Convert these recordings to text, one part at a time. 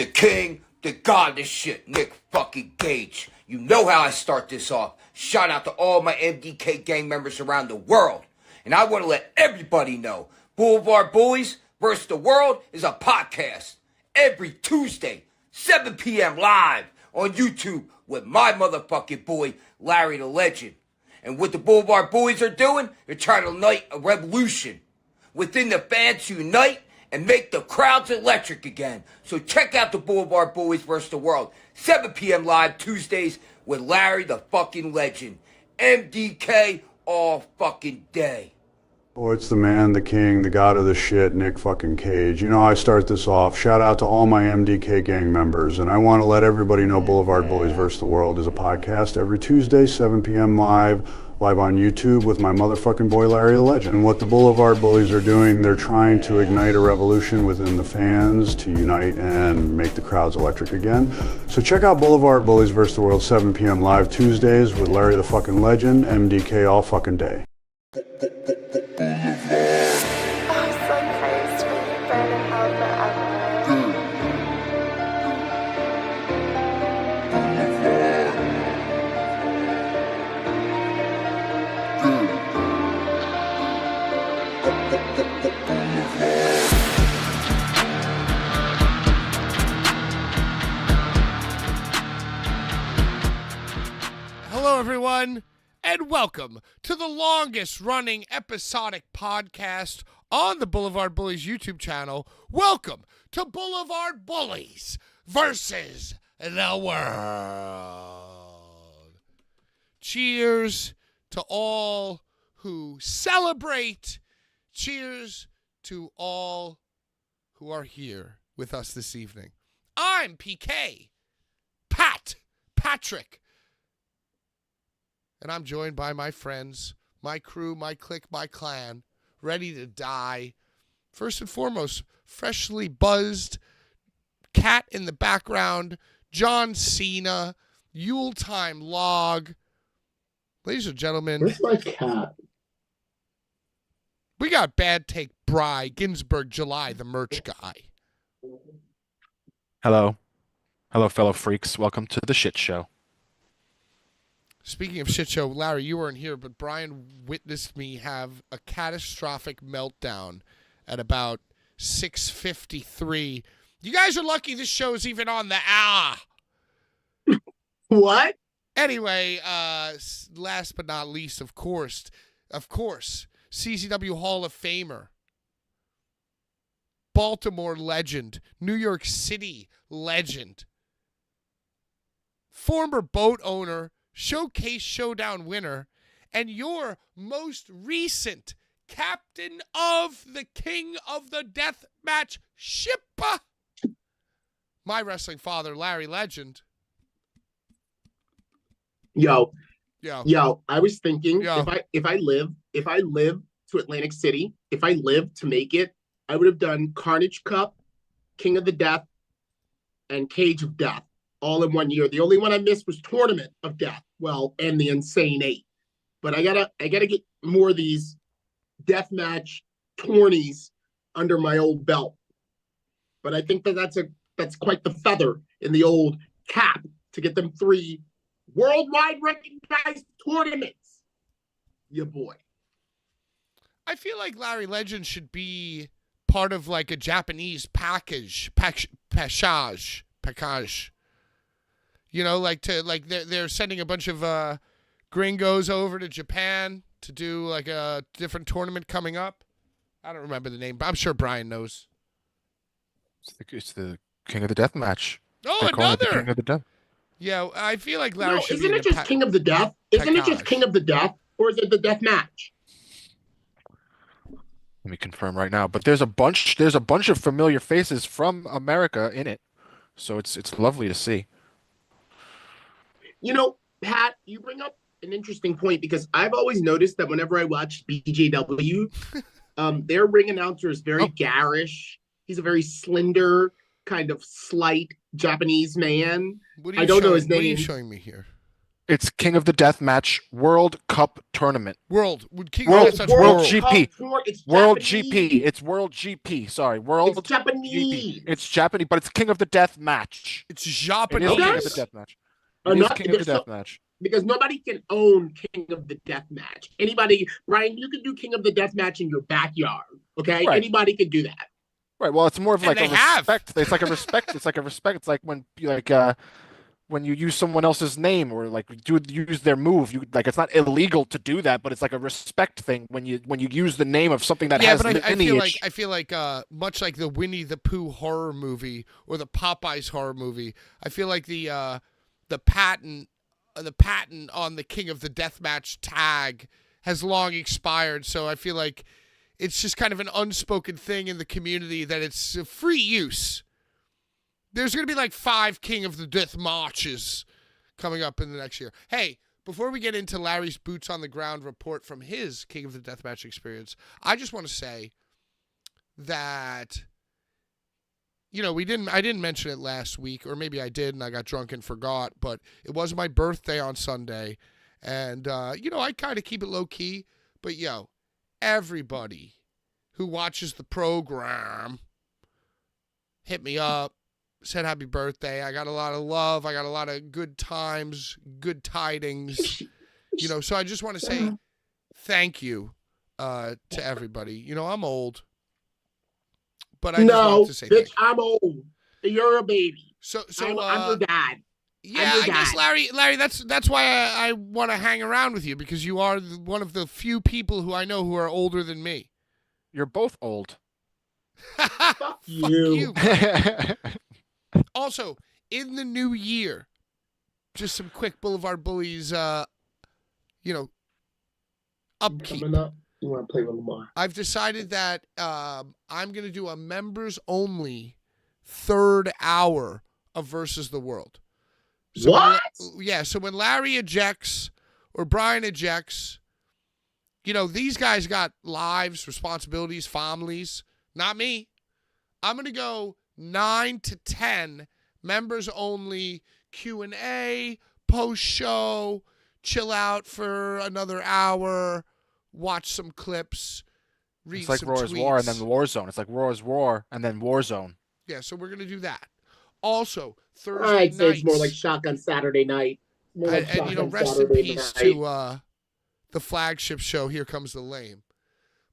the king, the god of this shit, Nick fucking Gage. You know how I start this off. Shout out to all my MDK gang members around the world. And I want to let everybody know, Blvd Bullies vs. the World is a podcast every Tuesday, 7 p.m. live on YouTube with my motherfucking boy, Larry the Legend. And what the Blvd Bullies are doing, they're trying to ignite a revolution within the fans to unite and make the crowds electric again. So check out the Blvd Bullies vs. the World, 7 p.m. live Tuesdays with Larry the fucking Legend. MDK all fucking day. Oh, it's the man, the king, the god of the shit, Nick fucking Cage. You know, I start this off. Shout out to all my MDK gang members. And I want to let everybody know Blvd Bullies vs. the World is a podcast every Tuesday, 7 p.m. live on YouTube with my motherfucking boy Larry the Legend. And what the Blvd Bullies are doing, they're trying to ignite a revolution within the fans to unite and make the crowds electric again. So check out Blvd Bullies vs. the World, 7 p.m. live Tuesdays with Larry the fucking Legend, MDK all fucking day. Hello, everyone, and welcome to the longest-running episodic podcast on the Blvd Bullies YouTube channel. Welcome to Blvd Bullies versus the World. Cheers to all who celebrate. Cheers to all who are here with us this evening. I'm PK, Patrick. And I'm joined by my friends, my crew, my clique, my clan, ready to die. First and foremost, freshly buzzed, cat in the background, John Cena, Yuletime log. Ladies and gentlemen. Where's my cat? We got Bad Take Bry, Ginsburg July, the merch guy. Hello. Hello, fellow freaks. Welcome to the shit show. Speaking of shit show, Larry, you weren't here, but Brian witnessed me have a catastrophic meltdown at about 6:53. You guys are lucky this show is even on the hour. What? Anyway, last but not least, of course, CZW Hall of Famer, Baltimore legend, New York City legend, former boat owner, Showcase Showdown winner, and your most recent captain of the King of the Death Match ship, my wrestling father, Larry Legend. Yo, Yeah. I was thinking Yo. if I live to Atlantic City, if I live to make it, I would have done Carnage Cup, King of the Death, and Cage of Death all in 1 year. The only one I missed was Tournament of Death. Well, and the Insane Eight. But I gotta get more of these deathmatch tourneys under my old belt. But I think that's quite the feather in the old cap to get them 3 worldwide recognized tournaments. Your boy. I feel like Larry Legend should be part of like a Japanese package. You know, like they're sending a bunch of gringos over to Japan to do like a different tournament coming up. I don't remember the name, but I'm sure Brian knows. It's the King of the Death match. Oh, They call it the another. King of the Death. Yeah, I feel like Larry No, should isn't be it just King of the Death? Isn't it just King of the Death? Or is it the Death Match? Let me confirm right now. But there's a bunch of familiar faces from America in it. So it's lovely to see. You know, Pat, you bring up an interesting point because I've always noticed that whenever I watch BJW, their ring announcer is very garish. He's a very slender, kind of slight Japanese man. What are I you don't know showing- his What are you name. showing me here? It's King of the Deathmatch World Cup Tournament. World World World GP. It's World Japanese. GP. It's World GP. Sorry, World It's Japanese. GP. It's Japanese, but it's King of the Deathmatch. It's It is Japanese. King of the Deathmatch. It is King of the Deathmatch. Because nobody can own King of the Deathmatch. Anybody, Brian, you can do King of the Deathmatch in your backyard. Okay, Right. Anybody can do that. Right. Well, it's more of And like they a have. respect. It's like a respect. It's like a respect. It's like when you use someone else's name or like use their move. You like it's not illegal to do that, but it's like a respect thing when you use the name of something that has but lineage. I feel like much like the Winnie the Pooh horror movie or the Popeyes horror movie, I feel like the patent on the King of the Deathmatch tag has long expired. So I feel like it's just kind of an unspoken thing in the community that it's free use. There's going to be like 5 King of the Death matches coming up in the next year. Hey, before we get into Larry's boots on the ground report from his King of the Deathmatch experience, I just want to say that, you know, I didn't mention it last week, or maybe I did and I got drunk and forgot, but it was my birthday on Sunday. And, you know, I kind of keep it low key, but everybody who watches the program hit me up, said happy birthday. I got a lot of love. I got a lot of good times, good tidings. You know, so I just want to say thank you to everybody. You know, I'm old, but I just wanted to say bitch, thank you. I'm old. You're a baby. So I'm your dad. Yeah, I guess Larry, that's why I want to hang around with you, because you are one of the few people who I know who are older than me. You're both old. Fuck you. Also, in the new year, just some quick Blvd Bullies, you know, upkeep. Coming up, you want to play with Lamar? I've decided that I'm going to do a members-only 3rd hour of Versus the World. So What? So when Larry ejects or Brian ejects, you know, these guys got lives, responsibilities, families. Not me. I'm going to go 9 to 10 members only Q&A, post-show, chill out for another hour, watch some clips, read some tweets. It's like Roar's War and then Warzone. It's like Roar's War and then Warzone. Yeah, so we're going to do that. Also, Thursday I'd say nights. it's more like Shotgun Saturday Night. And you know, rest in peace to the flagship show, Here Comes the Lame.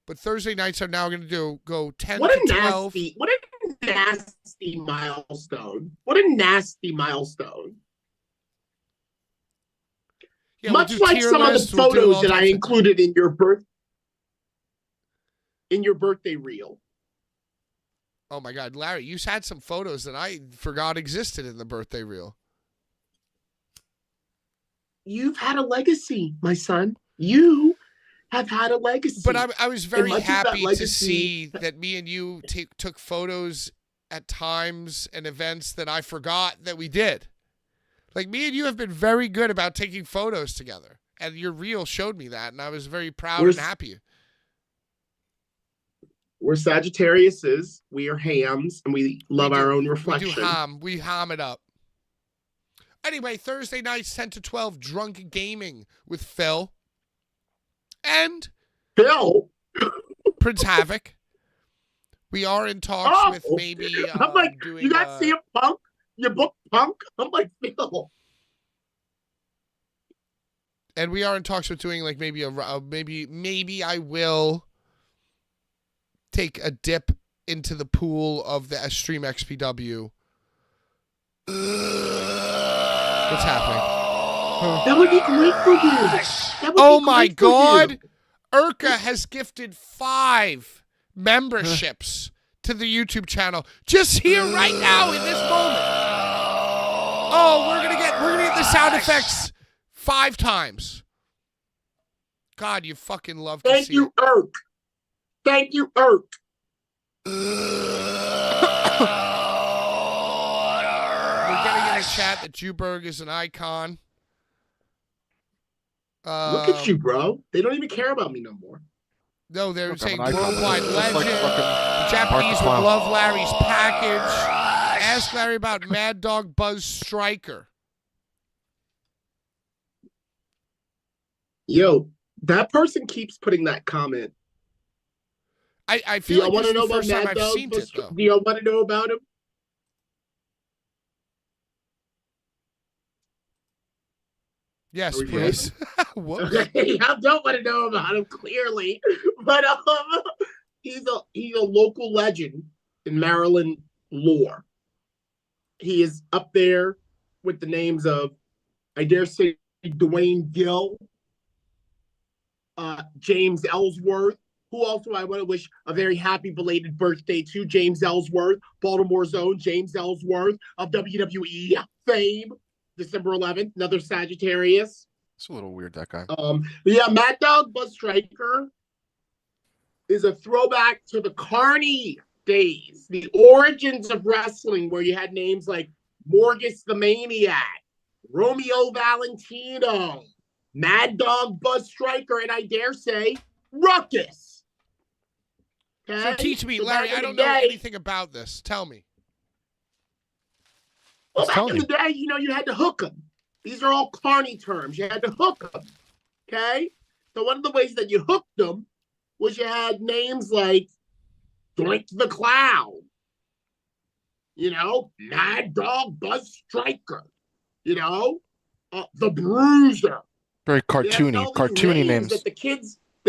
But Thursday nights are now going to go 10 to 12. What a nasty milestone. What a nasty milestone. Yeah, Much we'll like some of the photos that I included in your birthday reel. Oh my God, Larry, you had some photos that I forgot existed in the birthday reel. You've had a legacy, my son. You have had a legacy. But I was very happy to see that me and you took photos at times and events that I forgot that we did. Like, me and you have been very good about taking photos together. And your reel showed me that, and I was very proud and happy. We're Sagittariuses. We are hams, and we love our own reflection. We ham it up. Anyway, Thursday nights, 10 to 12, drunk gaming with Phil. And Phil? Prince Havoc. We are in talks with maybe I'm like, doing... You got CM Punk? You booked Punk? I'm like, Phil. And we are in talks with doing like maybe maybe I will take a dip into the pool of the Stream XPW. What's happening? That would be great for you. Oh my God. Urka has gifted 5 memberships to the YouTube channel just here right now in this moment. Oh, we're gonna get the sound effects 5 times. God, you fucking love to see it. Thank you, Urk. Thank you, Urk. We're getting in a chat that Juberg is an icon. Look at you, bro. They don't even care about me no more. No, they're saying worldwide legend. The Japanese would love Larry's package. Ask Larry about Mad Dog Buzz Striker. Yo, that person keeps putting that comment. I Do feel y'all like want this to is know the about first time Mad I've Dog? seen it, though. Do y'all want to know about him? Yes, Are we please. Whoops. Okay, I don't want to know about him clearly, but he's a local legend in Maryland lore. He is up there with the names of, I dare say, Dwayne Gill, James Ellsworth, who also I want to wish a very happy belated birthday to, James Ellsworth, Baltimore's own James Ellsworth of WWE fame, December 11th, another Sagittarius. It's a little weird, that guy. Yeah, Mad Dog Buzz Striker is a throwback to the Carney days, the origins of wrestling, where you had names like Morgus the Maniac, Romeo Valentino, Mad Dog Buzz Striker, and I dare say, Ruckus. Okay? So teach me, So Larry, back in I don't the know day- anything about this. Tell me. Well, He's back telling in the day, you had to hook them. These are all Carney terms. You had to hook them. Okay? So one of the ways that you hooked them was you had names like Doink the Clown, Mad Dog Buzz Striker, the Bruiser. Very They had cartoony, all these cartoony names. that the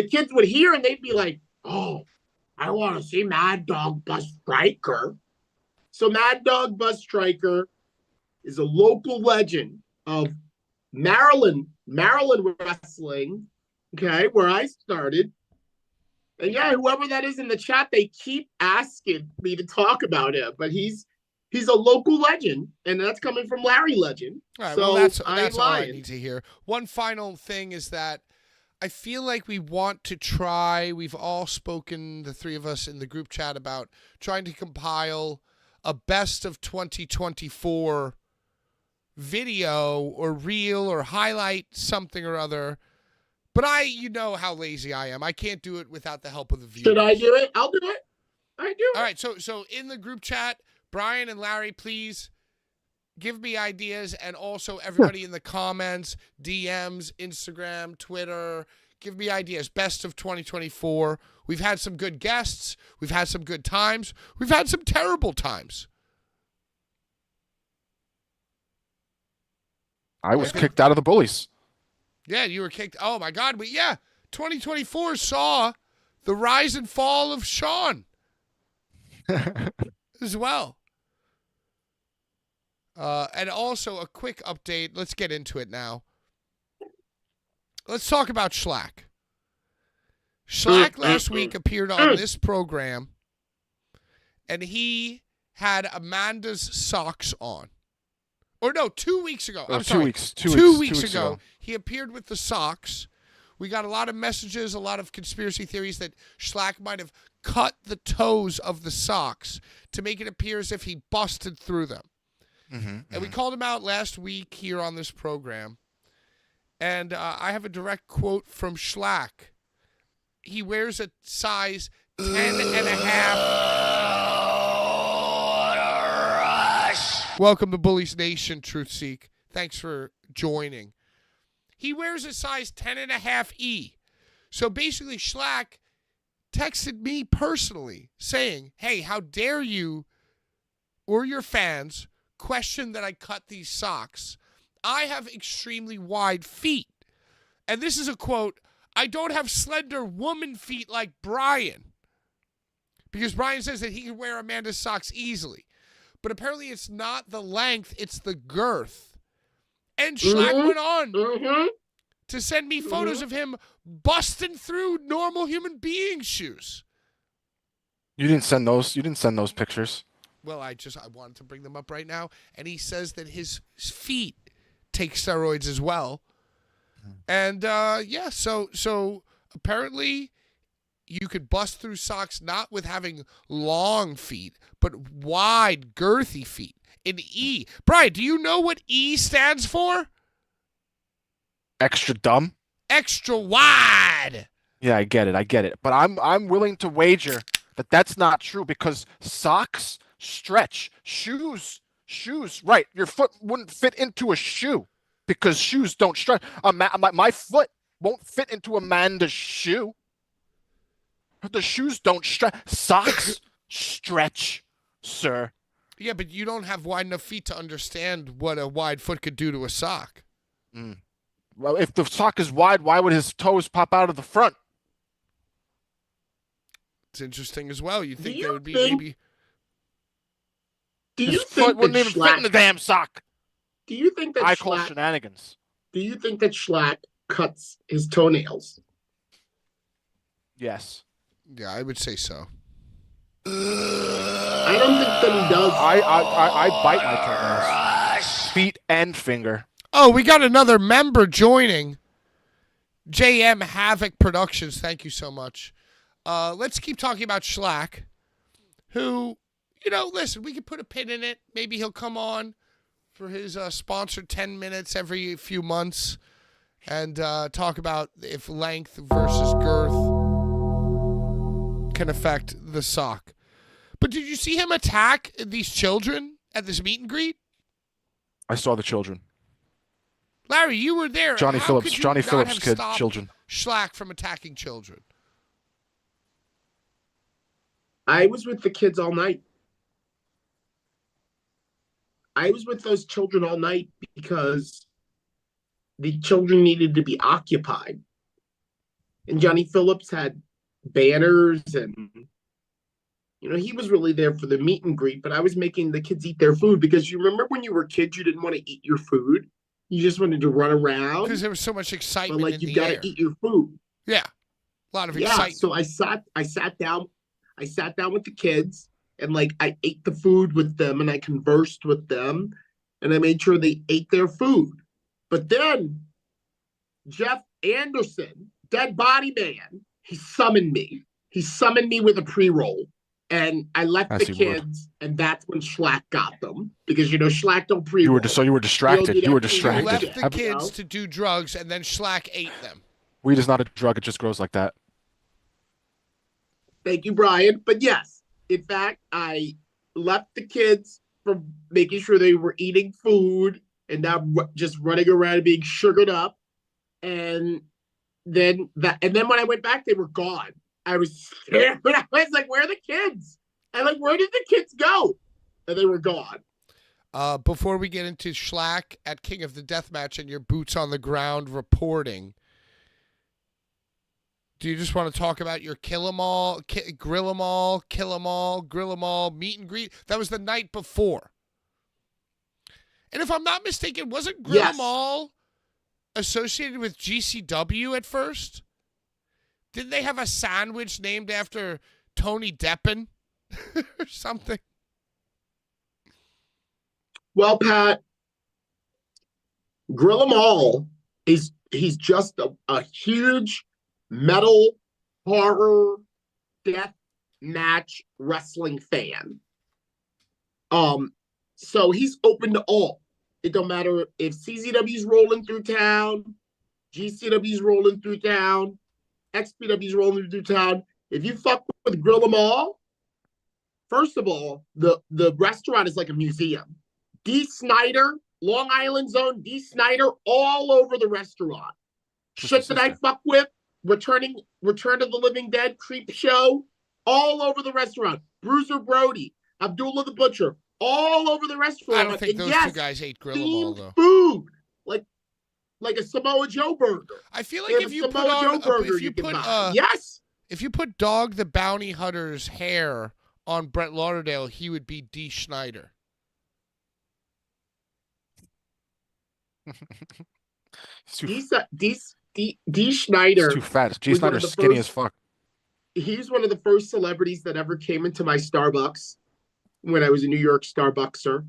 kids would hear and they'd be like, "Oh, I want to see Mad Dog Buzz Striker." So Mad Dog Buzz Striker is a local legend of Maryland wrestling, okay, where I started. And yeah, whoever that is in the chat, they keep asking me to talk about him, but he's a local legend, and that's coming from Larry Legend. All right, so well, that's I ain't all I lying. need to hear. One final thing is that I feel like we want to try, we've all spoken, the three of us in the group chat, about trying to compile a best of 2024 video or reel or highlight something or other. But you know how lazy I am. I can't do it without the help of the viewers. Should I do it? I'll do it. I do it. All right, so in the group chat, Brian and Larry, please give me ideas, and also everybody in the comments, DMs, Instagram, Twitter, give me ideas. Best of 2024. We've had some good guests. We've had some good times. We've had some terrible times. I was kicked out of the Bullies. Yeah, you were kicked. Oh, my God. But yeah, 2024 saw the rise and fall of Sean as well. And also a quick update. Let's get into it now. Let's talk about Schlack. Schlack last week appeared on this program, and he had Amanda's socks on. Or no, 2 weeks ago. I'm sorry. 2 weeks ago, he appeared with the socks. We got a lot of messages, a lot of conspiracy theories that Schlack might have cut the toes of the socks to make it appear as if he busted through them. And we called him out last week here on this program. And I have a direct quote from Schlack. He wears a size 10 and a half. Welcome to Bullies Nation, Truth Seek. Thanks for joining. He wears a size 10 and a half E. So basically, Schlack texted me personally saying, hey, how dare you or your fans question that I cut these socks? I have extremely wide feet. And this is a quote, I don't have slender woman feet like Brian. Because Brian says that he can wear Amanda's socks easily. But apparently it's not the length, it's the girth. And Schlack went on to send me photos of him busting through normal human being shoes. You didn't send those. You didn't send those pictures. Well, I wanted to bring them up right now. And he says that his feet take steroids as well. And yeah, so apparently you could bust through socks not with having long feet, but wide, girthy feet. An E. Brian, do you know what E stands for? Extra dumb. Extra wide. Yeah, I get it. But I'm willing to wager that that's not true, because socks stretch. Shoes, right. Your foot wouldn't fit into a shoe because shoes don't stretch. My foot won't fit into Amanda's shoe. The shoes don't stretch. Socks stretch, sir. Yeah, but you don't have wide enough feet to understand what a wide foot could do to a sock. Well, if the sock is wide, why would his toes pop out of the front? It's interesting as well. You think you there would be think- maybe... Do you His foot think that wouldn't even fit in the Schlack? damn sock. Do you think that I call Schlack? shenanigans. Do you think that Schlack cuts his toenails? Yes. Yeah, I would say so. I don't think that he does. I bite my toenails. Feet and finger. Oh, we got another member joining. JM Havoc Productions. Thank you so much. Let's keep talking about Schlack, who, listen, we could put a pin in it. Maybe he'll come on for his sponsored 10 minutes every few months and talk about if length versus girth can affect the sock. But did you see him attack these children at this meet and greet? I saw the children. Larry, you were there. Johnny How Phillips. could you Johnny not Phillips have kid stopped children. Schlack from attacking children? I was with the kids all night. I was with those children all night because the children needed to be occupied. And Johnny Phillips had banners and, he was really there for the meet and greet, but I was making the kids eat their food because you remember when you were kids, you didn't want to eat your food. You just wanted to run around. Because there was so much excitement But in you the got air. to eat your food. Yeah. A lot of Yeah, excitement. so I sat down with the kids and I ate the food with them and I conversed with them and I made sure they ate their food. But then Jeff Anderson, Dead Body Man, he summoned me. He summoned me with a pre-roll. And I left As the he would. kids, and that's when Schlack got them. Because Schlack don't pre-roll. You were distracted. You'll You were get You Distracted. left distracted. the kids to do drugs, and then Schlack ate them. Weed is not a drug. It just grows like that. Thank you, Brian. But yes, in fact, I left the kids from making sure they were eating food and not just running around being sugared up. And then when I went back, they were gone. I was scared. I was like, where are the kids? And where did the kids go? And they were gone. Before we get into Schlack at King of the Deathmatch and your boots on the ground reporting, do you just want to talk about your grill 'em all meet and greet? That was the night before. And if I'm not mistaken, wasn't grill 'em all associated with GCW at first? Didn't they have a sandwich named after Tony Deppen or something? Well, Pat, Grill 'em all he's just a huge metal horror death match wrestling fan. So he's open to all. It don't matter if CZW's rolling through town, GCW's rolling through town, XPW's rolling through town. If you fuck with Grill 'em all, first of all, the restaurant is like a museum. D. Snyder, Long Island Zone, D. Snyder, all over the restaurant. Shit that I fuck with, Return of the Living Dead, Creep Show, all over the restaurant. Bruiser Brody, Abdullah the Butcher, all over the restaurant. I don't think those two guys ate Grill 'em all, though. Food, like a Samoa Joe burger. I feel like if you put yes, if you put Dog the Bounty Hunter's hair on Brett Lauderdale, he would be D. Schneider. D. Schneider. He's too fat. G. was one of Snyder's the skinny first- as fuck. He's one of the first celebrities that ever came into my Starbucks when I was a New York Starbuckser.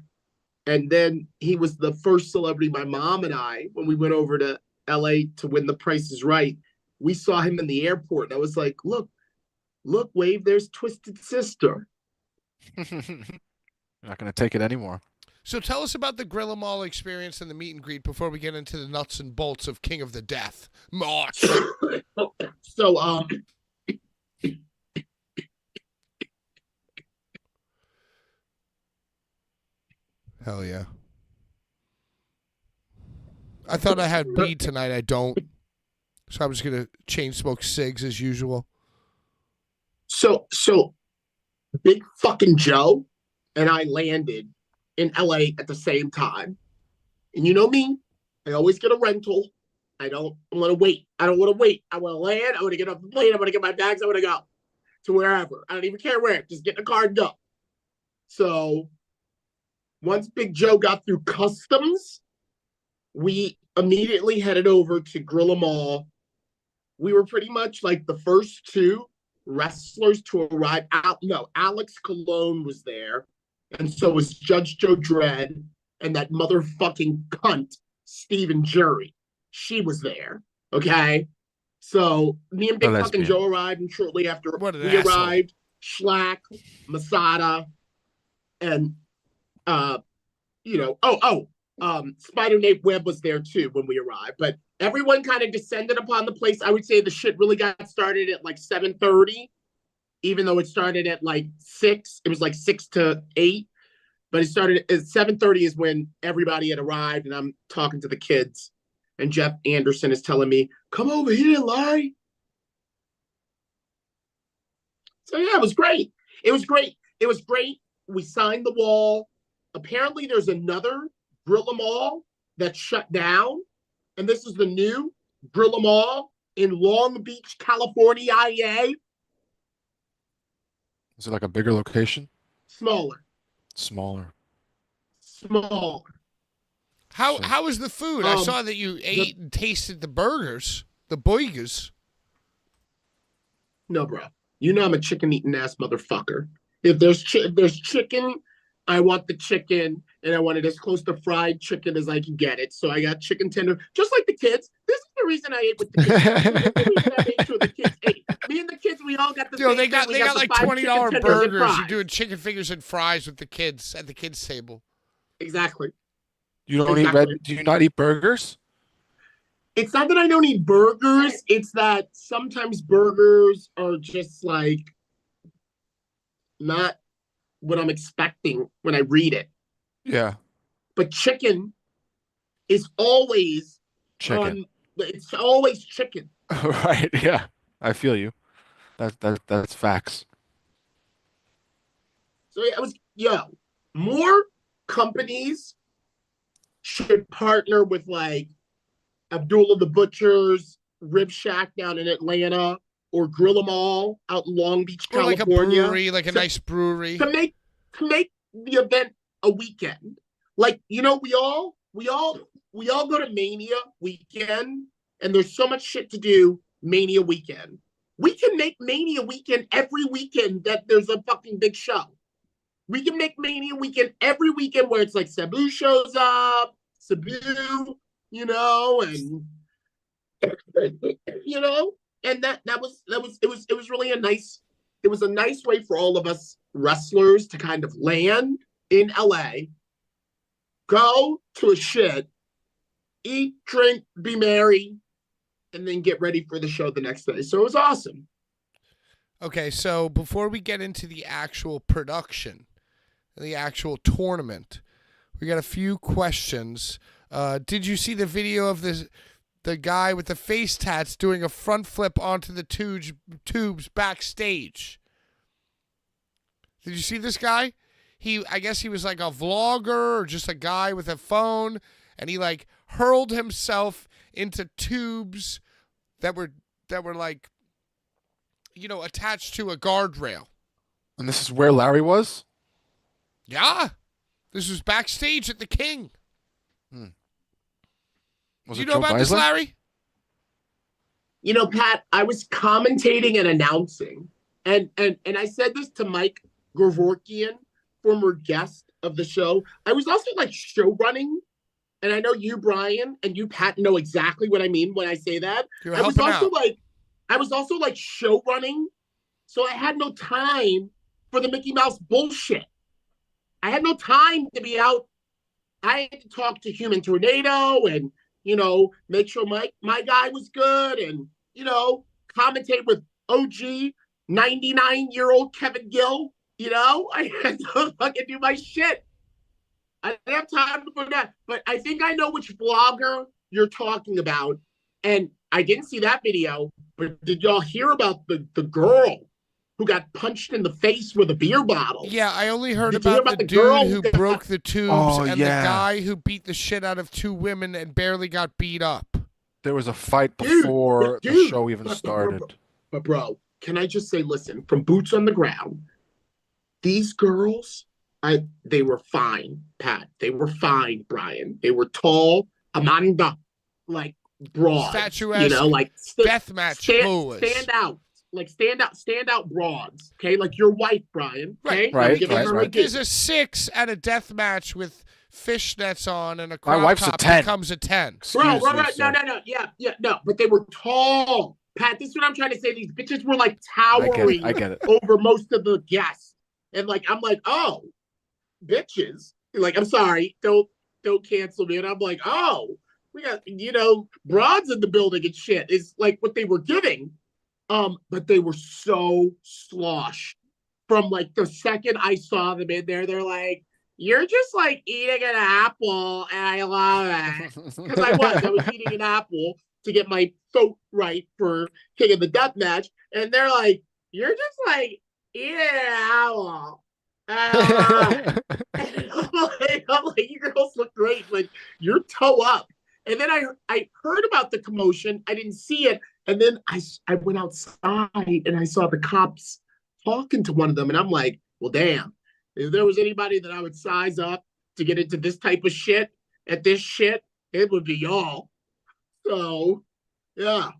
And then he was the first celebrity, my mom and I, when we went over to LA to win The Price is Right, we saw him in the airport. And I was like, look, Wave, there's Twisted Sister. Not going to take it anymore. So tell us about the Grill 'em all experience and the meet and greet before we get into the nuts and bolts of King of the Death. March. So, Hell yeah. I thought I had weed tonight. I don't. So I'm just gonna chain smoke cigs as usual. So Big fucking Joe and I landed in LA at the same time. And you know me, I always get a rental. I don't want to wait. I don't want to wait. I want to land. I want to get off the plane. I want to get my bags. I want to go to wherever. I don't even care where. Just get in the car and go. So once Big Joe got through customs, we immediately headed over to Gorilla Mall. We were pretty much like the first two wrestlers to arrive out. No, Alex Colon was there, and so was Judge Joe Dredd, and that motherfucking cunt, Steven Jury. She was there. Okay. So me and Big fucking Joe arrived, and shortly after we arrived, Schlack, Masada, and Spider Nate Webb was there too when we arrived. But everyone kind of descended upon the place. I would say the shit really got started at like 7:30, even though it started at like 6. It was like 6 to 8. But it started at 7:30 is when everybody had arrived, and I'm talking to the kids. And Jeff Anderson is telling me, come over here, Larry. So yeah, it was great. It was great. It was great. We signed the wall. Apparently there's another Gorilla Mall that shut down. And this is the new Gorilla Mall in Long Beach, California, IA. Is it like a bigger location? Smaller. Smaller. How was the food? I saw that you ate and tasted the burgers, the burgers. No, bro. You know I'm a chicken-eating ass motherfucker. If there's chicken, I want the chicken, and I want it as close to fried chicken as I can get it. So I got chicken tender, just like the kids. This is the reason I ate with the kids. This is the reason I made sure the kids ate. Me and the kids, we all got the same. They got like $20 burgers. You're doing chicken fingers and fries with the kids at the kids' table. Exactly. You don't eat do you not eat burgers? It's not that I don't eat burgers. It's that sometimes burgers are just like not what I'm expecting when I read it. Yeah. But chicken is always chicken. It's always chicken. Right. Yeah. I feel you. That's facts. So yeah, it was more companies should partner with like Abdullah the Butcher's Rib Shack down in Atlanta or Gorilla Mall out in Long Beach, or California. Like a brewery, like a nice brewery. To make the event a weekend. Like, you know, we all go to Mania weekend, and there's so much shit to do Mania weekend. We can make Mania weekend every weekend that there's a fucking big show. We can make Mania weekend every weekend where it's like Sabu shows up, and and that was really a nice way for all of us wrestlers to kind of land in LA, go to a shit, eat, drink, be merry, and then get ready for the show the next day. So it was awesome. Okay, so before we get into the actual production, the actual tournament, we got a few questions. Did you see the video of the guy with the face tats doing a front flip onto the tubes backstage? Did you see this guy? I guess he was like a vlogger or just a guy with a phone, and he like hurled himself into tubes that were like, attached to a guardrail. And this is where Larry was? Yeah. This was backstage at the King. Was Do you it know Joe about this, Geisler? Larry? You know, Pat, I was commentating and announcing, and I said this to Mike Gavorkian, former guest of the show. I was also like show running, and I know you, Brian, and you, Pat, know exactly what I mean when I say that. I was also like show running, so I had no time for the Mickey Mouse bullshit. I had no time to be out. I had to talk to Human Tornado and, make sure my guy was good and, commentate with OG 99-year-old Kevin Gill. I had to fucking do my shit. I didn't have time for that. But I think I know which vlogger you're talking about. And I didn't see that video, but did y'all hear about the girl who got punched in the face with a beer bottle? Yeah, I only heard Did you hear about the about the girl dude who who got- broke the tubes Oh, and yeah. the guy who beat the shit out of 2 women and barely got beat up. There was a fight Dude, before dude, the show even but- started. But bro, can I just say, listen, from boots on the ground, these girls, they were fine, Pat. They were fine, Brian. They were tall, Amanda, like broads, Statuesque, like deathmatch hoes. stand out broads. Okay, like your wife, Brian. Okay, Right. I'm giving her a There's gift. a 6 at a death match with fishnets on and a My crop wife's a top 10. becomes a 10. Bro, Excuse me, right, sir. no, yeah, no, but they were tall. Pat, this is what I'm trying to say. These bitches were like I towering get it. over most of the guests. And like, I'm like, oh, bitches. Like, I'm sorry, don't cancel me. And I'm like, oh, we got, broads in the building and shit is like what they were giving. But they were so sloshed. From like the second I saw them in there, they're like, you're just like eating an apple, and I love it. Because I was eating an apple to get my throat right for King of the Death match, and they're like, "You're just like eating an apple." And I'm like, you girls look great, but you're toe up. And then I heard about the commotion. I didn't see it, and then I went outside and I saw the cops talking to one of them, and I'm like, well, damn. If there was anybody that I would size up to get into this type of shit at this shit, it would be y'all. So, yeah.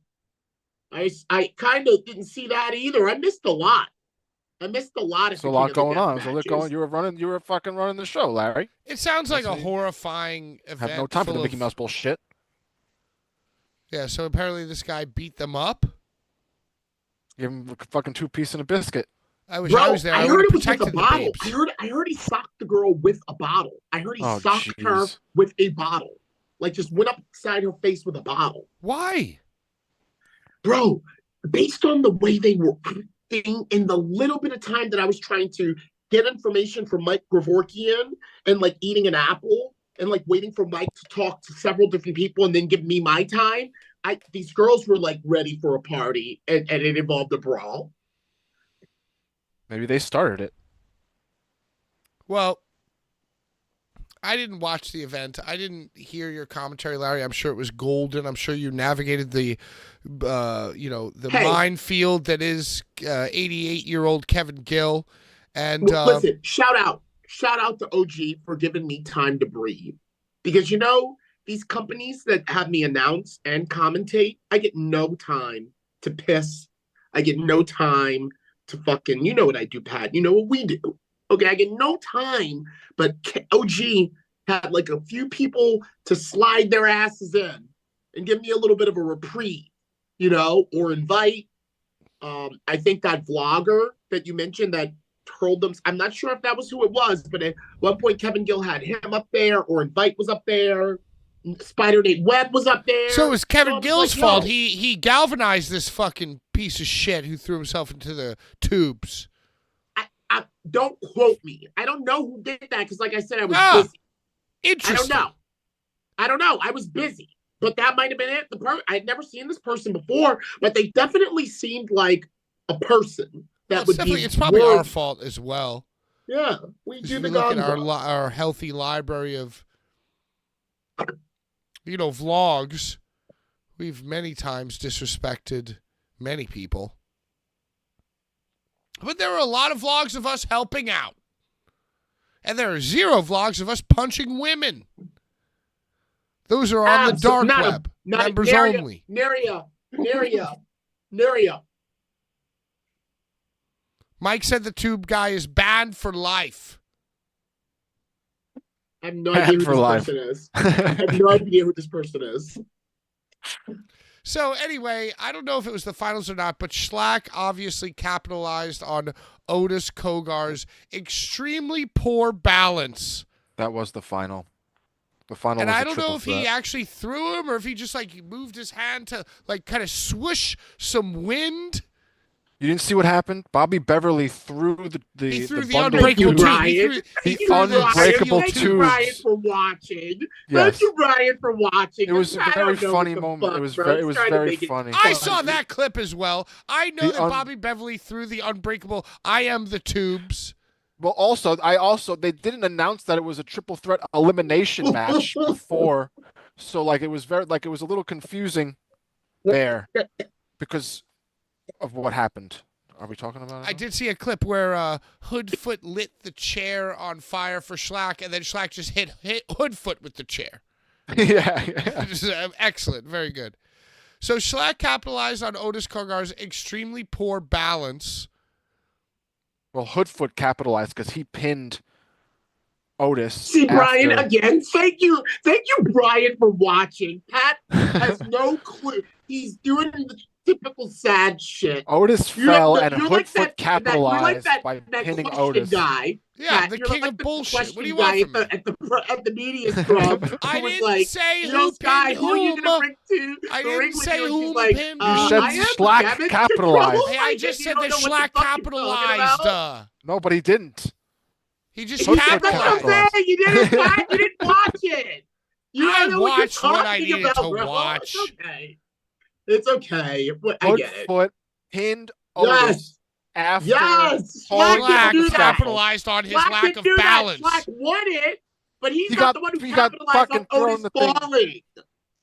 I kind of didn't see that either. I missed a lot. There's a lot going on. So you were fucking running the show, Larry. It sounds like a That's- horrifying event. Have no time for the full Mickey of- Mouse bullshit. Yeah, so apparently this guy beat them up. Give him a fucking 2-piece and a biscuit. I wish Bro, I was there. I I heard would it have was with a protected the bottle. babes. I heard he socked the girl with a bottle. I heard he Oh, socked her jeez. with a bottle. Like just went upside her face with a bottle. Why? Bro, based on the way they were acting in the little bit of time that I was trying to get information from Mike Gravorkian and like eating an apple and like waiting for Mike to talk to several different people and then give me my time, these girls were like ready for a party and it involved a brawl. Maybe they started it. Well, I didn't watch the event. I didn't hear your commentary, Larry. I'm sure it was golden. I'm sure you navigated the minefield that is 88-year-old Kevin Gill. And Listen, shout out to OG for giving me time to breathe. Because these companies that have me announce and commentate, I get no time to piss. I get no time to fucking, you know what I do, Pat. You know what we do. Okay, I get no time, but OG had like a few people to slide their asses in and give me a little bit of a reprieve, or invite. I think that vlogger that you mentioned that told them, I'm not sure if that was who it was, but at one point Kevin Gill had him up there, or Invite was up there, Spider Nate Webb was up there. So it was Kevin So Gill's like, fault. yo. He galvanized this fucking piece of shit who threw himself into the tubes. I don't quote me. I don't know who did that because, like I said, I was busy. Interesting. I don't know. I was busy, but that might have been it. I had never seen this person before, but they definitely seemed like a person that would be. It's probably our fault as well. Yeah, we If do you the look at gun. our healthy library of vlogs, we've many times disrespected many people. But there are a lot of vlogs of us helping out. And there are 0 vlogs of us punching women. Those are on the dark web. Members only. Naria. Mike said the tube guy is banned for life. I have no idea who this person is. I have no idea who this person is. So anyway, I don't know if it was the finals or not, but Schlack obviously capitalized on Otis Kogar's extremely poor balance. That was the final. The final. And was I a don't know triple if threat. he actually threw him or if he just moved his hand to kind of swoosh some wind You didn't see what happened? Bobby Beverly threw He threw the bundle of unbreakable tubes. tube. He threw The unbreakable Thank you, Brian, tubes. for watching. Yes. Thank you, Brian, for watching. It was a I very don't know funny what the moment. fuck, It was bro. very, He's it was trying to very make it funny. I saw that clip as well. I know that Bobby Beverly threw the unbreakable. I am the tubes. Well, they didn't announce that it was a triple threat elimination match before, so like it was a little confusing there because of what happened. Are we talking about it? I did see a clip where Hoodfoot lit the chair on fire for Schlack, and then Schlack just hit Hoodfoot with the chair. Yeah. Excellent. Very good. So Schlack capitalized on Otis Kargar's extremely poor balance. Well, Hoodfoot capitalized because he pinned Otis. See, Brian, again, thank you, Brian, for watching. Pat has no clue. He's doing the typical sad shit. Otis fell, and Hoodfoot capitalized by pinning Otis. Guy. Yeah, Pat, the king of bullshit. What do you guy want from me? at the media scrum? I didn't like, say who pinned who are you whom. gonna bring to I the didn't ring with say you? And whom she's like, pinned You said I am Schlack damage capitalized. control. Hey, I just said that don't know Schlack what the fuck you're talking capitalized. about. No, but he didn't. He just Hoodfoot That's what I'm capitalized. saying. You didn't watch. You didn't watch it. You I don't know what you're watched what I talking needed about, to bro. watch. It's okay. It's okay. I get it. Hoodfoot pinned Otis after Yes. falling Schlack down the scaffold. capitalized on his Schlack lack didn't of do that. balance. Schlack won it, but he's He not got- the one who he got capitalized fucking on thrown Otis the thing. falling.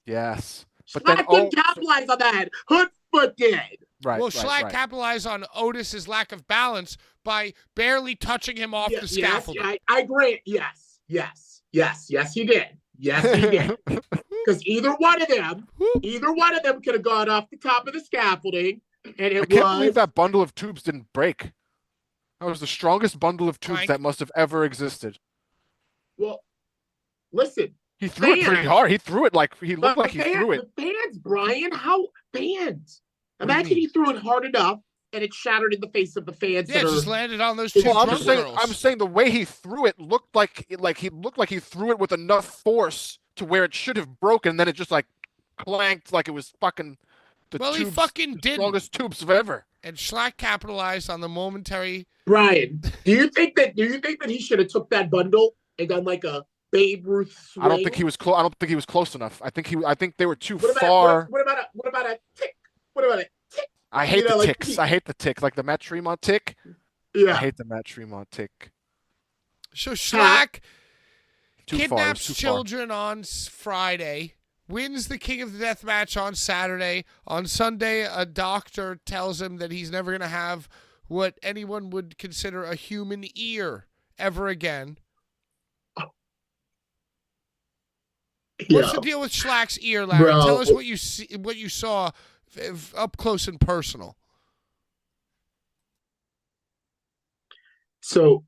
Yes. But Schlack then didn't capitalize on that. Hoodfoot did. Right. Well, right, Schlack right. capitalized on Otis's lack of balance by barely touching him off the scaffold. Yes, I agree. Yes, he did. Yes, he did. Because either one of them could have gone off the top of the scaffolding, and I can't believe that bundle of tubes didn't break. That was the strongest bundle of tubes Frank. that must have ever existed. Well, listen. He threw it pretty hard. He threw it like he looked like he fans, threw it. The fans, Brian, how fans? What do you Imagine mean? he threw it hard enough and it shattered in the face of the fans. Yeah, it that just are, landed on those two Well, drunk girls. I'm saying the way he threw it looked like he threw it with enough force to where it should have broken, and then it just like clanked like it was fucking the Well, he tubes, fucking the didn't. strongest tubes of ever. And Schlack capitalized on the momentary. Brian, do you think that he should have took that bundle and done like a Babe Ruth swing? I don't think he was close. I don't think he was close enough. I think they were too What about, far. What about a tick? What about a tick? I hate the like ticks. I hate the tick, like the Matt Tremont tick. I Yeah. hate the Matt Tremont tick. So Schlack Too far. It was kidnaps too far. children on Friday, wins the King of the Death match on Saturday. On Sunday, a doctor tells him that he's never going to have what anyone would consider a human ear ever again. What's the deal with Schlack's ear, Larry? Bro. Tell us what you saw up close and personal. So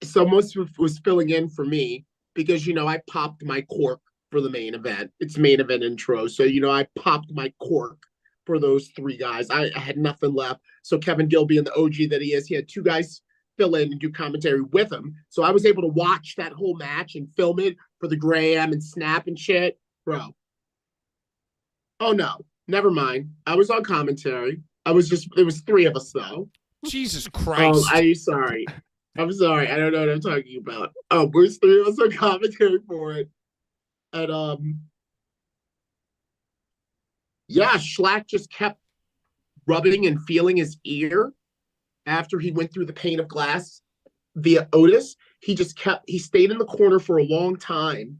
someone was filling in for me because, I popped my cork for the main event. It's main event intro. So, I popped my cork for those three guys. I had nothing left. So Kevin Gilby and the OG that he is, he had two guys fill in and do commentary with him. So I was able to watch that whole match and film it for the Gram and Snap and shit. Bro. Oh, no. Never mind. I was on commentary. There was three of us, though. Jesus Christ. I'm sorry. I don't know what I'm talking about. There's three of us on commentary for it. And, yeah, Schlack just kept rubbing and feeling his ear after he went through the pane of glass via Otis. He stayed in the corner for a long time,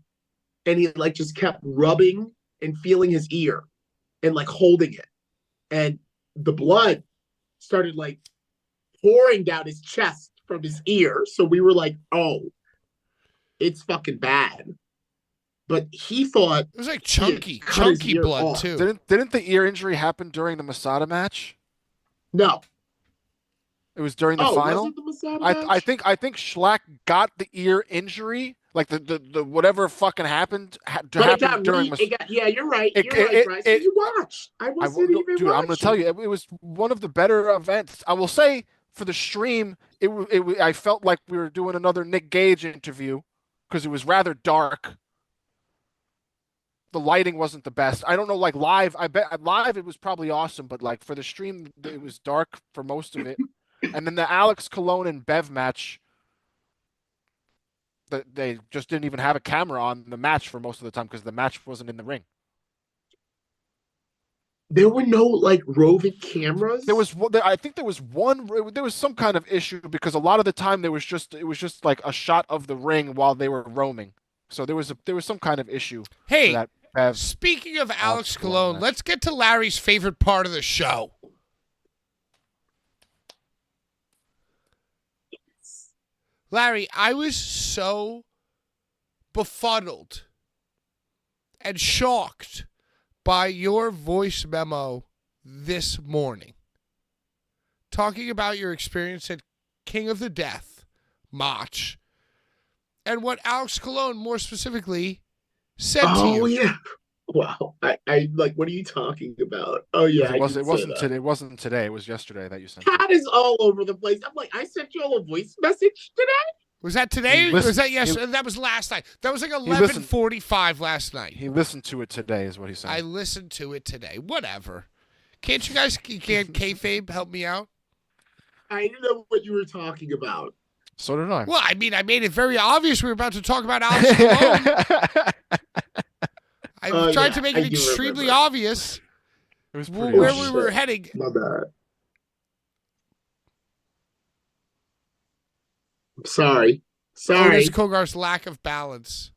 and he just kept rubbing and feeling his ear and holding it. And the blood started pouring down his chest from his ear. So we were like, oh, it's fucking bad. But he thought it was chunky blood off. too. Didn't the ear injury happen during the Masada match? No. It was during the final. Was it the Masada match? I think Schlack got the ear injury, like the whatever fucking happened during. Yeah, you're right. You're right. So you watched. I wasn't even watching. I'm going to tell you, it was one of the better events. I will say for the stream, I felt like we were doing another Nick Gage interview because it was rather dark. the lighting wasn't the best. I don't know, like live. I bet live it was probably awesome, but like for the stream, it was dark for most of it. And then the Alex Cologne and Bev match, they just didn't even have a camera on the match for most of the time because the match wasn't in the ring. There were no like roving cameras. I think there was one. There was some kind of issue because a lot of the time it was just like a shot of the ring while they were roaming. So there was some kind of issue. Hey, for that speaking of Alex Cologne, match. let's get to Larry's favorite part of the show. Larry, I was so befuddled and shocked by your voice memo this morning, talking about your experience at King of the Death match and what Alex Cologne more specifically said to you. Oh yeah. Wow. I like, what are you talking about? Oh yeah. It wasn't today. It wasn't today. It was yesterday that you sent. Cat is all over the place. I'm like, I sent you all a voice message today. Was that today? Was that yesterday? That was last night. That was like 11:45 last night. He listened to it today, is what he said. I listened to it today. Whatever. Can't you guys, can't kayfabe help me out? I didn't know what you were talking about. So did I. Well, I mean, I made it very obvious we were about to talk about Alex Cologne. I tried to make it extremely obvious It was where pretty we were heading. My bad. Sorry. Otis Kogar's lack of balance.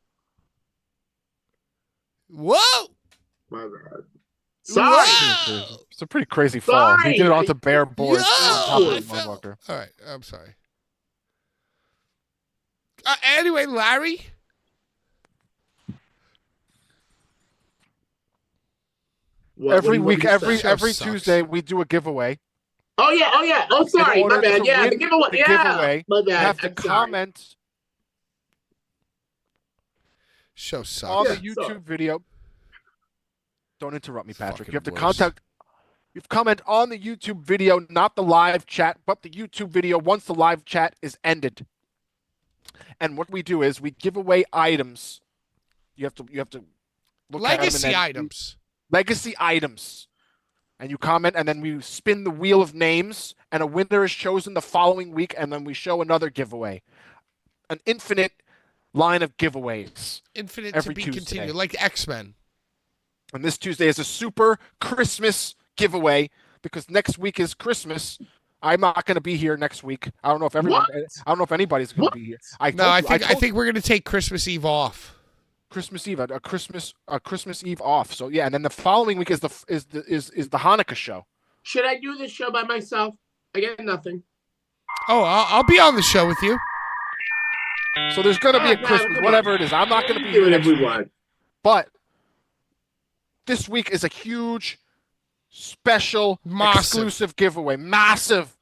Whoa! My bad. Sorry. Whoa! It's a pretty crazy fall. Sorry. He did it onto bare boards. Yo! on top of I the fell. motherfucker. All right, I'm sorry. Anyway, Larry. Every week, every Sucks. Tuesday, we do a giveaway. Oh yeah. Oh sorry, In my order bad. to Yeah, win the giveaway. the Yeah, giveaway, my bad. You have to I'm sorry. comment Show on sucks. the YouTube video. Don't interrupt me, Patrick. Fucking You have to worse. You have to comment on the YouTube video, not the live chat, but the YouTube video once the live chat is ended. And what we do is we give away items. You have to look at them and Legacy then items. legacy items. And you comment, and then we spin the wheel of names, and a winner is chosen the following week, and then we show another giveaway. An infinite line of giveaways. Infinite every to be Tuesday. continued, like X-Men. And this Tuesday is a super Christmas giveaway because next week is Christmas. I'm not going to be here next week. I don't know if everyone. What? I don't know if anybody's going to be here. I think we're gonna take Christmas Eve off. Christmas Eve, a Christmas Eve off. So yeah, and then the following week is the Hanukkah show. Should I do this show by myself? I get nothing. Oh, I'll be on the show with you. So there's going to be a Come on, Christmas, come whatever on. it is. I'm not going to be Do here whatever next we week. want. But this week is a huge, special, Massive. exclusive giveaway. Massive.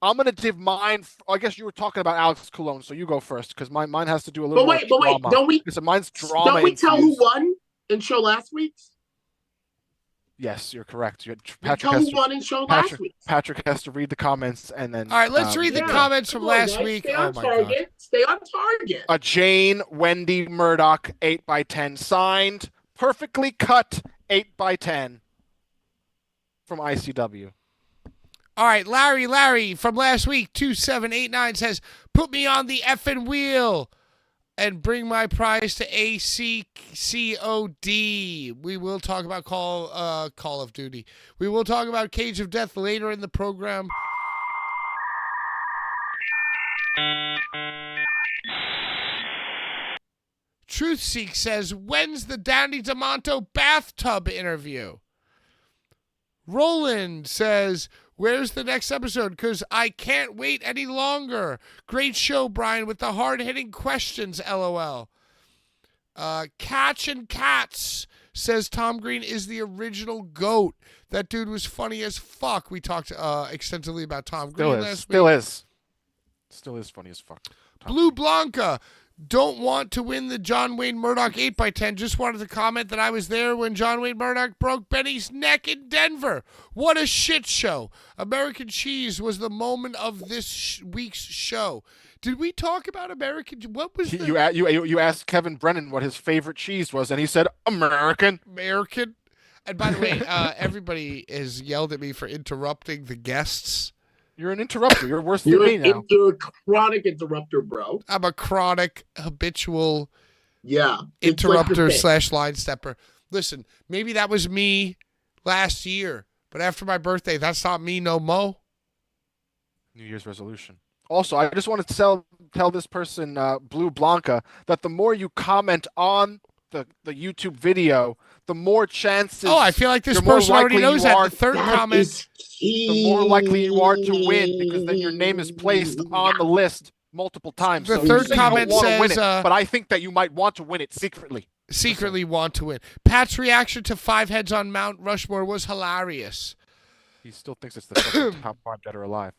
I'm gonna give mine. I guess you were talking about Alex Cologne, so you go first because mine has to do a little. But wait, drama. don't we? Listen, mine's drama. Don't we tell who infused. won in show last week's? Yes, you're correct. We Patrick tell has who to. won in show last Patrick, week. Patrick has to read the comments and then. All right, let's read the Yeah. comments from Come on, last guys. week. Stay Oh on my god. target. Stay on target. A Jane Wendy Murdoch 8x10 signed, perfectly cut 8x10 from ICW. All right, Larry from last week, 2789 says, "Put me on the effing wheel and bring my prize to ACCOD. We will talk about Call of Duty. We will talk about Cage of Death later in the program." Truthseek says, "When's the Danny DeMonto bathtub interview?" Roland says, "Where's the next episode? Because I can't wait any longer. Great show, Brian, with the hard-hitting questions, LOL." Catch and Cats says Tom Green is the original GOAT. That dude was funny as fuck. We talked extensively about Tom Green last week. Still is funny as fuck. Blue Blanca, don't want to win the John Wayne Murdoch 8x10. Just wanted to comment that I was there when John Wayne Murdoch broke Benny's neck in Denver. What a shit show. American Cheese was the moment of this week's show. Did we talk about American? What was the You asked Kevin Brennan what his favorite cheese was, and he said American. American? And by the way, everybody has yelled at me for interrupting the guests. You're an interrupter. You're worse than me now. You're a chronic interrupter, bro. I'm a chronic, habitual like interrupter / line stepper. Listen, maybe that was me last year, but after my birthday, that's not me no mo. New Year's resolution. Also, I just want to tell this person, Blue Blanca, that the more you comment on the YouTube video, the more chances. Oh, I feel like this person already knows that. The third comment. The more likely you are to win, because then your name is placed on the list multiple times. The so third comment says, win it, but I think that you might want to win it secretly. Secretly want to win. Pat's reaction to 5 heads on Mount Rushmore was hilarious. He still thinks it's the fucking top 5 dead or alive.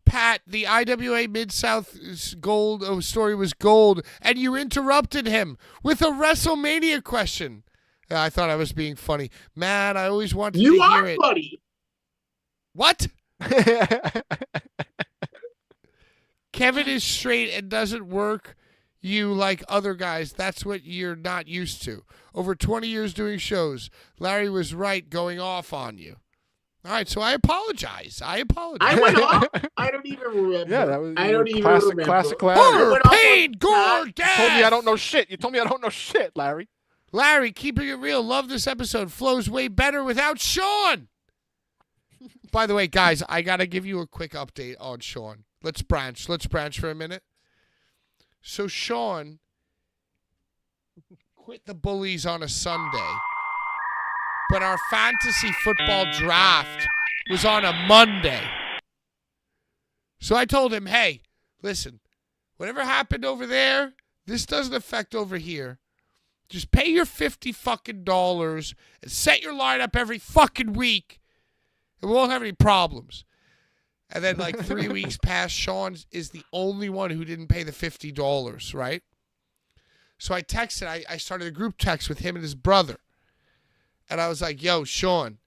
Pat, the IWA Mid-South gold story was gold, and you interrupted him with a WrestleMania question. I thought I was being funny. Man, I always wanted to hear it. You are funny. What? Kevin is straight and doesn't work you like other guys. That's what you're not used to. Over 20 years doing shows, Larry was right going off on you. All right, so I apologize. I went off. I don't even remember. Yeah, that was I don't even remember. Classic Horror, pain, gore, death. You told me I don't know shit. You told me I don't know shit, Larry. Larry, keeping it real. Love this episode. Flows way better without Sean. By the way, guys, I got to give you a quick update on Sean. Let's branch for a minute. So Sean quit the Bullies on a Sunday, but our fantasy football draft was on a Monday. So I told him, hey, listen, whatever happened over there, this doesn't affect over here. Just pay your $50 fucking dollars and set your lineup every fucking week, and we won't have any problems. And then like 3 weeks passed, Sean is the only one who didn't pay the $50, right? So I texted, I started a group text with him and his brother. And I was like, yo, Sean,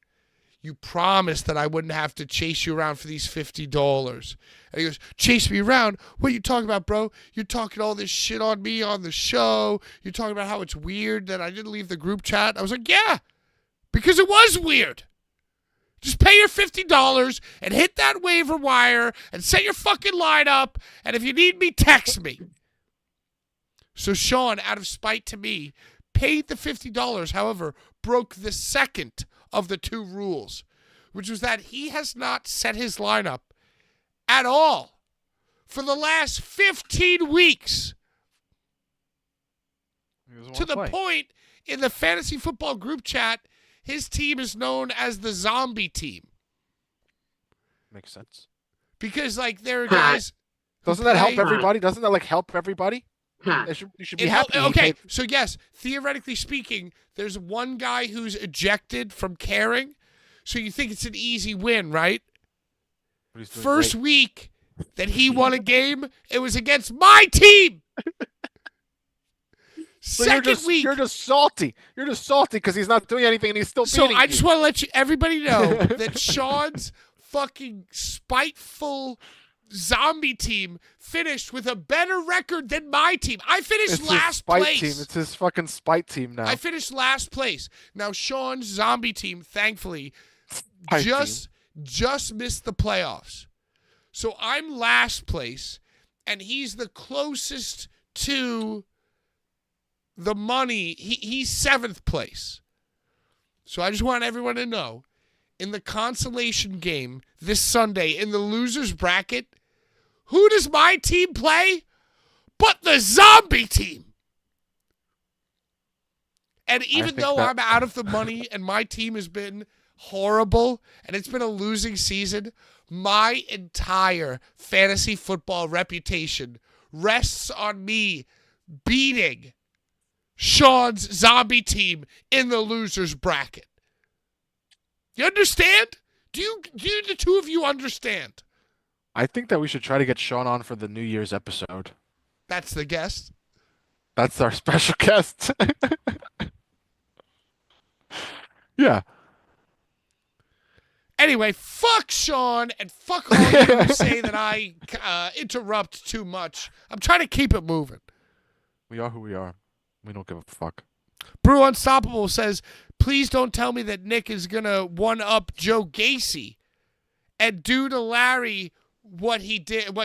you promised that I wouldn't have to chase you around for these $50. And he goes, chase me around? What are you talking about, bro? You're talking all this shit on me on the show. You're talking about how it's weird that I didn't leave the group chat. I was like, yeah, because it was weird. Just pay your $50 and hit that waiver wire and set your fucking lineup. And if you need me, text me. So Sean, out of spite to me, paid the $50, however, broke the second of the 2 rules, which was that he has not set his lineup at all for the last 15 weeks. To the point in the fantasy football group chat, his team is known as the zombie team. Makes sense. Because, like, there are guys... Doesn't that help everybody? Doesn't that, like, help everybody? You should be happy. Okay, so yes, theoretically speaking, there's one guy who's ejected from caring, so you think it's an easy win, right? First week that he won a game, it was against my team. So Second week. You're just salty. You're just salty because he's not doing anything and he's still beating you. So I just want to let everybody know that Sean's fucking spiteful zombie team finished with a better record than my team. I finished last place. It's his fucking spite team now. I finished last place. Now Sean's zombie team, thankfully, just missed the playoffs. So I'm last place, and he's the closest to the money. He's 7th place. So I just want everyone to know, in the consolation game this Sunday in the loser's bracket, who does my team play but the zombie team? And even though I'm out of the money and my team has been horrible and it's been a losing season, my entire fantasy football reputation rests on me beating Sean's zombie team in the loser's bracket. You understand? Do the two of you understand? I think that we should try to get Sean on for the New Year's episode. That's the guest. That's our special guest. Yeah. Anyway, fuck Sean and fuck all you who say that I interrupt too much. I'm trying to keep it moving. We are who we are. We don't give a fuck. Brew Unstoppable says, please don't tell me that Nick is going to one-up Joe Gacy and do to Larry what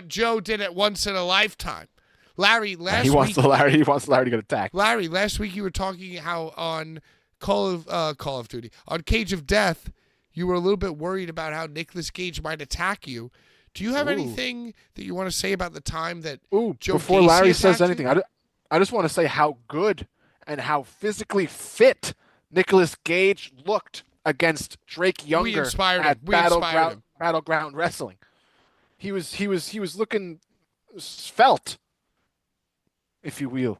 Joe did at Once in a Lifetime. Larry, He last wants week... Larry to get attacked. Larry, last week you were talking how on Call of Duty, on Cage of Death, you were a little bit worried about how Nicolas Gage might attack you. Do you have anything that you want to say about the time that Joe before Gacy Larry says attacked anything, I just want to say how good and how physically fit Nicolas Gage looked against Drake Younger at Battleground Wrestling. He was looking svelte, if you will.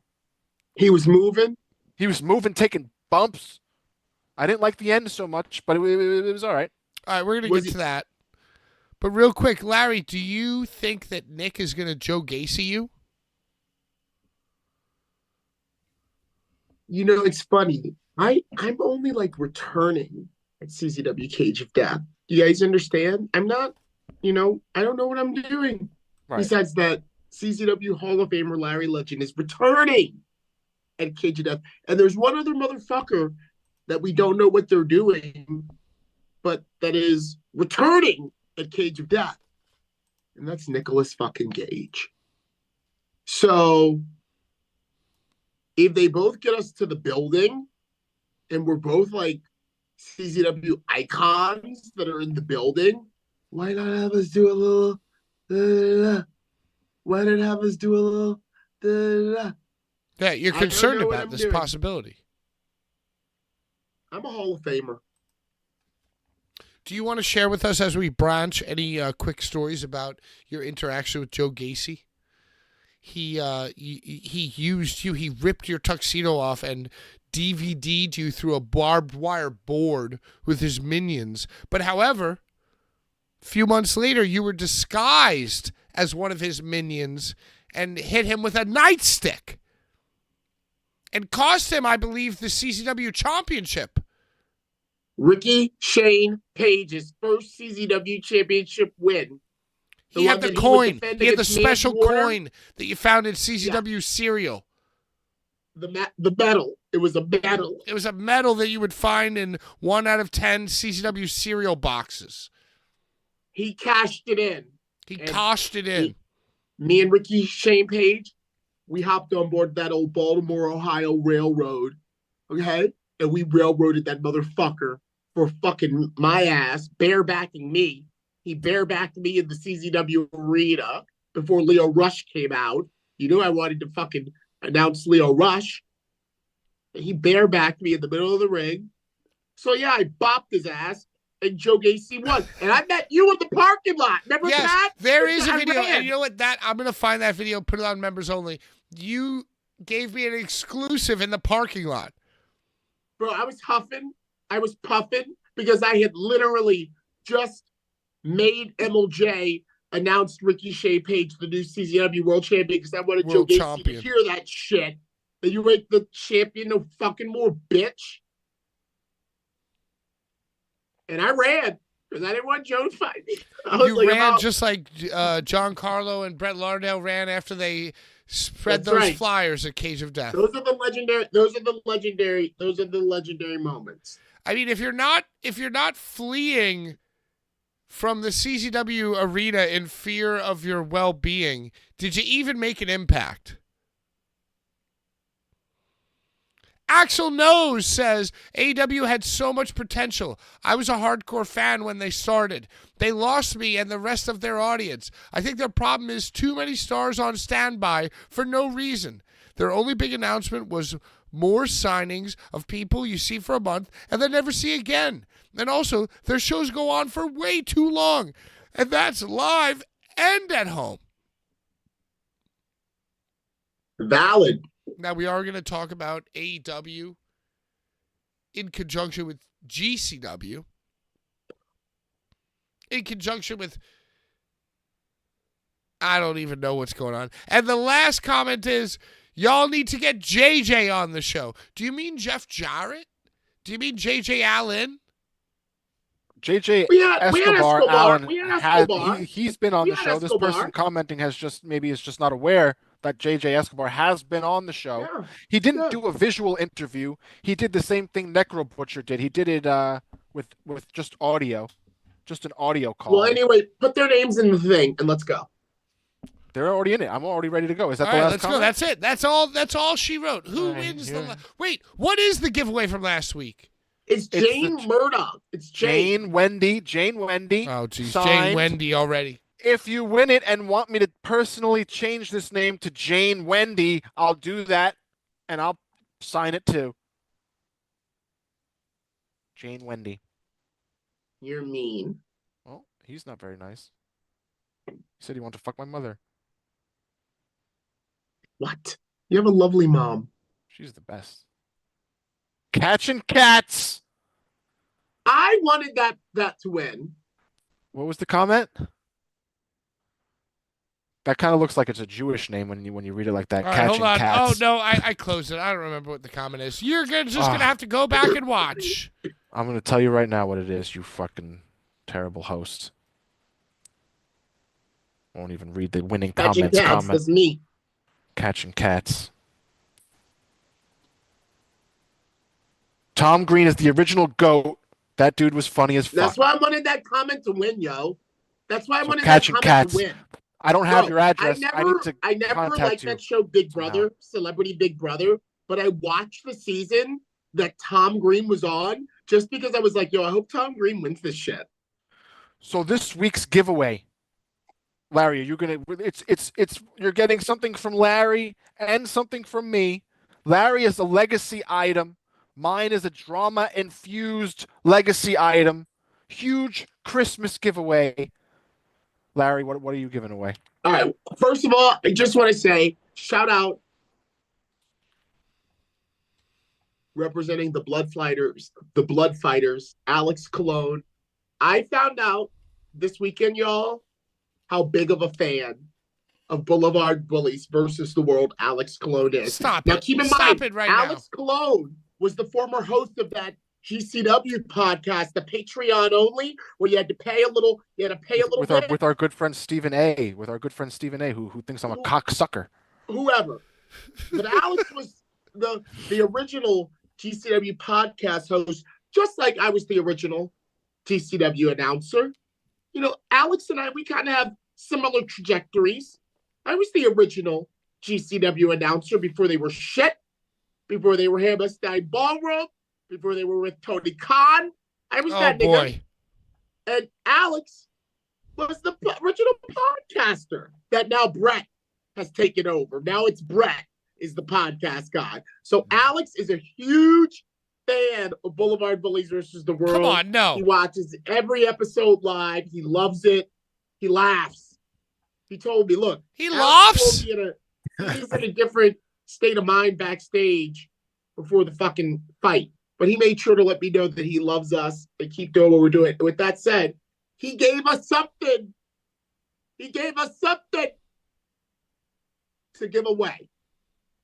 He was moving. He was moving, taking bumps. I didn't like the end so much, but it was all right. All right, we're going to get to that. But real quick, Larry, do you think that Nick is going to Joe Gacy you? You know, it's funny. I'm only like returning at CZW Cage of Death. You guys understand? I'm not, I don't know what I'm doing. Right. Besides that, CZW Hall of Famer Larry Legend is returning at Cage of Death. And there's one other motherfucker that we don't know what they're doing, but that is returning at Cage of Death. And that's Nicolas fucking Gage. So if they both get us to the building and we're both like CZW icons that are in the building, why not have us do a little why not have us do a little Yeah, you're concerned about this possibility. I'm a Hall of Famer. Do you want to share with us as we branch any quick stories about your interaction with Joe Gacy? He used you. He ripped your tuxedo off and DVD'd you through a barbed wire board with his minions. But however, a few months later, you were disguised as one of his minions and hit him with a nightstick. And cost him, I believe, the CZW championship. Ricky Shane Page's first CZW championship win. He had the coin. He had the special coin that you found in CZW cereal. The medal. It was a medal. It was a medal that you would find in 1 out of 10 CZW cereal boxes. He cashed it in. Me and Ricky Shane Page, we hopped on board that old Baltimore, Ohio railroad, okay? And we railroaded that motherfucker for fucking my ass, barebacking me. He barebacked me in the CZW arena before Leo Rush came out. You knew I wanted to fucking announce Leo Rush. He barebacked me in the middle of the ring. So yeah, I bopped his ass. And Joe Gacy won. And I met you in the parking lot. Remember that? There is a video. And you know what? I'm going to find that video, put it on members only. You gave me an exclusive in the parking lot. Bro, I was huffing. I was puffing because I had literally just made MLJ announced Ricky Shea Page the new CZW World Champion because I wanted Joe Gacy to hear that shit. That you ain't the champion no fucking more, bitch. And I ran because I didn't want Joe to fight me. You ran just like John Carlo and Brett Lardell ran after they spread those flyers at Cage of Death. Those are the legendary moments. I mean, if you're not fleeing from the CZW arena in fear of your well-being, did you even make an impact? Axel Knows says, AEW had so much potential. I was a hardcore fan when they started. They lost me and the rest of their audience. I think their problem is too many stars on standby for no reason. Their only big announcement was more signings of people you see for a month and then never see again. And also, their shows go on for way too long. And that's live and at home. Valid. Now, we are going to talk about AEW in conjunction with GCW, in conjunction with, I don't even know what's going on. And the last comment is, y'all need to get JJ on the show. Do you mean Jeff Jarrett? Do you mean JJ Allen? JJ We had Escobar, Escobar. Alan We had has Escobar. he's been on We the had show. This Escobar. person commenting is just not aware that JJ Escobar has been on the show. Yeah. He didn't Yeah. do a visual interview. He did the same thing Necro Butcher did. He did it with just audio, just an audio call. Well, anyway, put their names in the thing and let's go. They're already in it. I'm already ready to go. Is that All the right, last let's comment? go. That's it. That's all she wrote. Who All right, wins here. the? Wait, what is the giveaway from last week? It's Jane Murdoch. It's Jane. Jane Wendy. Oh, geez, Jane Signed. Wendy already. If you win it and want me to personally change this name to Jane Wendy, I'll do that, and I'll sign it too. Jane Wendy. You're mean. Well, he's not very nice. He said he wanted to fuck my mother. What? You have a lovely mom. She's the best. Catching cats. I wanted that to win. What was the comment? That kind of looks like it's a Jewish name when you read it like that. All right, Catching hold on. cats. Oh no, I closed it. I don't remember what the comment is. You're just gonna have to go back and watch. I'm gonna tell you right now what it is. You fucking terrible host. Won't even read the winning Catching comments. cats. That's me. Catching cats. Tom Green is the original GOAT. That dude was funny as fuck. That's why I wanted that comment to win, yo. That's why I wanted that Catching comment cats. to win. I don't have Bro, your address. I never contact liked you that show Big somehow. Brother, Celebrity Big Brother, but I watched the season that Tom Green was on just because I was like, yo, I hope Tom Green wins this shit. So this week's giveaway, Larry, are you gonna? It's you're getting something from Larry and something from me. Larry is a legacy item. Mine is a drama-infused legacy item. Huge Christmas giveaway. Larry, what are you giving away? All right. First of all, I just want to say, shout out representing the Blood Fighters, Alex Cologne. I found out this weekend, y'all, how big of a fan of Blvd Bullies versus the World Alex Cologne is. Stop Now, it. keep in Stop mind, it right Alex Cologne was the former host of that GCW podcast, the Patreon only, where you had to pay a little. You had to pay a little bit. With our good friend Stephen A. Who thinks I'm a cocksucker. Whoever, but Alex was the original GCW podcast host, just like I was the original GCW announcer. You know, Alex and I, we kind of have similar trajectories. I was the original GCW announcer before they were shit, before they were Hammerstein Ballroom, before they were with Tony Khan. I was that nigga. Boy. And Alex was the original podcaster that now Brett has taken over. Now it's Brett is the podcast guy. So Alex is a huge fan of Blvd Bullies versus the World. Come on, no. He watches every episode live. He loves it. He laughs. He told me, look. He Alex laughs? he's in a different state of mind backstage before the fucking fight. But he made sure to let me know that he loves us and keep doing what we're doing. With that said, he gave us something. He gave us something to give away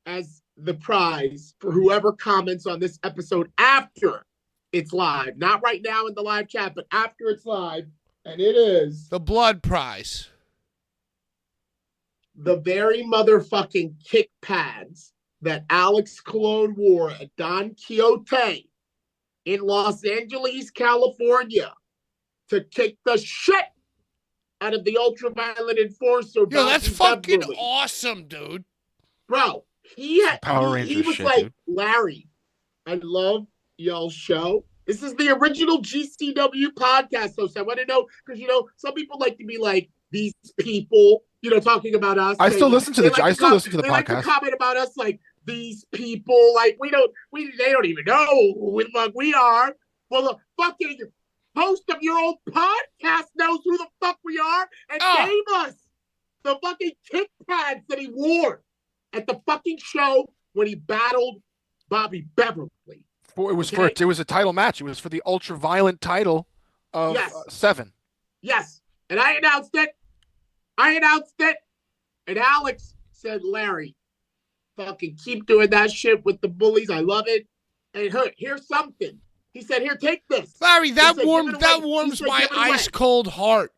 as the prize for whoever comments on this episode after it's live. Not right now in the live chat, but after it's live. And it is The blood prize. the very motherfucking kick pads that Alex Cologne wore at Don Quixote in Los Angeles, California, to kick the shit out of the ultraviolet enforcer. Yo, that's Bobby fucking Beverly. awesome, dude. Bro, he Power he Ranger was shit, like, dude. Larry, I love y'all's show. This is the original GCW podcast host. I want to know, because, you know, some people like to be like, these people, you know, talking about us. I still listen to the They I still listen to the they like to podcast. comment about us like, these people, like, they don't even know who the fuck we are. Well, the fucking host of your own podcast knows who the fuck we are and gave us the fucking kick pads that he wore at the fucking show when he battled Bobby Beverly. It was a title match. It was for the ultra violent title of Yes. 7. Yes. And I announced it. And Alex said, Larry, fucking keep doing that shit with the bullies. I love it. And here's something. He said, "Here, take this." Larry, that He said, "Give it away." He warms said, my "Give it away." ice cold heart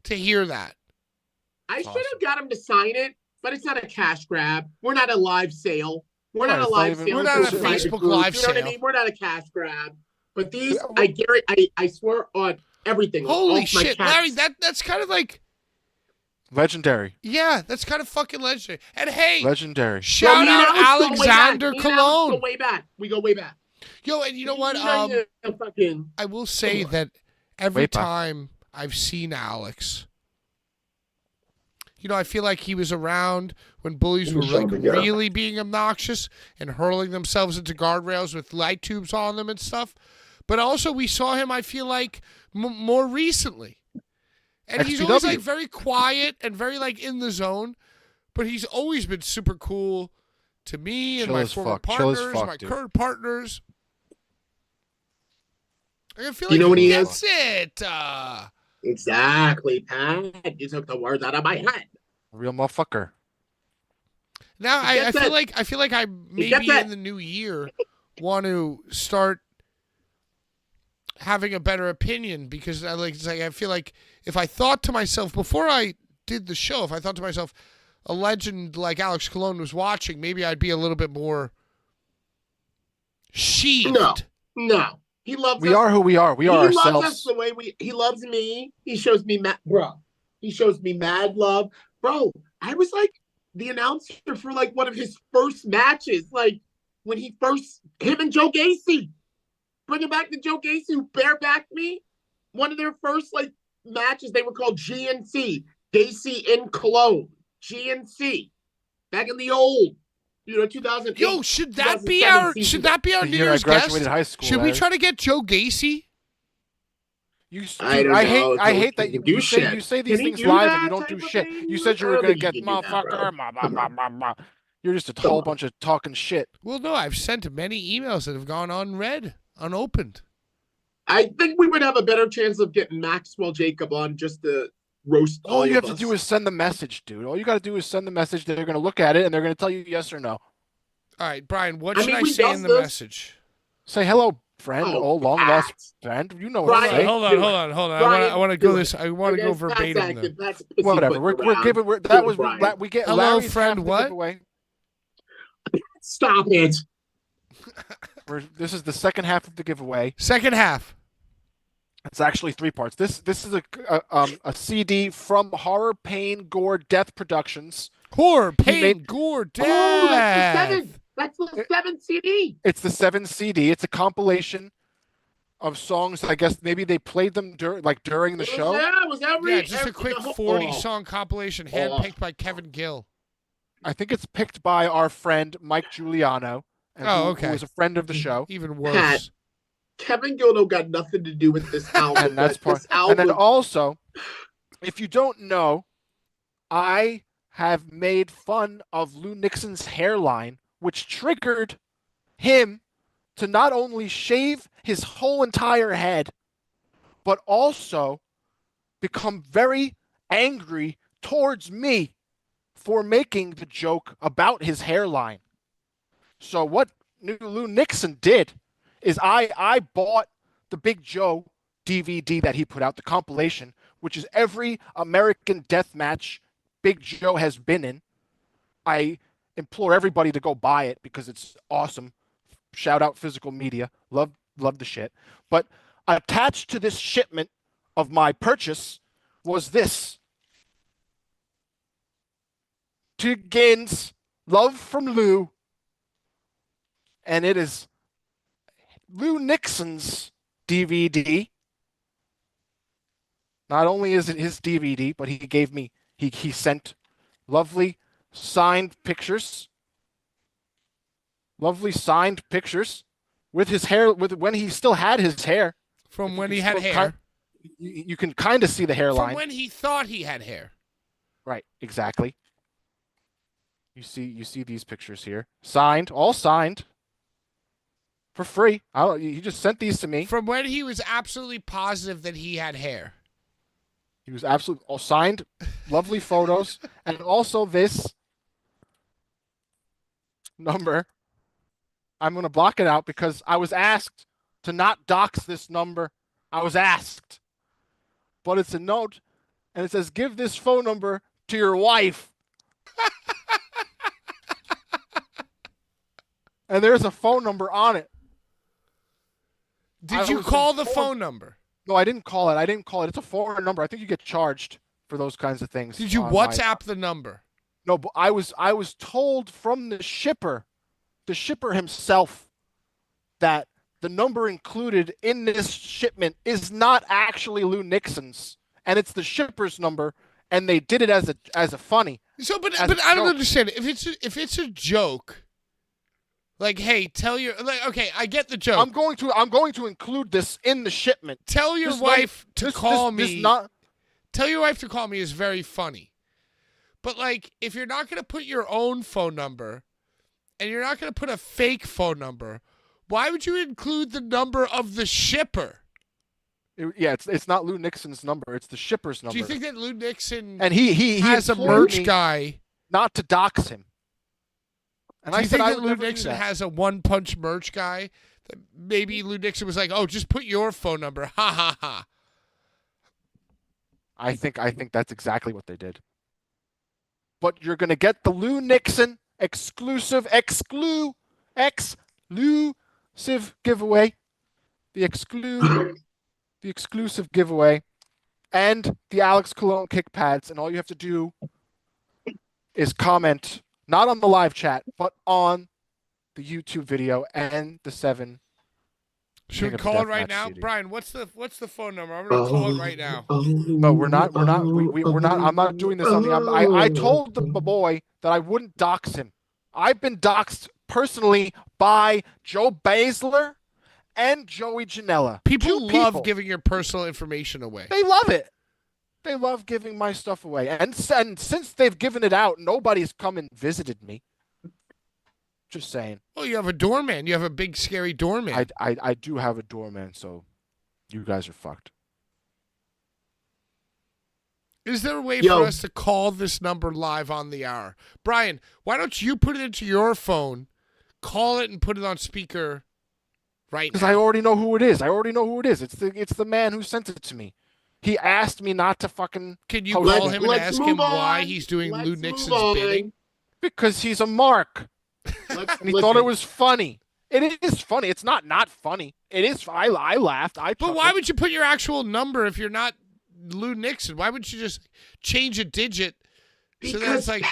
to hear that. I That's should have got him to sign it, but it's not a cash grab. We're not a live sale. We're not Right, a it's not live even- sale. We're to not a private Facebook group. live You know what I sale. mean? We're not a cash grab. But these, Yeah, well- I guarantee, I swear on everything. Holy all my shit, cats. Larry, that's kind of like, Legendary. yeah, that's kind of fucking legendary. And hey, Legendary. shout me and out Alex go way back. Alexander Me and Alex Cologne. go way back. We go way back. Yo, and you know what? Fucking. I will say that every Way back. time I've seen Alex, I feel like he was around when bullies were like really being obnoxious and hurling themselves into guardrails with light tubes on them and stuff. But also we saw him, I feel like, more recently. And he's always XPW. like very quiet and very like in the zone. But he's always been super cool to me and Chill my as former fuck. Chill as partners, fuck, my dude. current partners. I feel You like know what he gets is? it. Exactly, Pat. You took the words out of my head. Real motherfucker. Now He I gets feel it. like I gets maybe it. in the new year want to start having a better opinion because I feel like if I thought to myself before I did the show, if I thought to myself a legend like Alex Cologne was watching, maybe I'd be a little bit more sheathed. No. He loves We us. are who we are. We are He loves us ourselves. the way he loves me. He shows me He shows me mad love. Bro, I was like the announcer for like one of his first matches. Like when him and Joe Gacy. Bringing back the Joe Gacy who barebacked me. One of their first like matches, they were called GNC. Gacy in Cologne. GNC. Back in the old, 2008. Yo, should that be our New The year I Year's graduated guest? high school. Should we Larry. try to get Joe Gacy? I don't know. I hate that Can he do you shit? say these Can he things do live that and you don't type do of shit. thing? You said you I were don't gonna think get he can do that, motherfucker. bro. You're just a Come whole on. bunch of talking shit. Well, no, I've sent many emails that have gone unread, unopened. I think we would have a better chance of getting Maxwell Jacob on just to roast All you have of to us. do is send the message, dude. All you got to do is send the message. They're gonna look at it and they're gonna tell you yes or no. All right, Brian, what I should mean, I we say does in the this. message? Say hello, friend. Oh, Long lost Pat. friend. You know Brian, what I'm saying. Hold do it. on. Brian, I want to do go it. this. I want to go Against Pat's verbatim. acting, There. Pat's Whatever. pussyfooting We're around. giving. Do That it, was Brian. we get Hello, Larry's friend, half the what? giveaway. Stop it. This is the second half of the giveaway. Second half. It's actually 3 parts. This is a CD from Horror, Pain, Gore, Death Productions. Horror, pain, made- gore, death. Oh, that's the 7. That's the 7 CD. It's the 7 CD. It's a compilation of songs. I guess maybe they played them during the show. Yeah, it was every. Yeah, just a quick 40-song compilation handpicked by Kevin Gill. I think it's picked by our friend Mike Giuliano. Oh, okay. Who is a friend of the show. Even worse. Pat. Kevin Gildo got nothing to do with this album. And that's part. This album. And then also, if you don't know, I have made fun of Lou Nixon's hairline, which triggered him to not only shave his whole entire head, but also become very angry towards me for making the joke about his hairline. So what Lou Nixon did is I bought the Big Joe DVD that he put out, the compilation, which is every American death match Big Joe has been in. I implore everybody to go buy it because it's awesome. Shout out Physical Media. Love the shit. But attached to this shipment of my purchase was this. To Gins, love from Lou. And it is Lou Nixon's DVD. Not only is it his DVD, but he sent lovely signed pictures. Lovely signed pictures with his hair, with when he still had his hair. From when he had hair. You can kind of see the hairline. From when he thought he had hair. Right, exactly. You see these pictures here. Signed, all signed. For free. He just sent these to me. From when he was absolutely positive that he had hair. He was absolutely all signed, lovely photos, and also this number. I'm going to block it out because I was asked to not dox this number. I was asked. But it's a note, and it says, give this phone number to your wife. And there's a phone number on it. Did you call the phone number? No, I didn't call it. It's a foreign number. I think you get charged for those kinds of things. Did you WhatsApp the number? No, but I was told from the shipper himself, that the number included in this shipment is not actually Lou Nixon's, and it's the shipper's number, and they did it as a funny. So, but I don't understand. If it's a joke, like, hey, okay, I get the joke. I'm going to include this in the shipment. Tell your wife to call me. Tell your wife to call me is very funny. But, like, if you're not going to put your own phone number and you're not going to put a fake phone number, why would you include the number of the shipper? It's not Lou Nixon's number. It's the shipper's number. Do you think that Lou Nixon and he has a merch guy? Not to dox him. And Do you think that Lou Nixon has a one-punch merch guy? That maybe Lou Nixon was like, oh, just put your phone number. Ha, ha, ha. I think that's exactly what they did. But you're going to get the Lou Nixon exclusive giveaway. The exclusive giveaway. And the Alex Cologne kick pads. And all you have to do is comment, not on the live chat, but on the YouTube video and the 7. Should we call it right now? CD. Brian, what's the phone number? I'm going to call it right now. No, we're not. I'm not doing this on the... I told the boy that I wouldn't dox him. I've been doxed personally by Joe Baszler and Joey Janela. People love giving your personal information away. They love it. They love giving my stuff away. And since they've given it out, nobody's come and visited me. Just saying. Oh, you have a doorman. You have a big, scary doorman. I do have a doorman, so you guys are fucked. Is there a way for us to call this number live on the hour? Brian, why don't you put it into your phone, call it, and put it on speaker right now? Because I already know who it is. It's the man who sent it to me. He asked me not to fucking... Can you call him and ask him why he's doing Lou Nixon's bidding? Because he's a mark. And he thought it was funny. It is funny. It's not funny. It is. I laughed. But why would you put your actual number if you're not Lou Nixon? Why wouldn't you just change a digit? Because so that's like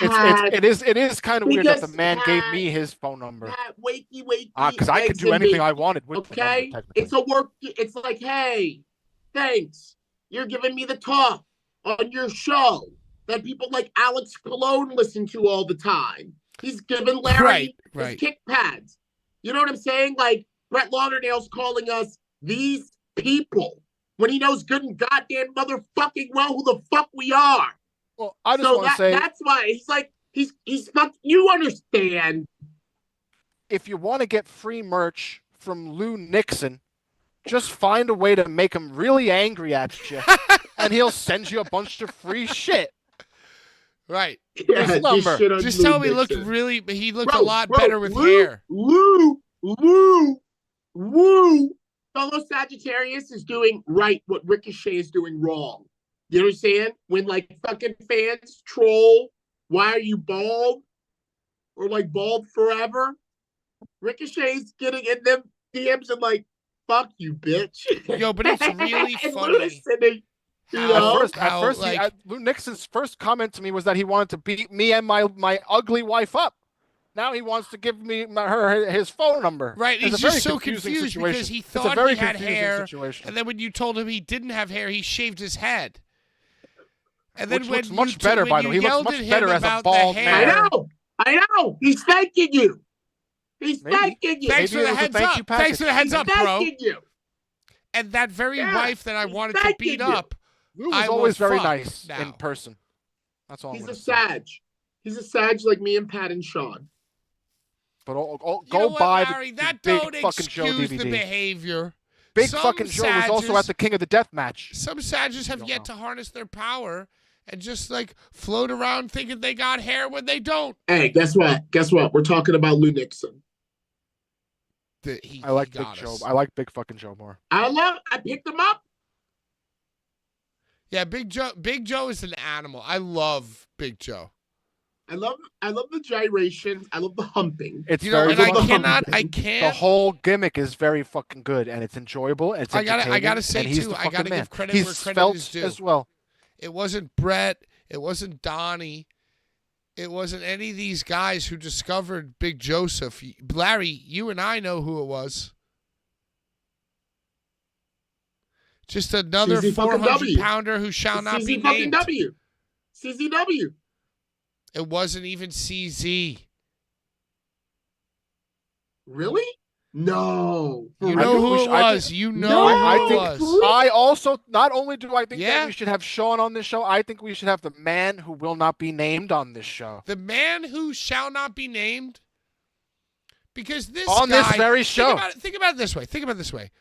it is kind of weird that the man gave me his phone number. Wakey, because I could do anything I wanted with the number, it's a work. It's like, hey, thanks. You're giving me the talk on your show that people like Alex Cologne listen to all the time. He's giving Larry his kick pads. You know what I'm saying? Like, Brett Lauderdale's calling us these people when he knows good and goddamn motherfucking well who the fuck we are. Well, I just want to say... That's why he's like, he's fuck. You understand. If you want to get free merch from Lou Nixon, just find a way to make him really angry at you, and he'll send you a bunch of free shit. Right. Yeah, just tell him he looked a lot better with hair. Woo. Fellow Sagittarius is doing right what Ricochet is doing wrong. You understand? When like fucking fans troll, why are you bald? Or like bald forever? Ricochet's getting in them DMs and like, fuck you, bitch. Yo, but it's really funny. At first, Lou Nixon's first comment to me was that he wanted to beat me and my ugly wife up. Now he wants to give me his phone number. Right, he's just so confused because he thought he had hair, and then when you told him he didn't have hair, he shaved his head. And then Which looks much better, by the way. He looks much better as a bald man. I know. He's thanking you. Thanking you. Thanks for the heads up. Thanks for the heads up, bro. You. And that very wife that I wanted to beat up. Lou was always very nice in person. That's all. He's a Sag. He's a Sag like me and Pat and Sean. But go buy Larry, the big fucking Joe DVD. The behavior. Big fucking Joe was also at the King of the Death match. Some Sages have yet to harness their power and just like float around thinking they got hair when they don't. Hey, guess what? We're talking about Lou Nixon. that he I like he Big got Joe. us. I like Big fucking Joe more. I picked him up. Yeah, Big Joe. Big Joe is an animal. I love Big Joe. I love the gyrations. I love the humping. It's You know, very and I funny. cannot. I The can't. whole gimmick is very fucking good, and it's enjoyable. And it's I gotta entertaining, say and he's too. the I fucking gotta man. give credit He's where credit felt is due. as well. It wasn't Brett. It wasn't Donnie. It wasn't any of these guys who discovered Big Joseph. Larry, you and I know who it was. Just another CZ fucking 400 W. pounder who shall not be CZ fucking named. W. CZW. It wasn't even CZ. Really? No. You know who it was. You know who it was. I also, not only do I think Yeah. that we should have Sean on this show, I think we should have the man who will not be named on this show. The man who shall not be named. Because this on guy, this very show. Think about it this way. Think about it this way.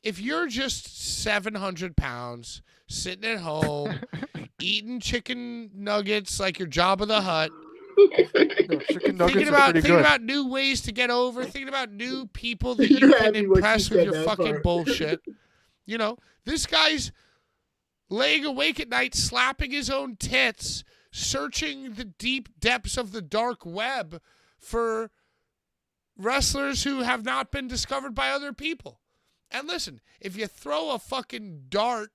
If you're just 700 pounds, sitting at home, eating chicken nuggets like your Jabba the Hutt, Chicken nuggets thinking are pretty good. about new ways to get over, thinking about new people that you can impress with your fucking bullshit. You know, this guy's laying awake at night, slapping his own tits, searching the deep depths of the dark web for wrestlers who have not been discovered by other people. And listen, if you throw a fucking dart,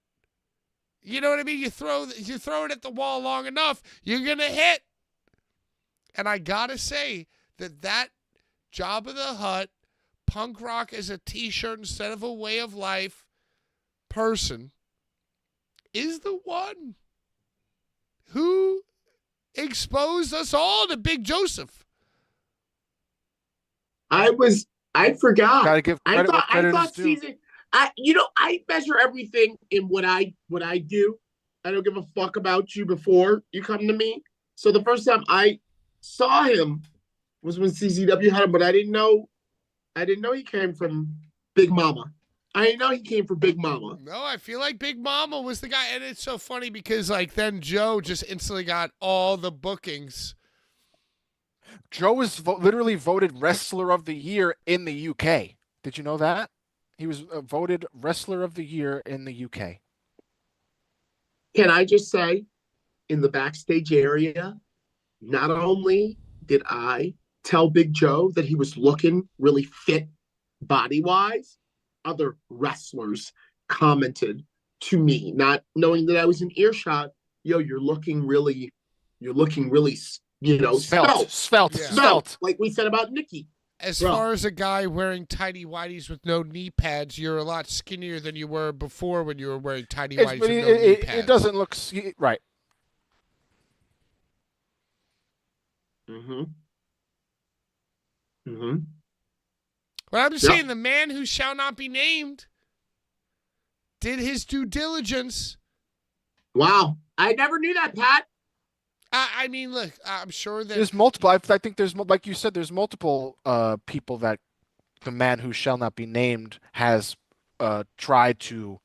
you know what I mean? You throw it at the wall long enough, you're going to hit. And I got to say that Jabba the Hutt, punk rock as a t-shirt instead of a way of life person is the one who exposed us all to Big Joseph. I forgot. Gotta give credit where credit is due. season. I measure everything in what I do. I don't give a fuck about you before you come to me. So the first time I saw him was when CZW had him, but I didn't know he came from Big Mama. I didn't know he came from Big Mama. No, I feel like Big Mama was the guy, and it's so funny because like then Joe just instantly got all the bookings. Joe was literally voted Wrestler of the Year in the UK. Did you know that? He was voted Wrestler of the Year in the UK. Can I just say, in the backstage area, not only did I tell Big Joe that he was looking really fit body-wise, other wrestlers commented to me, not knowing that I was in earshot, yo, you're looking really, svelte, like we said about Nikki. As far as a guy wearing tidy whities with no knee pads, you're a lot skinnier than you were before when you were wearing tidy whities with no knee pads. It doesn't look right. But I'm just saying, the man who shall not be named did his due diligence. Wow. I never knew that, Pat. I mean, look, I'm sure that there's multiple. I think there's, like you said, there's multiple people that the man who shall not be named has tried to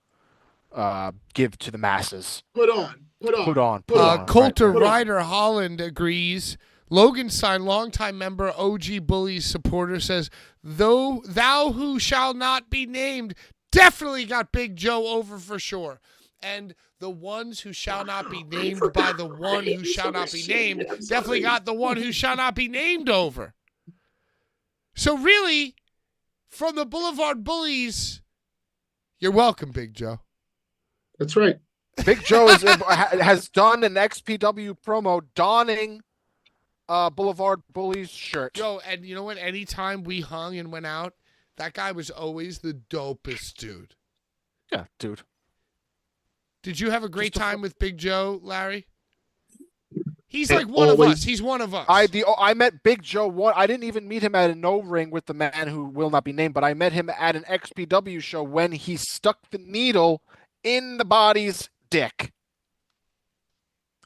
give to the masses. Put on. Coulter Ryder Holland agrees. Logan Stein, longtime member, OG Bullies supporter, says, thou who shall not be named definitely got Big Joe over for sure. And the ones who shall not be named by the one who shall not be named definitely got the one who shall not be named over. So really, from the Blvd Bullies, you're welcome, Big Joe. That's right. Big Joe has done an XPW promo donning Blvd Bullies shirt. Yo, and you know what? Anytime we hung and went out, that guy was always the dopest dude. Yeah, dude. Did you have a great time with Big Joe, Larry? He's like one of us. He's one of us. I met Big Joe. I didn't even meet him at a no ring with the man who will not be named, but I met him at an XPW show when he stuck the needle in the body's dick.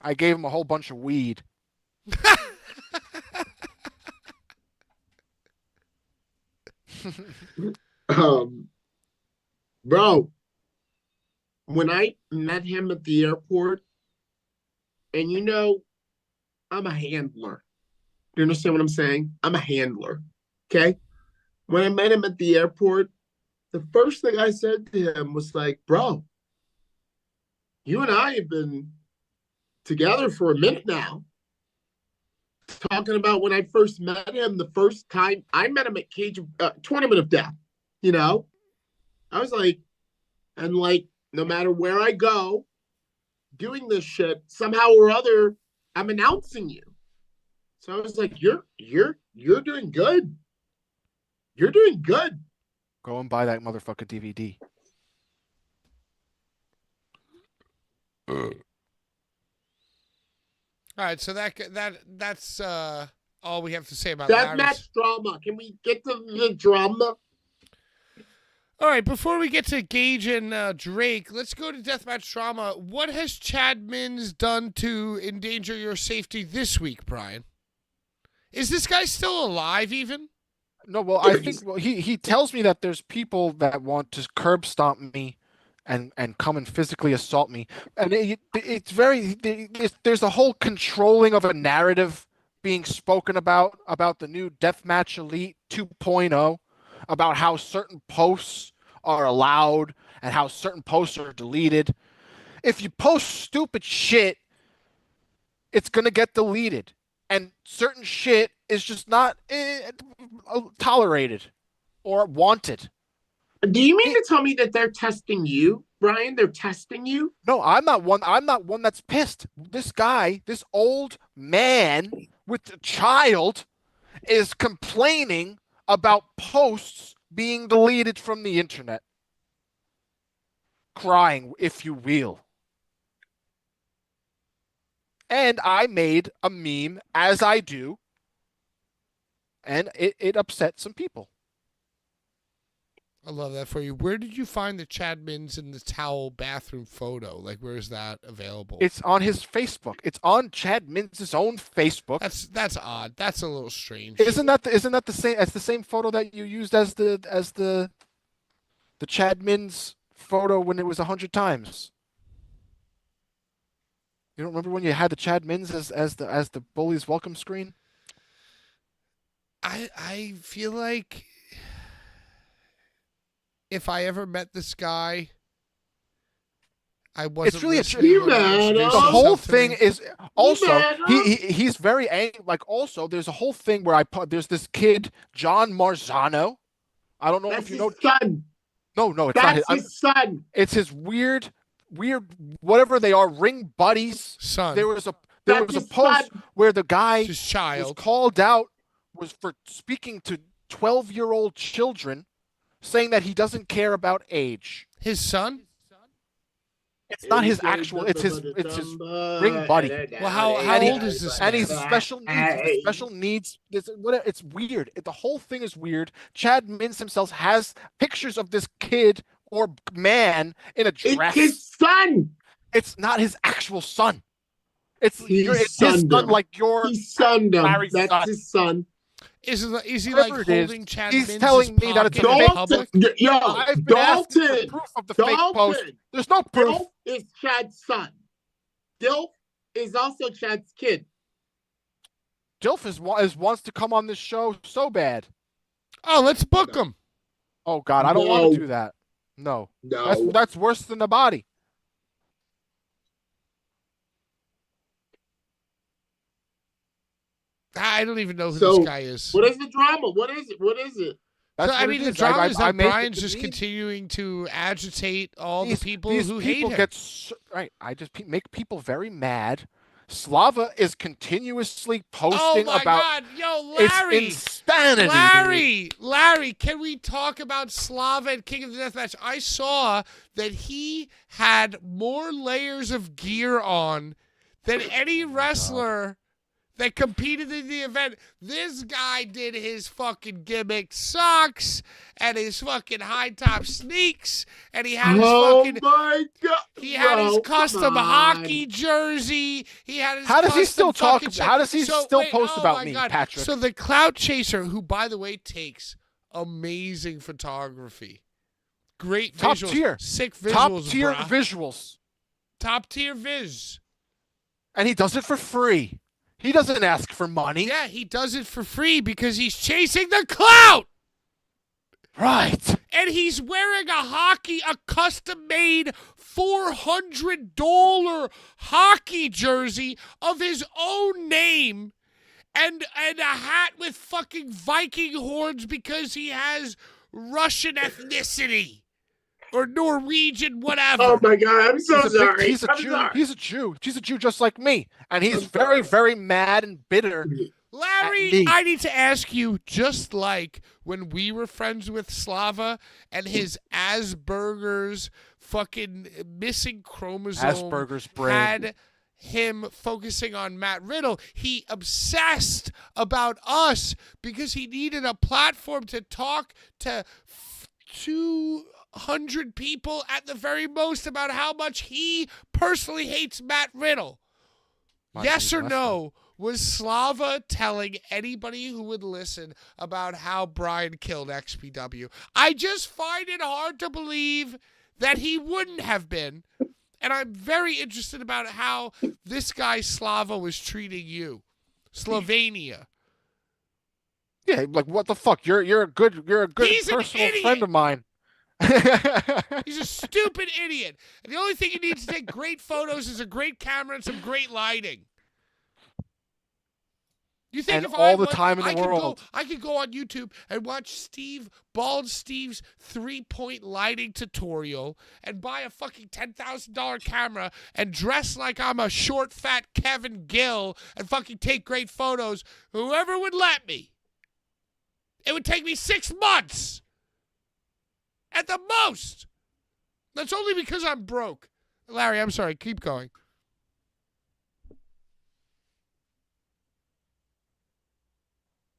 I gave him a whole bunch of weed. Bro, when I met him at the airport, and I'm a handler. You understand what I'm saying? I'm a handler. Okay? when I met him at the airport, the first thing I said to him was like, bro, you and I have been together for a minute now. Talking about when I first met him, the first time I met him at Cage Tournament of Death, you know? I was like, and like, no matter where I go doing this shit, somehow or other, I'm announcing you. So I was like, you're doing good. You're doing good. Go and buy that motherfucking DVD. All right, so that's all we have to say about Deathmatch Larry's. drama. Can we get to the drama? All right, before we get to Gage and Drake, let's go to Deathmatch Drama. What has Chad Mins done to endanger your safety this week, Brian? Is this guy still alive even? No, well, I think he tells me that there's people that want to curb stomp me and come and physically assault me. And it's there's a whole controlling of a narrative being spoken about the new Deathmatch Elite 2.0, about how certain posts are allowed and how certain posts are deleted. If you post stupid shit, it's going to get deleted. And certain shit is just not tolerated or wanted. Do you mean to tell me that they're testing you, Brian? They're testing you? No, I'm not one that's pissed. This guy, this old man with a child, is complaining about posts being deleted from the internet. Crying, if you will. And I made a meme, as I do, and it upset some people. I love that for you. Where did you find the Chad Mins in the towel bathroom photo? Like, where is that available? It's on his Facebook. It's on Chad Mins' own Facebook. That's odd. That's a little strange. Isn't that the same as the same photo that you used as the Chad Mins photo when it was 100 times? You don't remember when you had the Chad Mins as the Bullies welcome screen? I feel like if I ever met this guy, I wasn't. It's really the whole thing is also he he's very angry. Like, also there's a whole thing where there's this kid John Marzano. I don't know That's if you his know. son. No, it's That's not his son. It's his weird whatever they are, ring buddies. Son. There was a That's his post son. where the guy His child. was called out was for speaking to 12-year-old children, saying that he doesn't care about age. His son? It's not his actual. It's his ring buddy. Well, how old is this And man? he's special needs. He's special needs. It's weird. The whole thing is weird. Chad Mins himself has pictures of this kid or man in a dress. It's his son. It's not his actual son. It's He his sunned son, him. like your He sunned him. Larry's That's son. his son. Is he Whatever like it is, holding Chad he's Mins' telling me that it's a pocket in fake public? Yo, I've been asking for Dalton. proof of the fake post. Dalton. There's no proof. Dilf is Chad's son. Dilf is also Chad's kid. Dilf wants to come on this show so bad. Oh, let's book him. Oh God, I don't want No. to do that. No, No. that's worse than the body. I don't even know who So, this guy is. What is the drama? What is it? What is it? That's So, I what mean, it the is. drama is I that made the Brian's just meme. continuing to agitate all the people These who people hate him. right. I just make people very mad. Slava is continuously Oh posting my about. God, yo, It's Larry, insanity. dude. Larry, can we talk about Slava and King of the Deathmatch? I saw that he had more layers of gear on than any wrestler that competed in the event. This guy did his fucking gimmick socks and his fucking high top sneaks, and he had his fucking. my God. He had his Bro, custom come on. hockey jersey. He had his How does he custom still talk? fucking How does he still wait, post oh about my me, God. Patrick? So the Clout Chaser, who by the way takes amazing photography, great Top visuals, tier. sick visuals, Top tier brah. visuals, Top tier viz. and he does it for free. He doesn't ask for money. Yeah, he does it for free because he's chasing the clout. Right. And he's wearing a custom-made $400 hockey jersey of his own name and a hat with fucking Viking horns because he has Russian ethnicity or Norwegian, whatever. Oh my God, I'm so sorry. He's a I'm Jew. sorry. He's a Jew. He's a Jew just like me. And he's I'm very, sorry. very mad and bitter. Larry, I need to ask you, just like when we were friends with Slava and his Asperger's fucking missing chromosome Asperger's brain. had him focusing on Matt Riddle, he obsessed about us because he needed a platform to talk to 200 people at the very most about how much he personally hates Matt Riddle. Yes or no? Was Slava telling anybody who would listen about how Brian killed XPW? I just find it hard to believe that he wouldn't have been. And I'm very interested about how this guy Slava was treating you. Slovenia. Yeah, like what the fuck? You're a good He's an personal idiot. friend of mine. He's a stupid idiot. And the only thing he needs to take great photos is a great camera and some great lighting. You think And if all the time in the world. I could go on YouTube and watch Bald Steve's 3-point lighting tutorial and buy a fucking $10,000 camera and dress like I'm a short, fat Kevin Gill and fucking take great photos. Whoever would let me. It would take me 6 months. At the most. That's only because I'm broke. Larry, I'm sorry. Keep going.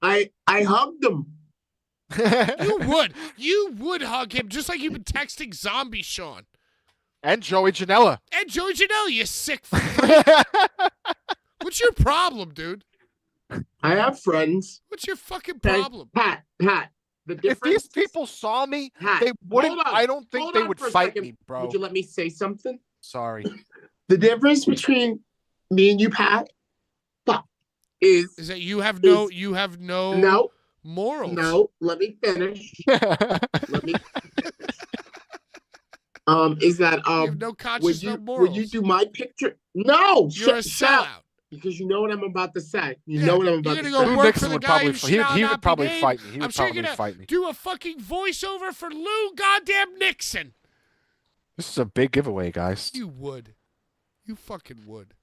I hugged him. You would hug him just like you've been texting Zombie Sean. And Joey Janela. And Joey Janela, you sick freak. What's your problem, dude? I have friends. What's your fucking Okay? problem? Pat. The If difference. these people saw me, Pat, they wouldn't. hold on. I don't think Hold they on would for a fight second. me, bro. Would you let me say something? Sorry. The difference between me and you, Pat, is that you have no no, morals. no. Let me finish. Let me. Is that You have no conscience, no when morals. you do my picture? No, You're a shut up. sellout. Because you know what I'm about to say. You Yeah, know what I'm about you're to gonna go say. work Nixon for the would guy probably who he shall would not be probably named. fight me. He I'm would sure probably you're gonna fight me. do a fucking voiceover for Lou goddamn Nixon. This is a big giveaway, guys. You would. You fucking would.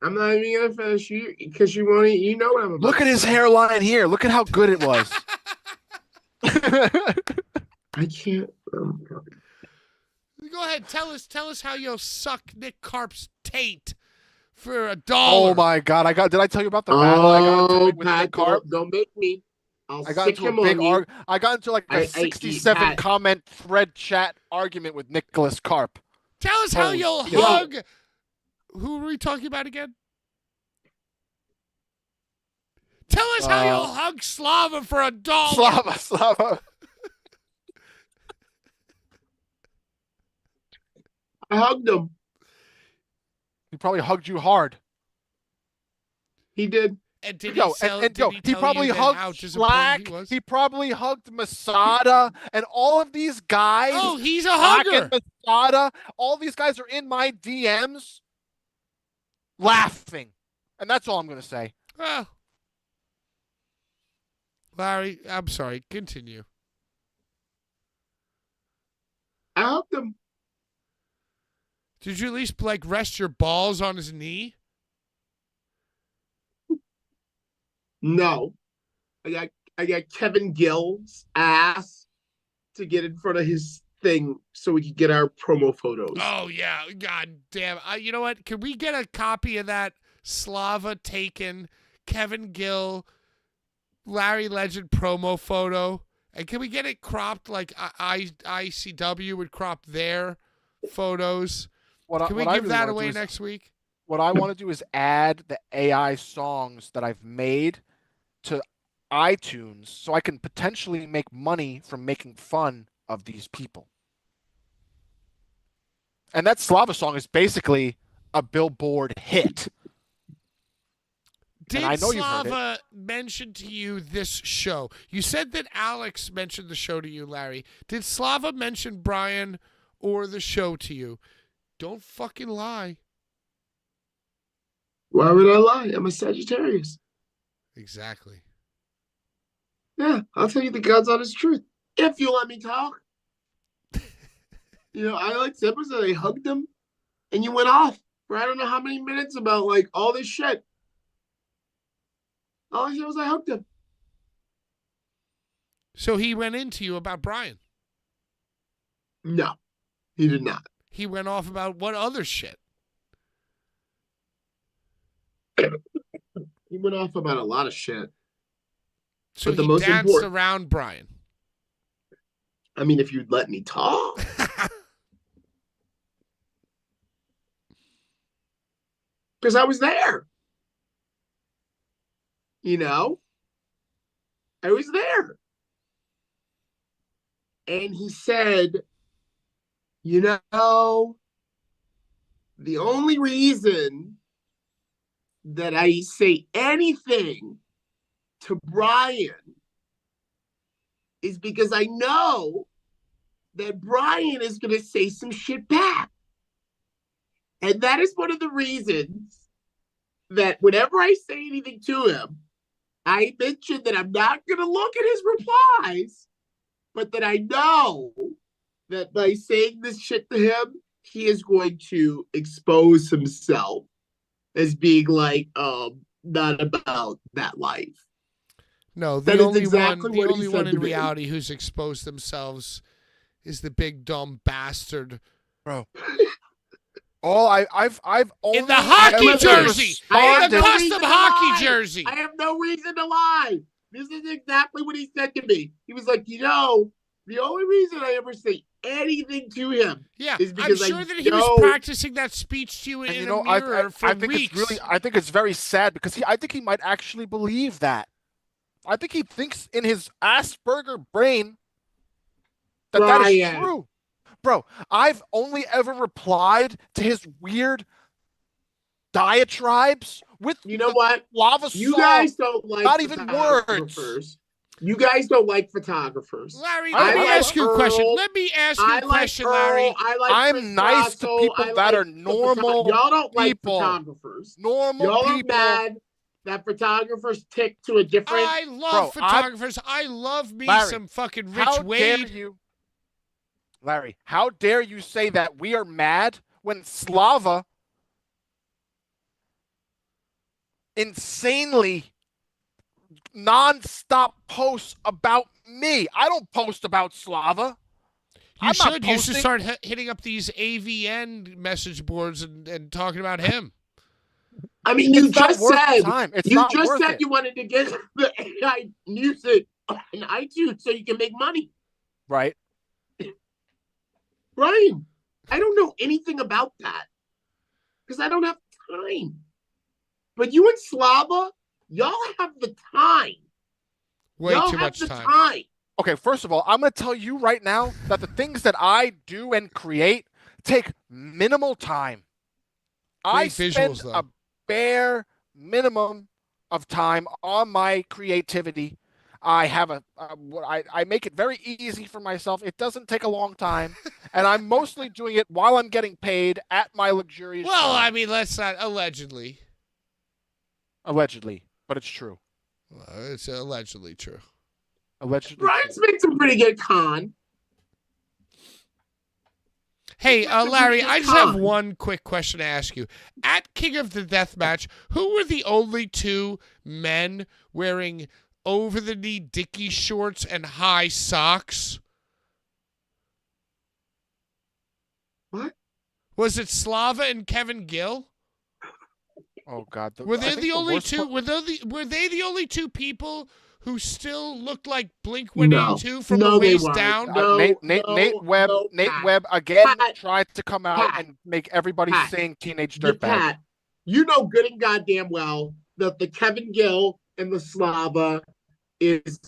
I'm not even gonna finish you because you want to. You know what I'm about. Look to at his say. hairline here. Look at how good it was. I can't. Go ahead, tell us how you'll suck Nick Carp's taint for $1. Oh my God! Did I tell you about the battle I got into with Pat, Nick Carp? don't make me. I'll I got sick into a him big on you. I got into like a 67 Pat. comment thread chat argument with Nicholas Carp. Tell us how Oh, you'll yo. hug. Who were we talking about again? Tell us how you'll hug Slava for $1. Slava. I hugged him. He probably hugged you hard. He did. And did Yo, he sell, and did yo, he he tell probably you then how hugged disappointed Schlack. he was? He probably hugged Masada and all of these guys. Oh, he's a Schlack hugger. and Masada. All these guys are in my DMs laughing. And that's all I'm going to say. Well, Larry, I'm sorry. Continue. I hugged him. Did you at least like rest your balls on his knee? No, I got Kevin Gill's ass to get in front of his thing so we could get our promo photos. Oh yeah, god damn. You know what? Can we get a copy of that Slava taken Kevin Gill Larry Legend promo photo? And can we get it cropped like ICW would crop their photos? Can we give that away next week? What I want to do is add the AI songs that I've made to iTunes so I can potentially make money from making fun of these people. And that Slava song is basically a Billboard hit. Did I know you've heard it. Slava mention to you this show? You said that Alex mentioned the show to you, Larry. Did Slava mention Brian or the show to you? Don't fucking lie. Why would I lie? I'm a Sagittarius. Exactly. Yeah, I'll tell you the God's honest truth. If you let me talk. I like Zippers and I hugged him. And you went off for I don't know how many minutes about like all this shit. All I said was I hugged him. So he went into you about Brian. No, he did not. He went off about what other shit? He went off about a lot of shit. So But the he most danced important- around Brian. I mean, if you'd let me talk. Because I was there. I was there. And he said, the only reason that I say anything to Brian is because I know that Brian is going to say some shit back. And that is one of the reasons that whenever I say anything to him, I mention that I'm not going to look at his replies, but that I know that by saying this shit to him, he is going to expose himself as being like, not about that life. No, That the is only exactly one, the what he only said one to in me. reality who's exposed themselves is the big dumb bastard Bro. I've only in the hockey ever jersey, I in the have no responded- custom reason to hockey lie. jersey. I have no reason to lie. This is exactly what he said to me. He was like, the only reason I ever say anything to him Yeah, is I'm because sure I that he was know- practicing that speech to you And in you know, a mirror for I think weeks. I think it's very sad because I think he might actually believe that. I think he thinks in his Asperger brain that that is Brian. true. Bro, I've only ever replied to his weird diatribes with You know what? lava You song. guys don't like Not even photographers. You guys don't like photographers. Larry, I let me like ask you a question. Earl. Let me ask you I a like question, Earl. Larry. I like I'm Chris nice to Grasso. people I that like are the normal Y'all don't like people. photographers. Normal Y'all people. are mad that photographers tick to a different. I love Bro, photographers. I love me Larry, some fucking Rich How dare Wade. you, Larry? How dare you say that we are mad when Slava insanely non-stop posts about me? I don't post about Slava. You I'm not should. You should posting- start hitting up these AVN message boards and talking about him. I mean, you It's not just worth the said time. It's you not just worth said it. you wanted to get the AI music on iTunes so you can make money. Right? Brian, I don't know anything about that because I don't have time. But you and Slava, y'all have the time. Way y'all too have much the time. Okay, first of all, I'm going to tell you right now that the things that I do and create take minimal time. I Great spend visuals, though. a bare minimum of time on my creativity. I have I make it very easy for myself. It doesn't take a long time, and I'm mostly doing it while I'm getting paid at my luxurious Well, job. I mean, let's not allegedly. Allegedly, but it's true. Well, it's allegedly true. Allegedly. Brian's made some pretty good con. Hey, That's a Larry, pretty good I just have con. one quick question to ask you. At King of the Death Match, who were the only two men wearing over-the-knee Dickie shorts and high socks? What? Was it Slava and Kevin Gill? Oh God. Were I they think the only worst two? part- Were they the only two people who still looked like Blink No. 182 from No, the they waist weren't. down? No. Nate Webb. no, Nate Pat. Webb again Pat. tried to come out Pat. and make everybody Pat. sing "Teenage Yeah, Dirtbag." Pat, you know good and goddamn well that the Kevin Gill and the Slava is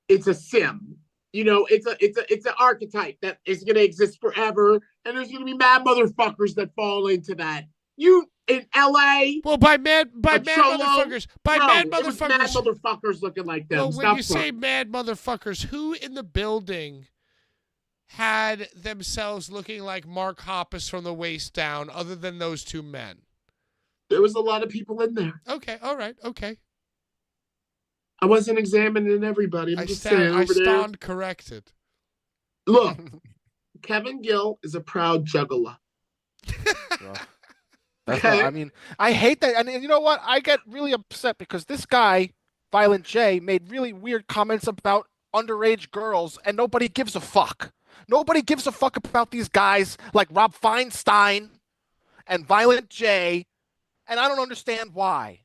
it's a sim. It's an archetype that is gonna exist forever, and there's gonna be mad motherfuckers that fall into that. in L.A. Well, by mad a cholo. motherfuckers. By Bro, mad it was mad motherfuckers. motherfuckers looking like them. Well, when Stop you say mad motherfuckers, who in the building had themselves looking like Mark Hoppus from the waist down, other than those two men? There was a lot of people in there. Okay, all right, okay. I wasn't examining everybody. I'm just saying I over there. stand corrected. Look, Kevin Gill is a proud juggler. That's Okay. I mean, I hate that. And you know what? I get really upset because this guy, Violent J, made really weird comments about underage girls, and nobody gives a fuck. Nobody gives a fuck about these guys like Rob Feinstein and Violent J, and I don't understand why.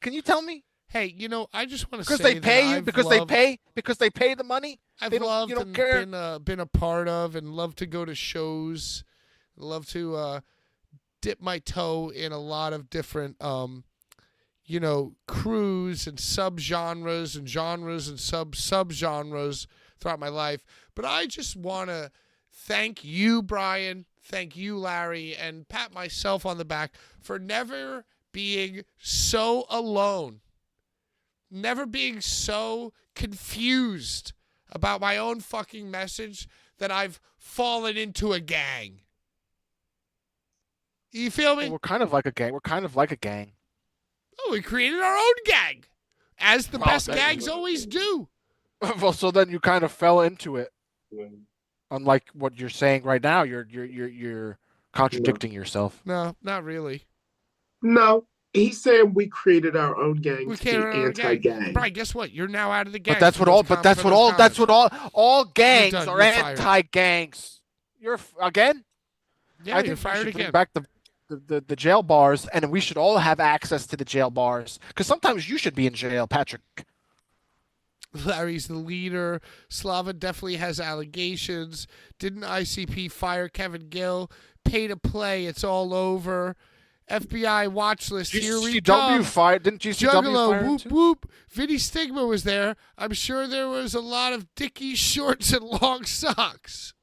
Can you tell me? Hey, you know, I just want to say Because they pay you? I've Because loved, they pay the money? I've They don't, loved you don't and care? been a part of, and love to go to shows, love to dip my toe in a lot of different, you know, crews and subgenres and genres and subgenres throughout my life. But I just want to thank you, Brian, thank you, Larry, and pat myself on the back for never being so alone, never being so confused about my own fucking message that I've fallen into a gang. You feel me? Well, we're kind of like a gang. We're kind of like a gang. Oh, we created our own gang, as the best that- gangs always do. Well, so then you kind of fell into it. Unlike what you're saying right now, you're contradicting yourself. No, not really. No, he's saying we created our own gang We to created be our own gang. anti-gang. Brian, guess what? You're now out of the gang. But that's what all. But that's what all gangs done. are You're fired. anti-gangs. You're again. Yeah, I you're think we fired should bring again. back the jail bars, and we should all have access to the jail bars. Because sometimes you should be in jail, Patrick. Larry's the leader. Slava definitely has allegations. Didn't ICP fire Kevin Gill? Pay to play. It's all over. FBI watch list. Here we GCW come. fired. Didn't GCW Juggalo, fire him whoop, too? whoop. Vinny Stigma was there. I'm sure there was a lot of Dickie shorts and long socks.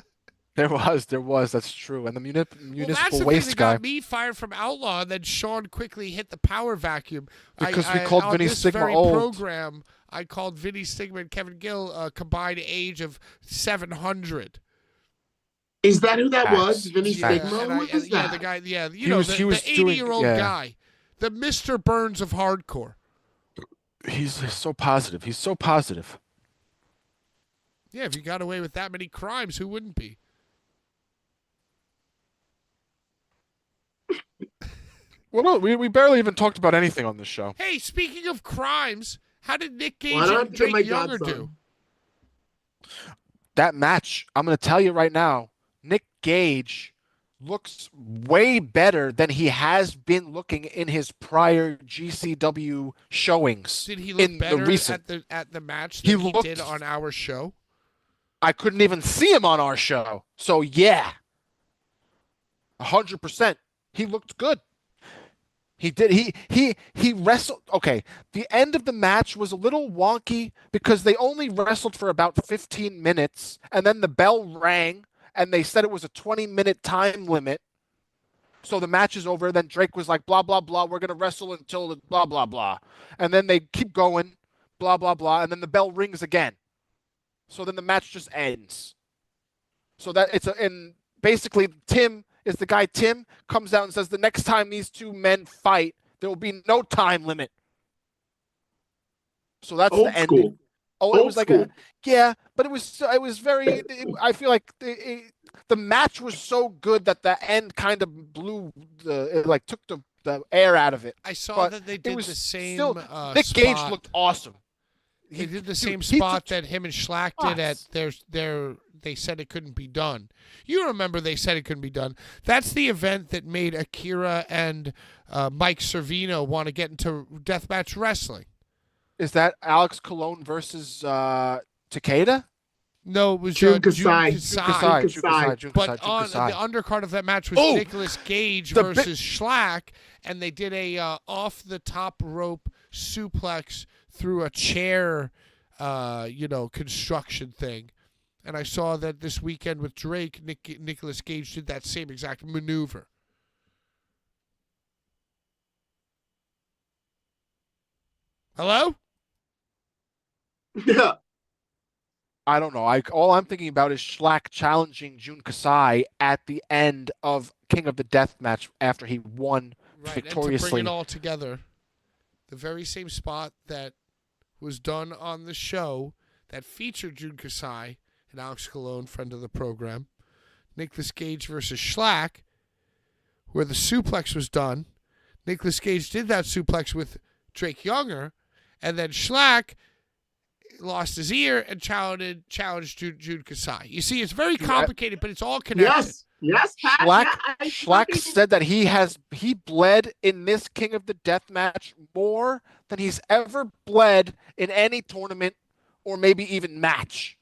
There was. That's true. And the Well, that's municipal the waste thing that guy. got me fired from Outlaw, and then Sean quickly hit the power vacuum. Because we called on Vinny this Stigma very old. program, I called Vinny Stigma and Kevin Gill a combined age of 700. Is that who that Facts. was? Vinny Facts. Stigma? and Who was yeah, that? the guy, yeah, He was the doing- 80-year-old yeah. guy, the Mr. Burns of hardcore. He's so positive. He's so positive. Yeah, if you got away with that many crimes, who wouldn't be? Well, no, we barely even talked about anything on this show. Hey, speaking of crimes, how did Nick Gage Why don't I and put Drake my Younger guns do? on? That match, I'm going to tell you right now, Nick Gage looks way better than he has been looking in his prior GCW showings. Did he look in better the recent? at the match He than he looked- did on our show? I couldn't even see him on our show. So yeah, 100%. He looked good. He did. He wrestled. Okay, the end of the match was a little wonky because they only wrestled for about 15 minutes, and then the bell rang, and they said it was a 20-minute time limit. So the match is over. Then Drake was like, blah, blah, blah. We're going to wrestle until the blah, blah, blah. And then they keep going, blah, blah, blah. And then the bell rings again. So then the match just ends. So that and basically Tim is the guy. Tim comes out and says the next time these two men fight, there will be no time limit. So that's Old the school. ending. Oh, it Old was like school. yeah, but it was very. I feel like the match was so good that the end kind of blew it took the air out of it. I saw But that they it did was the same still Nick Gage spot. looked awesome. They did the same he spot took that him and Schlack did at shots. their. They said it couldn't be done. You remember they said it couldn't be done. That's the event that made Akira and Mike Servino want to get into deathmatch wrestling. Is that Alex Colon versus Takeda? No, it was Jun Jun Kasai. Kasai. Jun Kasai. Jun But Kasai, Jun on Kasai. the undercard of that match was Oh! Nicolas Gage The versus Schlack, and they did a off the top rope suplex through a chair, construction thing. And I saw that this weekend with Drake, Nicolas Gage did that same exact maneuver. Hello? Yeah. I don't know. All I'm thinking about is Schlack challenging Jun Kasai at the end of King of the Death match after he won Right, victoriously. and to bring it all together, the very same spot that was done on the show that featured Jun Kasai and Alex Colon, friend of the program, Nicolas Gage versus Schlack, where the suplex was done. Nicolas Gage did that suplex with Drake Younger, and then Schlack lost his ear and challenged Jun Kasai. You see, it's very complicated, but it's all connected. Yes, Pat. Schlack said that he bled in this King of the Death match more than he's ever bled in any tournament or maybe even match.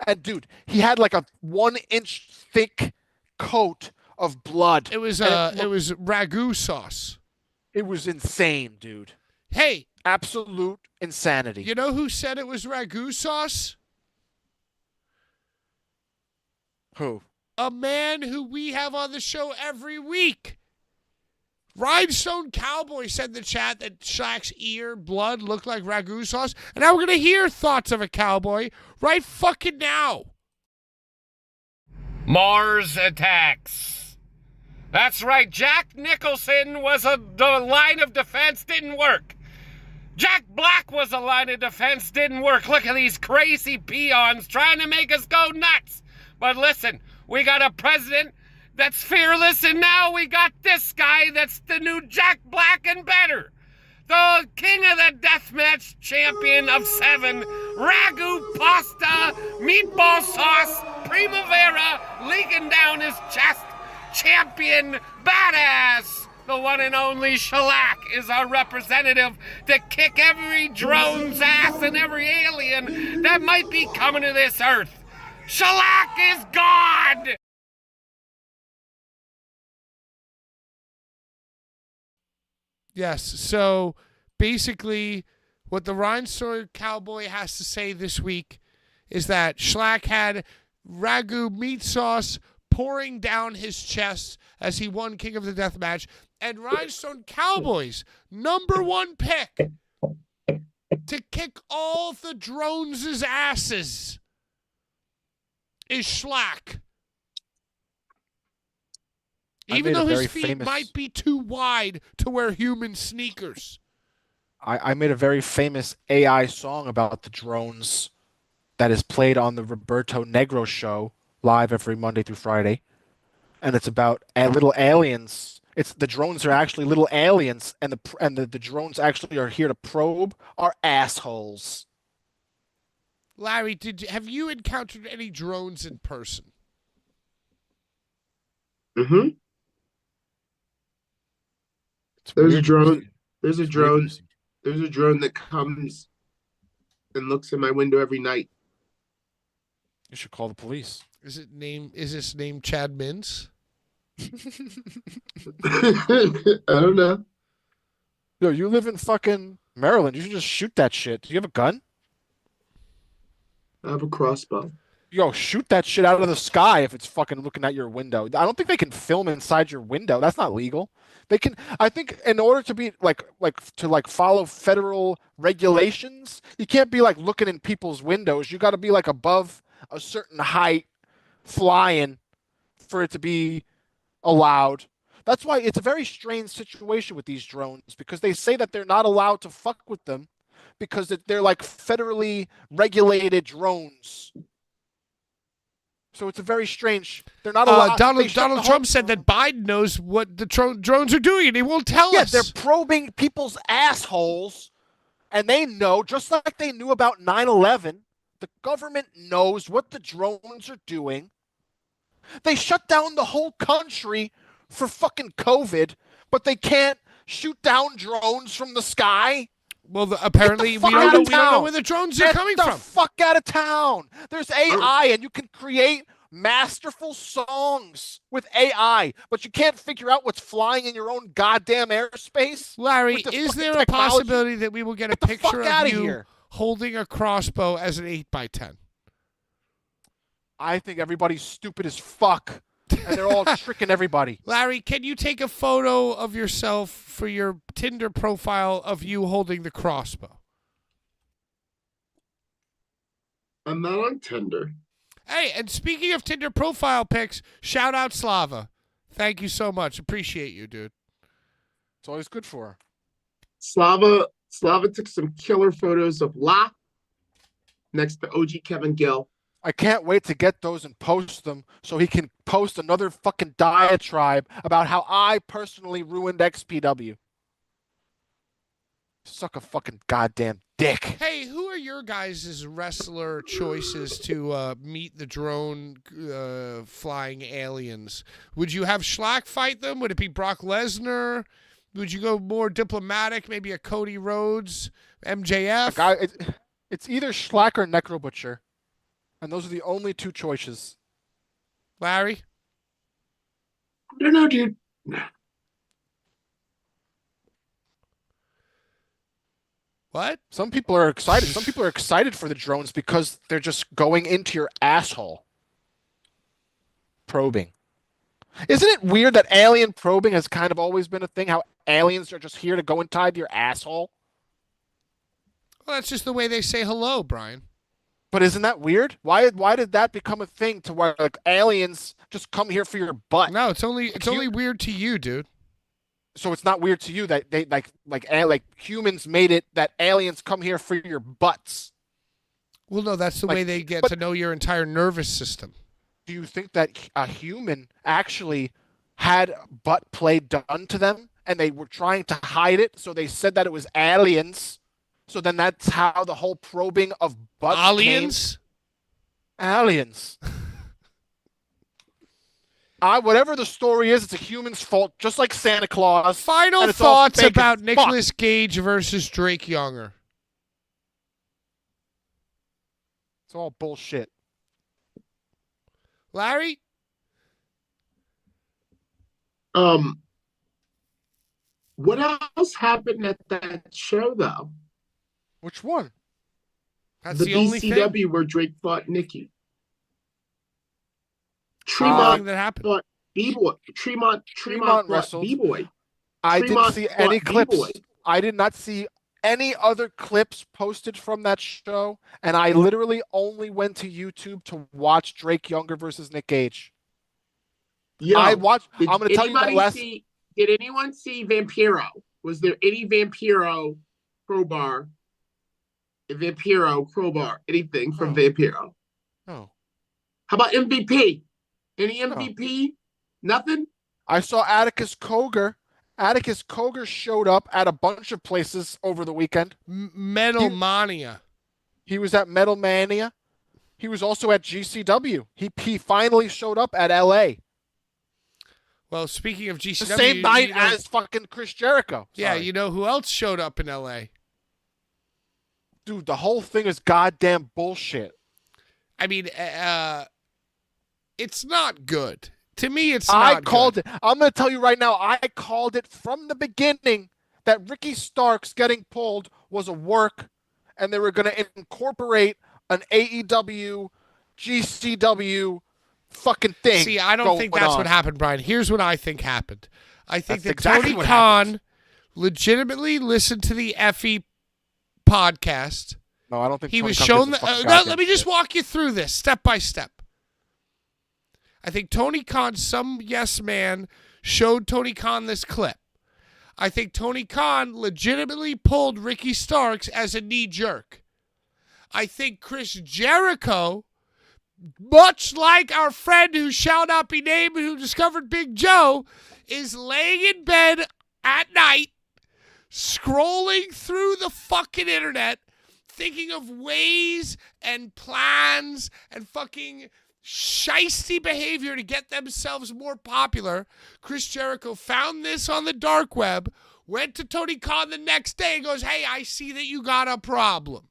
And dude, he had like a 1-inch thick coat of blood. It was ragu sauce. It was insane, dude. Hey, absolute insanity. You know who said it was ragu sauce? Who? A man who we have on the show every week. Rhinestone Cowboy said in the chat that Shaq's ear blood looked like ragu sauce. And now we're going to hear thoughts of a cowboy right fucking now. Mars attacks. That's right. Jack Nicholson was the line of defense didn't work. Jack Black was a line of defense didn't work. Look at these crazy peons trying to make us go nuts. But listen, we got a president that's fearless, and now we got this guy that's the new Jack Black and better. The King of the Deathmatch champion of 7, ragu pasta, meatball sauce, primavera, leaking down his chest, champion badass. The one and only Schlack is our representative to kick every drone's ass and every alien that might be coming to this earth. Schlack is God! Yes, so basically what the Rhinestone Cowboy has to say this week is that Schlack had ragu meat sauce pouring down his chest as he won King of the Death match, and Rhinestone Cowboy's #1 pick to kick all the drones' asses is Schlack. Even though his feet might be too wide to wear human sneakers. I made a very famous AI song about the drones that is played on the Roberto Negro show live every Monday through Friday. And it's about little aliens. The drones are actually little aliens, and the drones actually are here to probe our assholes. Larry, have you encountered any drones in person? Mm-hmm. There's a drone. There's a drone. There's a drone that comes and looks in my window every night. You should call the police. Is this named Chad Mintz? I don't know. Yo, you live in fucking Maryland. You should just shoot that shit. Do you have a gun? I have a crossbow. Yo, shoot that shit out of the sky if it's fucking looking at your window. I don't think they can film inside your window. That's not legal. They can. I think in order to be to follow federal regulations, you can't be like looking in people's windows. You got to be like above a certain height, flying, for it to be allowed. That's why it's a very strange situation with these drones, because they say that they're not allowed to fuck with them because they're like federally regulated drones. So it's a very strange. They're not allowed. Donald Trump said that Biden knows what the drones are doing, and he won't tell us. They're probing people's assholes, and they know, just like they knew about 9/11. The government knows what the drones are doing. They shut down the whole country for fucking COVID, but they can't shoot down drones from the sky. Well, apparently we don't know where the drones are coming from. Get the fuck out of town. There's AI, and you can create masterful songs with AI, but you can't figure out what's flying in your own goddamn airspace. Larry, is there a possibility that we will get a picture of you holding a crossbow as an 8x10? I think everybody's stupid as fuck, and they're all tricking everybody. Larry, can you take a photo of yourself for your Tinder profile of you holding the crossbow? I'm not on Tinder. Hey, and speaking of Tinder profile pics, shout out Slava. Thank you so much. Appreciate you, dude. It's always good for her. Slava took some killer photos of Locke next to OG Kevin Gill. I can't wait to get those and post them so he can post another fucking diatribe about how I personally ruined XPW. Suck a fucking goddamn dick. Hey, who are your guys' wrestler choices to meet the drone flying aliens? Would you have Schlack fight them? Would it be Brock Lesnar? Would you go more diplomatic, maybe a Cody Rhodes, MJF? It's either Schlack or Necro Butcher. And those are the only two choices. Larry? I don't know, dude. What? Some people are excited. Some people are excited for the drones because they're just going into your asshole. Probing. Isn't it weird that alien probing has kind of always been a thing? How aliens are just here to go inside your asshole? Well, that's just the way they say hello, Brian. But isn't that weird? Why did that become a thing to where like aliens just come here for your butt? No, it's only weird to you, dude. So it's not weird to you that they like humans made it that aliens come here for your butts. Well, no, that's the way they get to know your entire nervous system. Do you think that a human actually had butt play done to them and they were trying to hide it, so they said that it was aliens? So then that's how the whole probing of butts aliens? Aliens. Whatever the story is, it's a human's fault, just like Santa Claus. Final thoughts about Nicolas Gage versus Drake Younger. It's all bullshit. Larry? What else happened at that show, though? Which one? That's the the only BCW thing? where Drake fought Nikki. Tremont that happened. fought B-Boy. Tremont wrestled. B-Boy. I didn't see any clips. B-Boy. I did not see any other clips posted from that show, and I literally only went to YouTube to watch Drake Younger versus Nick Gage. Yo, I'm going to tell you that last. Did anyone see Vampiro? Was there any Vampiro crowbar? Anything from Vampiro? No. How about MVP? Any MVP? Nothing? I saw Atticus Cogar. Atticus Cogar showed up at a bunch of places over the weekend. Metal Mania. He was at Metal Mania. He was also at GCW. He finally showed up at LA. Well, speaking of GCW, The same night as fucking Chris Jericho. Yeah, Sorry. you know who else showed up in LA? Dude, the whole thing is goddamn bullshit. I mean, it's not good. To me, it's not I called good. it. I'm going to tell you right now, I called it from the beginning that Ricky Starks getting pulled was a work, and they were going to incorporate an AEW, GCW fucking thing. See, I don't think that's what happened, Brian. Here's what I think happened. I think that Tony Khan legitimately listened to the Effie podcast. No, I don't think he was shown let me just walk you through this step by step. I think Tony Khan, some yes man, showed Tony Khan this clip. I think Tony Khan legitimately pulled Ricky Starks as a knee jerk. I think Chris Jericho, much like our friend who shall not be named and who discovered Big Joe, is laying in bed at night, scrolling through the fucking internet, thinking of ways and plans and fucking shisty behavior to get themselves more popular. Chris Jericho found this on the dark web, went to Tony Khan the next day and goes, hey, I see that you got a problem.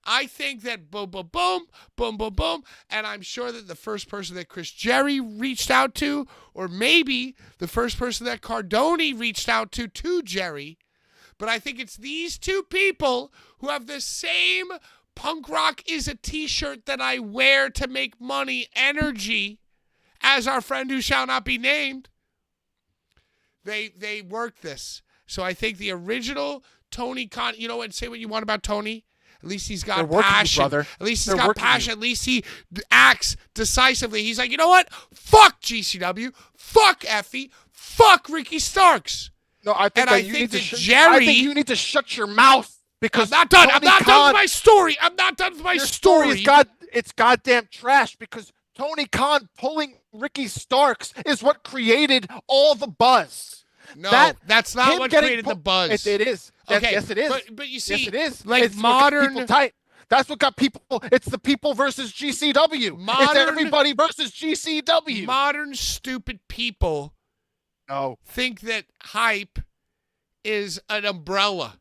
I think that boom, boom, boom, boom, boom, boom, and I'm sure that the first person that Chris Jerry reached out to, or maybe the first person that Cardone reached out to Jerry, but I think it's these two people who have the same punk rock is a t-shirt that I wear to make money energy as our friend who shall not be named. They worked this. So I think the original Tony Khan, you know what, say what you want about Tony. At least he's They're got working you, passion. brother. At least he's They're got working you. passion. At least he acts decisively. He's like, you know what? Fuck GCW. Fuck Effie. Fuck Ricky Starks. No, I think And that I you think need that to Jerry. I think you need to shut your mouth because I'm not done. I'm Tony not done Khan, with my story. I'm not done with my your story. is it's goddamn trash because Tony Khan pulling Ricky Starks is what created all the buzz. No, That- that's not him what getting created the pu- buzz. It is. Okay, Yes, it is. But you see, Yes, it is. like It's what got people modern. tight. That's what got people. It's the people versus GCW. It's Modern- everybody versus GCW. Modern stupid people No. think that hype is an umbrella.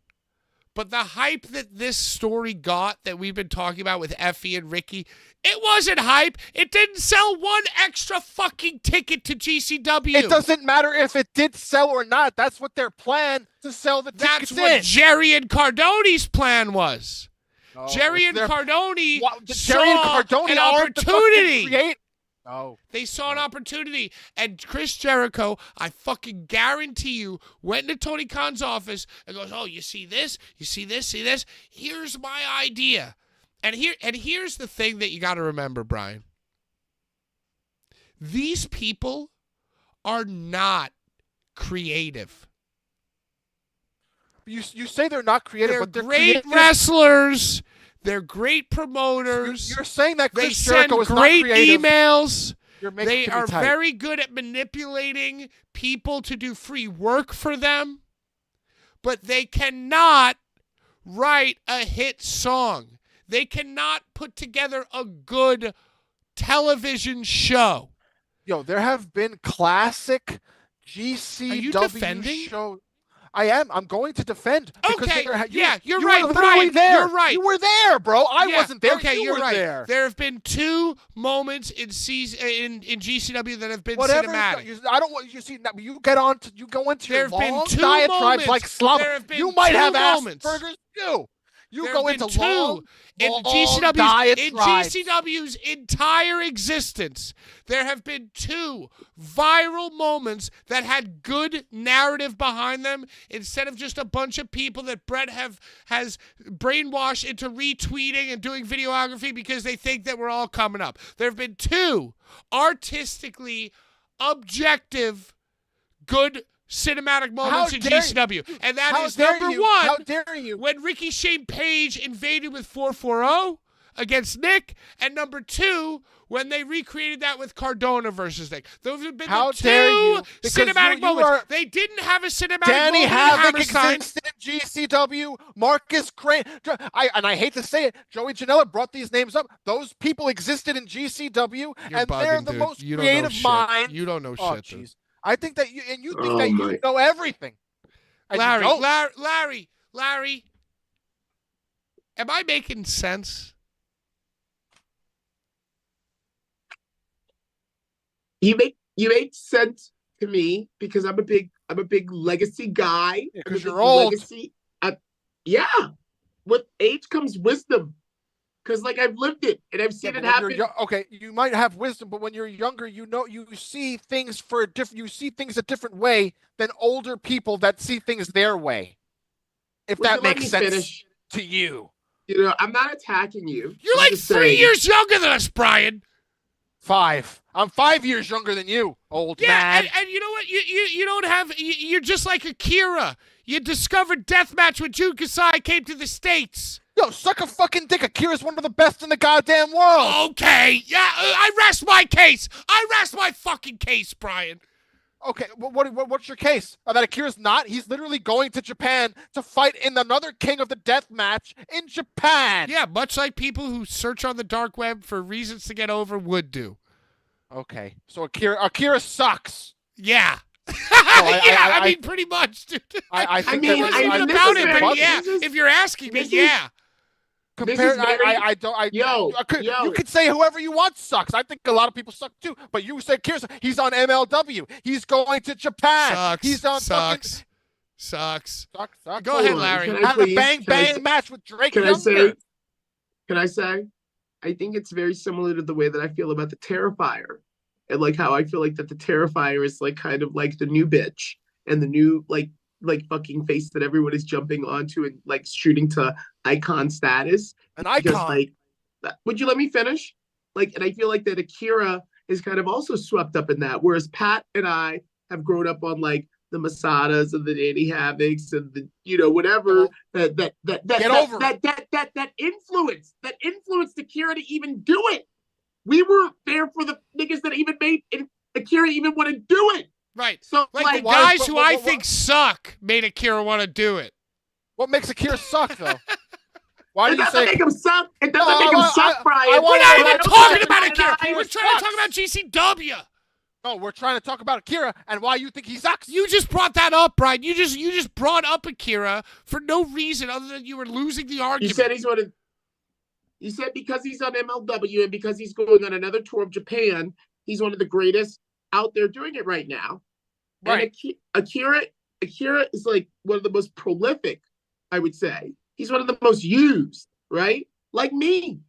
But the hype that this story got that we've been talking about with Effie and Ricky, it wasn't hype. It didn't sell one extra fucking ticket to GCW. It doesn't matter if it did sell or not. That's what their plan to sell the That's tickets what in. Jerry and Cardone's plan was. No, Jerry it's and their- Cardone Jerry and saw Cardone an aren't the fucking opportunity. No. They saw an opportunity, and Chris Jericho, I fucking guarantee you, went into Tony Khan's office and goes, "Oh, you see this? You see this? See this? Here's my idea." And here's the thing that you got to remember, Brian. These people are not creative. You say they're not creative, They're but they're great creative. wrestlers. They're great promoters. You're saying that They Chris send Jericho is not great creative. emails. You're making They me are tight. very good at manipulating people to do free work for them, but they cannot write a hit song. They cannot put together a good television show. Yo, there have been classic GCW Are you defending? shows. I am. I'm going to defend. Because Okay, you're you're you right, were literally Brian, there. you're right. You were there, bro. I Yeah, wasn't there. Okay, you are were right. there. There have been two moments in GCW that have been Whatever. cinematic. I don't want you see. Now, you go into There your have been long two diatribes moments. like slum. There have been You might two have moments. Asperger's too. You There go have been into two in long GCW's entire existence. There have been two viral moments that had good narrative behind them instead of just a bunch of people that Brett has brainwashed into retweeting and doing videography because they think that we're all coming up. There have been two artistically objective good cinematic moments in GCW. And that is number one. How dare you? When Ricky Shane Page invaded with 440 against Nick, and number two, when they recreated that with Cardona versus Nick. Those have been How the dare two you? Because cinematic you moments. are- They didn't have a cinematic Danny moment in Havoc Hammerstein. existed in GCW. Marcus Crane. I hate to say it. Joey Janela brought these names up. Those people existed in GCW, You're and bugging, they're the dude. most You don't know creative shit. minds. You don't know Oh, shit, dude. jeez. I think that you think Oh, that you my. know everything. And you don't. Larry, am I making sense? You make sense to me because I'm a big legacy guy. Yeah, I'm a 'cause big you're old. Legacy. Yeah, with age comes wisdom. Because like I've lived it and I've seen Yeah, it but when happen. you're okay, you might have wisdom, but when you're younger, you see things you see things a different way than older people that see things their way. If Would that you let makes me sense finish? to you. You know, I'm not attacking you. You're I'm like just 3 saying. years younger than us, Brian. 5. I'm 5 years younger than you, old Yeah, man. and you know what? You don't have. You're just like Akira. You discovered deathmatch when Jun Kasai came to the States. Yo, suck a fucking dick. Akira's one of the best in the goddamn world. Okay, yeah, I rest my case. I rest my fucking case, Brian. Okay, what's your case? That Akira's not? He's literally going to Japan to fight in another King of the Death match in Japan. Yeah, much like people who search on the dark web for reasons to get over would do. Okay, so Akira sucks. Yeah. I I mean, pretty much, dude. I think mean, It wasn't I even mean, this about is it, very- but yeah, this is- if you're asking me, this is- yeah. Compared, very- I don't. Yo, you could say whoever you want sucks. I think a lot of people suck too. But you said he's on MLW. He's going to Japan. Sucks. He's on Sucks. Sucks. Go ahead, Hold on, Larry. can I Had a please- bang can I bang say- match with Drake Can I Younger. say? Can I say? I think it's very similar to the way that I feel about the Terrifier, and like how I feel like that the Terrifier is like kind of like the new bitch and the new like like fucking face that everyone is jumping onto and like shooting to icon status. An Because icon. like, would you let me finish? Like, and I feel like that Akira is kind of also swept up in that, whereas Pat and I have grown up on like the Masadas and the Danny Havocs and the whatever that influenced Akira to even do it. We weren't there for the niggas that even made Akira even want to do it. Right. So like the guys who I think suck made Akira want to do it. What makes Akira suck though? Why do it you doesn't say make him suck? It doesn't make him suck, Brian. We're not even talking about Brian, Akira. We're trying to talk about GCW. No, we're trying to talk about Akira and why you think he sucks. You just brought that up, Brian. You just brought up Akira for no reason other than you were losing the argument. You said he's one of. You said because he's on MLW and because he's going on another tour of Japan, he's one of the greatest out there doing it right now. Right. And Akira is like one of the most prolific, I would say. He's one of the most used, right? Like me.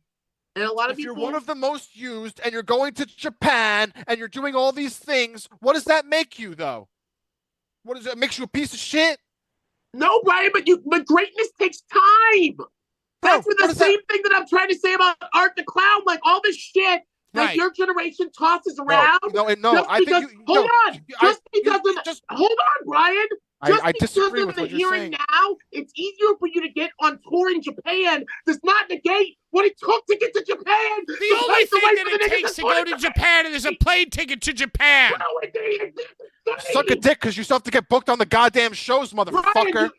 And a lot of people. If you're one of the most used and you're going to Japan and you're doing all these things, what does that make you though? What does it makes you a piece of shit? No, Brian, but greatness takes time. That's the same thing that I'm trying to say about Art the Clown. Like all this shit that your generation tosses around. No. I think you. Hold on. Hold on, Brian. I disagree with the what you're here saying. and now, it's easier for you to get on tour in Japan. Does not negate what it took to get to Japan. The only thing that it takes to go to Japan is a plane ticket to Japan. Suck a dick because you still have to get booked on the goddamn shows, motherfucker. Brian,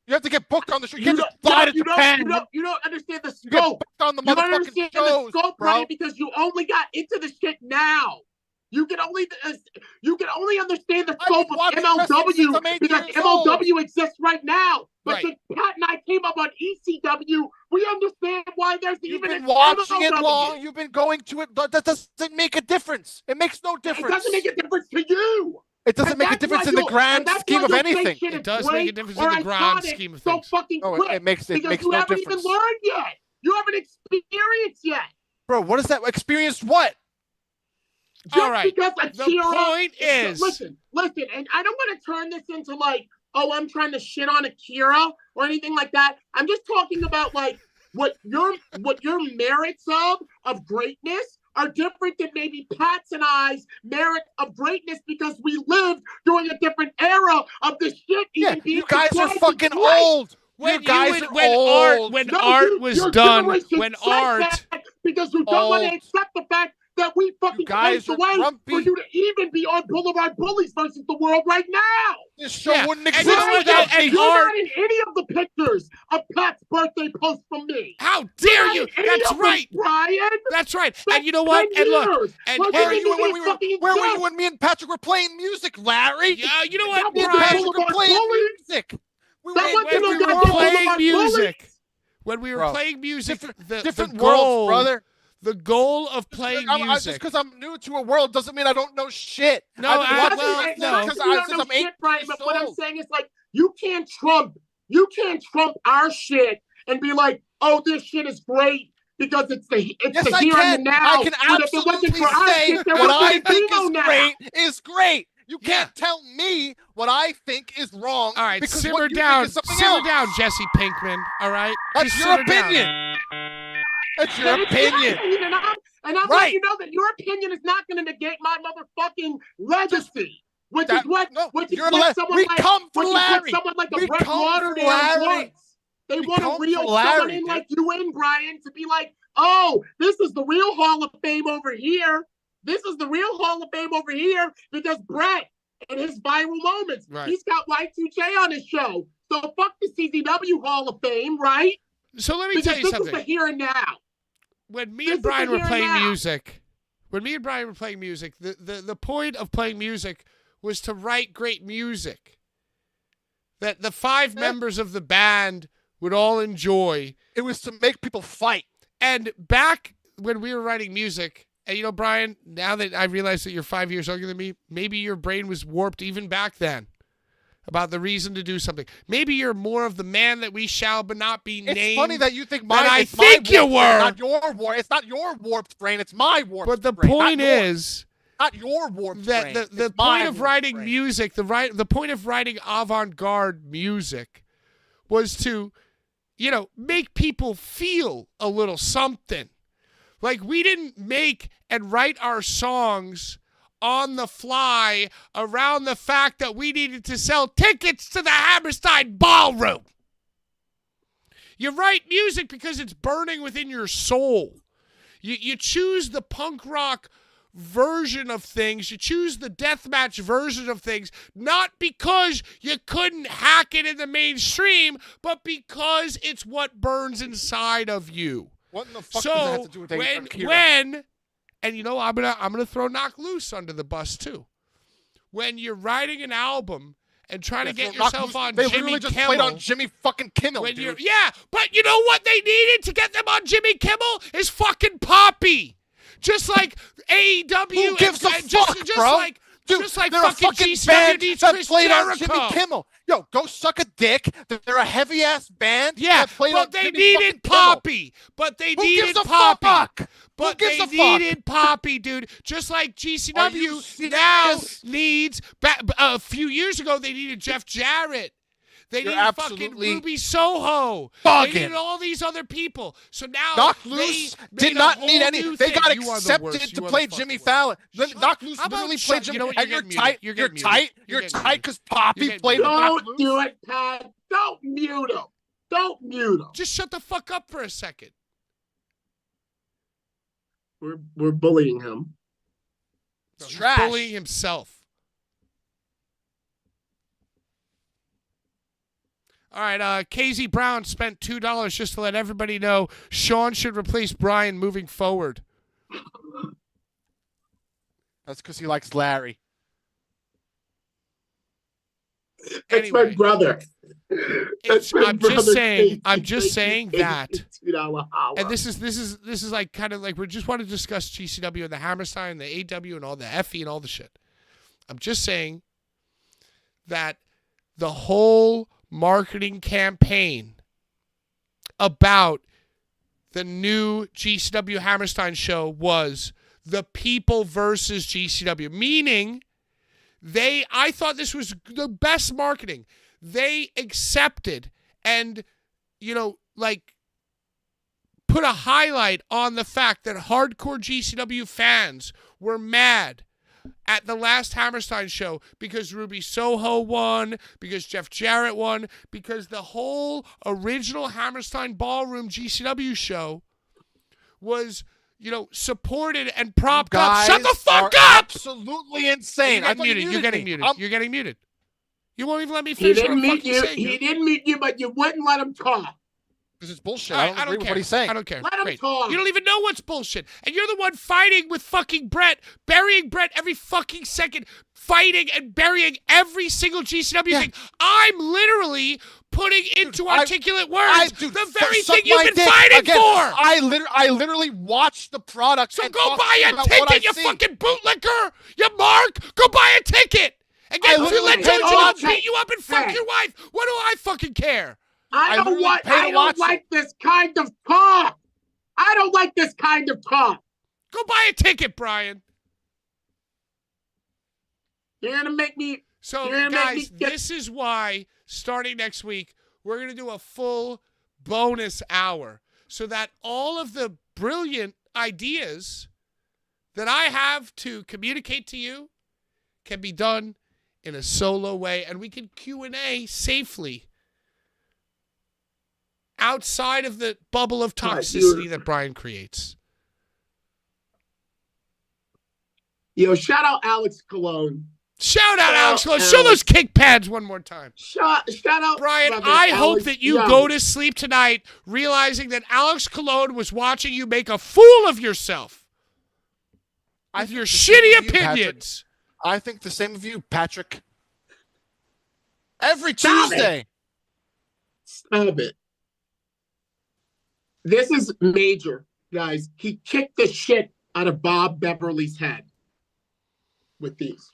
you have to get booked on the show. You can't just fly to Japan. You don't understand the You get scope. booked on the You don't motherfucking understand shows, the scope, bro. Brian, because you only got into the shit now. You can only understand the scope of MLW because MLW exists right now. But since Pat and I came up on ECW, we understand why there's You've even been watching MLW. it long. You've been going to it. That doesn't make a difference. It makes no difference. It doesn't make a difference to you. It doesn't make a difference in the grand scheme of anything. It does make a difference in the grand scheme of things. It makes no difference. You haven't even learned yet. You haven't experienced yet. Bro, what is that? Experienced what? All right. Because Akira, the point is... Listen, and I don't want to turn this into like, oh, I'm trying to shit on Akira or anything like that. I'm just talking about like what your merits of greatness are different than maybe Pat's and I's merit of greatness because we lived during a different era of the shit. Yeah, you guys are fucking old. When you guys are old. Art was done, because you don't want to accept the fact that we fucking paved the way for you to even be on Blvd Bullies versus the world right now. This show wouldn't exist without me. You're not in any of the pictures of Pat's birthday post from me. How dare you? That's right, Brian. That's right. And you know what? And look, and where were you when me and Patrick were playing music, Larry? Yeah, you know what, Brian? Patrick were playing music. When we were playing music, different the worlds, goal, brother. The goal of playing music. Just because I'm new to a world doesn't mean I don't know shit. No, because I'm 8 years Brian, but what I'm saying is like you can't trump our shit and be like, oh, this shit is great because it's the here and the now. I can absolutely say what I think is great is great. You can't tell me what I think is wrong. All right, because simmer down, Jesse Pinkman. All right, that's your opinion. That's your opinion. And I'm letting you know that your opinion is not going to negate my motherfucking legacy. Which is what someone like a Brett Lauderdale wants. They want to reel someone in like you in, Brian, to be like, oh, this is the real Hall of Fame over here. This is the real Hall of Fame over here because Brett and his viral moments. Right. He's got Y2J on his show. So fuck the CZW Hall of Fame, right? So let me tell you something. This is the here and now. When me and Brian were playing music, the point of playing music was to write great music that the 5 members of the band would all enjoy. It was to make people fight. And back when we were writing music, and you know, Brian, now that I realize that you're 5 years younger than me, maybe your brain was warped even back then about the reason to do something. Maybe you're more of the man that we shall but not be named. It's funny that you think mine. I think you were. Not your warped. It's not your warped brain. It's my warped. But the brain, point is Not your warped brain. The It's my point of warped writing brain. music, the point of writing avant-garde music was to, make people feel a little something. Like, we didn't make and write our songs on the fly around the fact that we needed to sell tickets to the Hammerstein Ballroom. You write music because it's burning within your soul. You choose the punk rock version of things. You choose the deathmatch version of things, not because you couldn't hack it in the mainstream, but because it's what burns inside of you. What in the fuck does that have to do with Akira? And I'm gonna throw Knock Loose under the bus too. When you're writing an album and trying to get yourself on they Jimmy literally just Kimmel, played on Jimmy fucking Kimmel, dude. But you know what they needed to get them on Jimmy Kimmel is fucking Poppy. Just like AEW. Who gives a fuck, just bro? Like, Dude, just like they're a fucking fucking GCW band needs that Chris played on Jericho. Jimmy Kimmel. Yo, go suck a dick. They're a heavy-ass band Yeah, that played but on they Jimmy needed fucking Kimmel. Poppy. But they Who needed gives a Poppy. fuck? But Who gives they a fuck? needed Poppy, dude. Just like Are you GCW now serious? needs. A few years ago, they needed Jeff Jarrett. They You're needed fucking absolutely Ruby Soho. bugging. They needed all these other people. So now Knock they Loose made did a not whole need any. new They thing. got You are the accepted worst. to You are play the Jimmy fucking Fallon. worst. Knock Loose How about literally shut- played Jimmy. you know what, and you're you're getting tight. muted. You're tight. You're You're getting tight because Poppy getting played with muted. Knock Don't Loose. do it, Pat. Don't mute him. Don't mute him. Just shut the fuck up for a second. We're bullying him. No, he's trash. bullying himself. All right, KZ Brown spent $2 just to let everybody know Sean should replace Brian moving forward. That's because he likes Larry. That's my Anyway. brother. I'm just saying Casey. that. $2 holla. And this is like kind of like we just want to discuss GCW and the Hammerstein, the AW, and all the FE and all the shit. I'm just saying that the whole marketing campaign about the new GCW Hammerstein show was the people versus GCW, meaning I thought this was the best marketing. They accepted and, put a highlight on the fact that hardcore GCW fans were mad at the last Hammerstein show because Ruby Soho won, because Jeff Jarrett won, because the whole original Hammerstein Ballroom GCW show was, supported and propped up. Shut the fuck up! Absolutely insane. You're getting muted. You're getting muted. You're getting muted. You won't even let me finish He what didn't I'm mute fucking you. saying. He didn't mute you, but you wouldn't let him talk. This is bullshit. All I right, don't agree with what he's care. saying. I don't care. Let him Great. talk. You don't even know what's bullshit. And you're the one fighting with fucking Brett, burying Brett every fucking second, fighting and burying every single GCW thing. I'm literally putting into articulate words the very thing you've been fighting for. I literally watched the product. So and go talked buy a about what I ticket, you see. fucking bootlicker. You mark. Go buy a ticket. And get I literally let paid to Jojo watch beat it. you up and fuck your wife. What do I fucking care? I don't literally paid to I watch don't like this kind of talk. I don't like this kind of talk. Go buy a ticket, Brian. You're gonna make me. So, You're gonna make guys, me get- this is why, starting next week, we're going to do a full bonus hour so that all of the brilliant ideas that I have to communicate to you can be done in a solo way, and we can Q&A safely outside of the bubble of toxicity that Brian creates. Yo, shout out Alex Cologne. Shout out, Alex. Alex. Show those kick pads one more time. Shout out, Brian, brother, I hope Alex. that you Yo, go to sleep tonight realizing that Alex Cologne was watching you make a fool of yourself with your shitty opinions. I think the same of you, Patrick. Every Stop Tuesday. Stop it. This is major, guys. He kicked the shit out of Bob Beverly's head with these.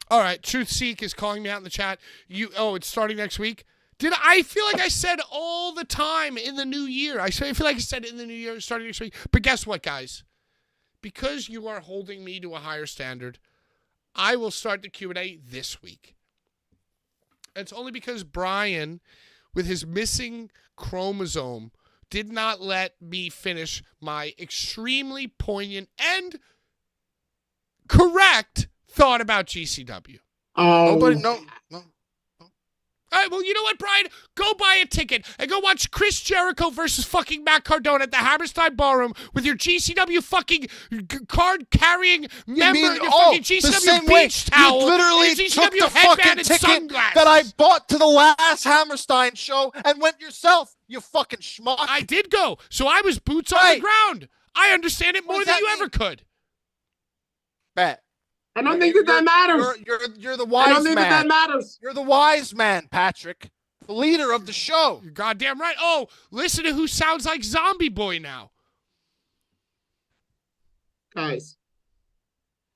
All right, Truth Seek is calling me out in the chat. It's starting next week. I feel like I said all the time in the new year. I feel like I said in the new year, starting next week. But guess what, guys? because you are holding me to a higher standard, I will start the Q&A this week. It's only because Brian, with his missing chromosome, did not let me finish my extremely poignant and correct thought about GCW. Nobody, no. All right, well, you know what, Brian? Go buy a ticket and go watch Chris Jericho versus fucking Matt Cardona at the Hammerstein Ballroom with your GCW fucking card-carrying member in your fucking GCW beach towel. You literally and your took GCW the fucking headband and ticket sunglasses. that I bought to the last Hammerstein show and went yourself, you fucking schmuck. I did go, so I was boots on the ground. I understand it more than you ever could. Bet. I don't think that matters. You're the wise man. I don't think that matters. You're the wise man, Patrick. The leader of the show. You're goddamn right. Oh, listen to who sounds like Zombie Boy now. Guys,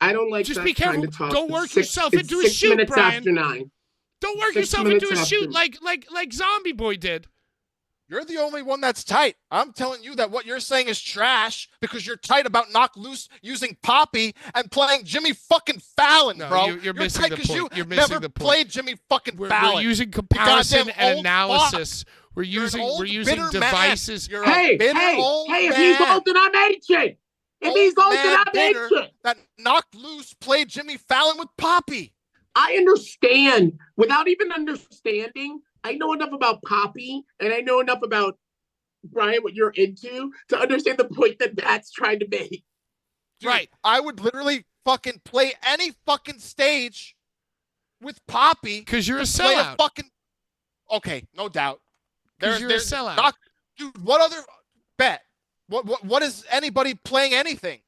I don't like Just that be careful. kind of talk. Don't work yourself into a 6 shoot, minutes Brian. after 9. Don't work 6 yourself minutes into a after. shoot like Zombie Boy did. You're the only one that's tight. I'm telling you that what you're saying is trash because you're tight about Knock Loose using Poppy and playing Jimmy fucking Fallon, No, bro. you're missing tight the 'cause point. You You're missing never the point. played Jimmy fucking We're Fallon. using comparison goddamn and old analysis. We're You're an using old, bitter devices. Man. You're Hey, a bitter old if man. he's old, then I'm ancient. If he's old, then I'm bitter ancient. that Knock Loose played Jimmy Fallon with Poppy. I understand. Without even understanding, I know enough about Poppy, and I know enough about Brian, what you're into, to understand the point that Pat's trying to make. Dude, Right. I would literally fucking play any fucking stage with Poppy. Because you're a Play sellout. fucking. Okay, no doubt. Because you're a sellout. Dude, what other bet? What is anybody playing anything?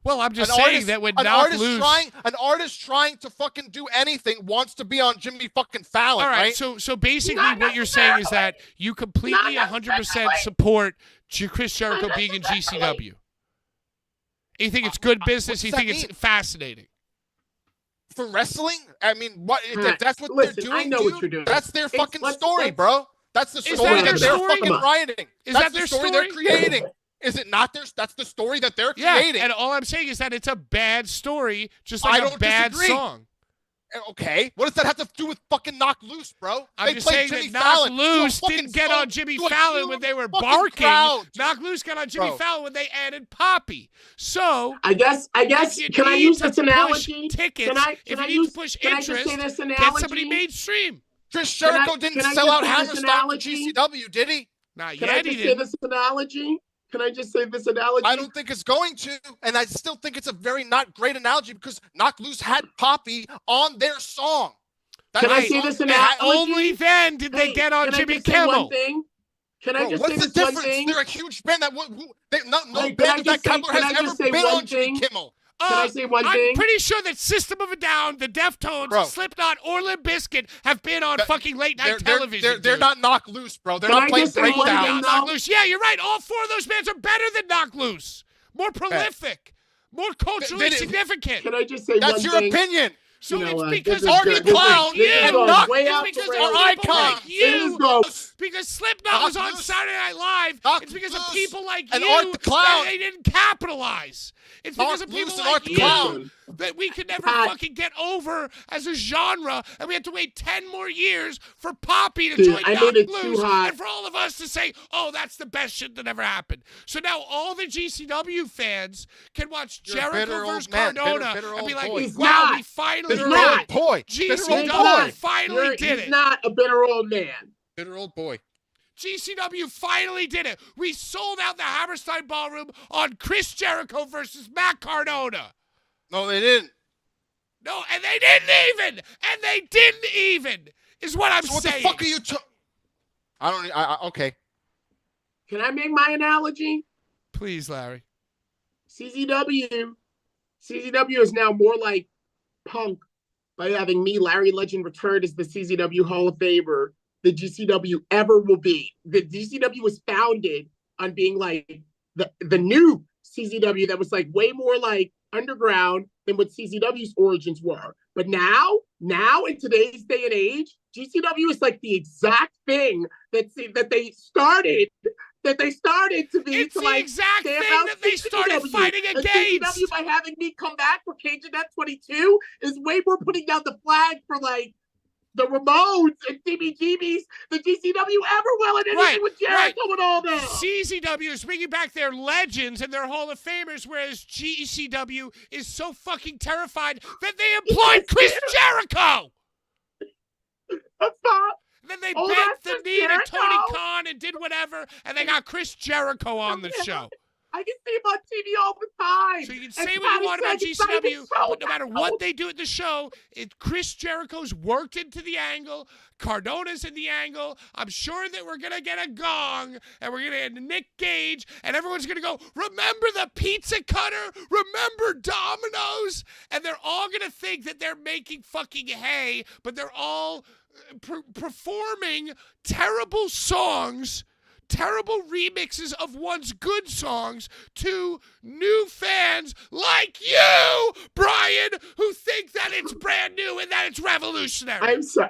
Well, I'm just saying that when an Knock artist Loose... artist trying to fucking do anything wants to be on Jimmy fucking Fallon, All right, right? so basically Not what you're saying is that necessarily. you completely Not 100% necessarily. support Chris Jericho Not being in necessarily. GCW. You think it's good business? What You does think that it's mean? fascinating? For wrestling? I mean, what if Alright, that's what listen, they're doing? I know what dude, you're doing. That's their fucking let's- story, let's- bro. That's the Is story that that their they're story? fucking writing. Is That's that their the story story? they're creating. Is it not theirs? That's the story that they're Yeah, creating. and all I'm saying is that it's a bad story, just I like a don't bad disagree. song. Okay, what does that have to do with fucking Knock Loose, bro? I'm They just played saying Jimmy that Knock Fallon to a Loose fucking didn't get song on Jimmy to a Fallon when huge they were fucking barking. crowd. Knock Loose got on Jimmy Bro. Fallon when they added Poppy. So I guess. if you Can I need use to this push analogy? tickets, Can I if you need use? to push Can I interest, just say this get analogy? somebody mainstream. Chris Can I- Jericho didn't can I sell just out say this Hammerstein for analogy? GCW, did he? Not Can I yet, he just say didn't. this analogy? Can I just say this analogy? I don't think it's going to, and I still think it's a very not great analogy because Knock Loose had Poppy on their song. Can I Right. say this And analogy? only then did they Hey, get on can I Jimmy just say Kimmel. one thing? Can I Bro, just what's say the this one difference? thing? They're a huge band that no Hey, can I band of that just say- caliber can has I ever just say been one on Jimmy thing? Kimmel. Can I say one I'm thing? pretty sure that System of a Down, the Deftones, Bro. Slipknot, or Limp Bizkit have been on That- fucking late night They're television. they're dude. not Knock Loose, bro. They're Can not I playing just say one breakdown. thing, Not Knock Loose. Yeah, you're right. All four of those bands are better than Knock Loose. More prolific. More culturally They- significant. Can I just say That's one your thing? opinion. So You know it's what? because This of is Artie people good. Clown like This is you. and going Knock way It's off because the of rails. Our people icon. like This is you. going- Because Slipknot Knock was on Loose. Saturday Night Live. Knock It's because of Loose people like and you Art the Clown. that they didn't capitalize. It's because Knock of people Loose and like Art the you Clown. that we could never Pat. fucking get over as a genre, and we had to wait 10 more years for Poppy to Dude, join I Knock made it too Loose, hot. and for all of us to say, "Oh, that's the best shit that ever happened." So now all the GCW fans can watch You're a Jericho bitter old versus man, Cardona bitter and be old like, boy. He's "Wow, not. we finally Bitter He's did old it. boy. He's Bitter old GCW boy. finally did He's it. not a bitter old man. Bitter old boy. GCW finally did it. We sold out the Hammerstein Ballroom on Chris Jericho versus Matt Cardona. No, they didn't. No, and they didn't even. And they didn't even. Is what I'm So what saying. the fuck are you? I don't. Okay. Can I make my analogy? Please, Larry. CZW is now more like Punk by having me, Larry Legend, returned as the CZW Hall of Famer than GCW ever will be. The GCW was founded on being like the new CZW that was like way more like underground than what CZW's origins were. But now in today's day and age, GCW is like the exact thing that they started that they started to be It's to the like exact stamp thing out that they started CCW. fighting And against. CCW, by having me come back for Cage of Death 22, is way more putting down the flag for like the Ramones and CBGBs than GCW ever will, and anything with Jericho and all that. CZW is bringing back their legends and their Hall of Famers, whereas GCW is so fucking terrified that they employed Chris Jericho. Stop. Then they Oh, bent the that's knee to Jericho? Tony Khan and did whatever, and they got Chris Jericho on the show. I can see him on TV all the time. So you can And say what you want about Patty said he's not even GCW, so but no matter bad. what they do at the show, Chris Jericho's worked into the angle. Cardona's in the angle. I'm sure that we're going to get a gong, and we're going to get Nick Gage, and everyone's going to go, remember the pizza cutter? Remember Domino's? And they're all going to think that they're making fucking hay, but they're all performing terrible songs, terrible remixes of once good songs to new fans like you, Brian, who think that it's brand new and that it's revolutionary. I'm sorry.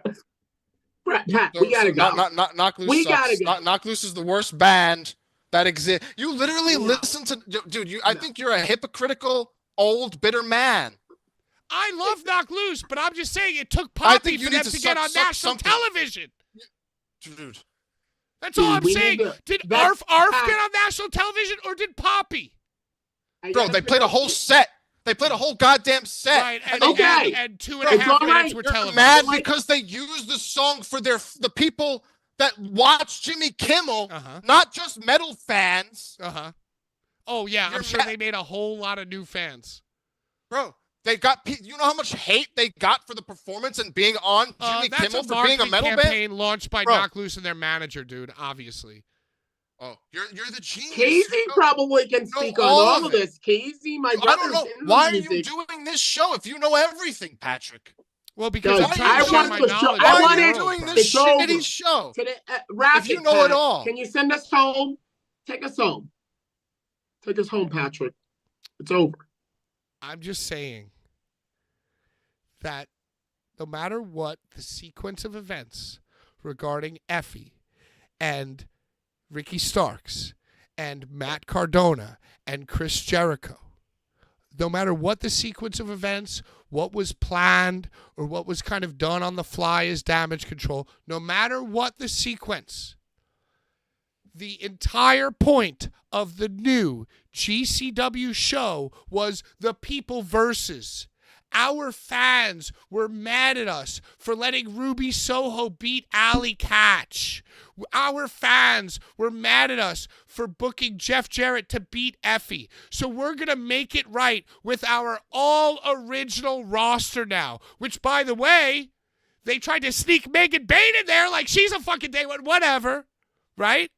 Pat, we gotta go. Knock Loose We sucks. gotta go. Knock Loose is the worst band that exists. You literally listen to, dude. I think you're a hypocritical, old, bitter man. I love Knock Loose, but I'm just saying it took Poppy for them to get on national television. Dude. That's all I'm we saying. need to- Did that's Arf Pat. get on national television or did Poppy? Bro, they played a whole set. They played a whole goddamn set. Right, and, Okay. and 2.5 It's all minutes right. were You're televised. mad because they used the song for the people that watch Jimmy Kimmel, not just metal fans. Oh, yeah, You're I'm sure mad. they made a whole lot of new fans. Bro, they got, you know how much hate they got for the performance and being on Jimmy That's Kimmel a for being a marketing metal campaign band? launched by Bro. Knock Loose and their manager, dude, obviously. Oh, you're the genius. Casey probably can speak on all of this. Casey, my brother. I don't know. Why are you doing this show if you know everything, Patrick? Well, because Guys, I'm trying to share my knowledge. Why I are wanted- you doing It's this shitty over. show? Today, Racket, If you know Pat, it all. Can you send us home? Take us home. Take us home, Patrick. It's over. I'm just saying that no matter what the sequence of events regarding Effie and Ricky Starks and Matt Cardona and Chris Jericho, no matter what the sequence of events, what was planned or what was kind of done on the fly as damage control, no matter what the sequence, the entire point of the new GCW show was the people versus. Our fans were mad at us for letting Ruby Soho beat Allie Catch. Our fans were mad at us for booking Jeff Jarrett to beat Effie. So we're going to make it right with our all-original roster now, which, by the way, they tried to sneak Megan Bain in there like she's a fucking day one, whatever, right?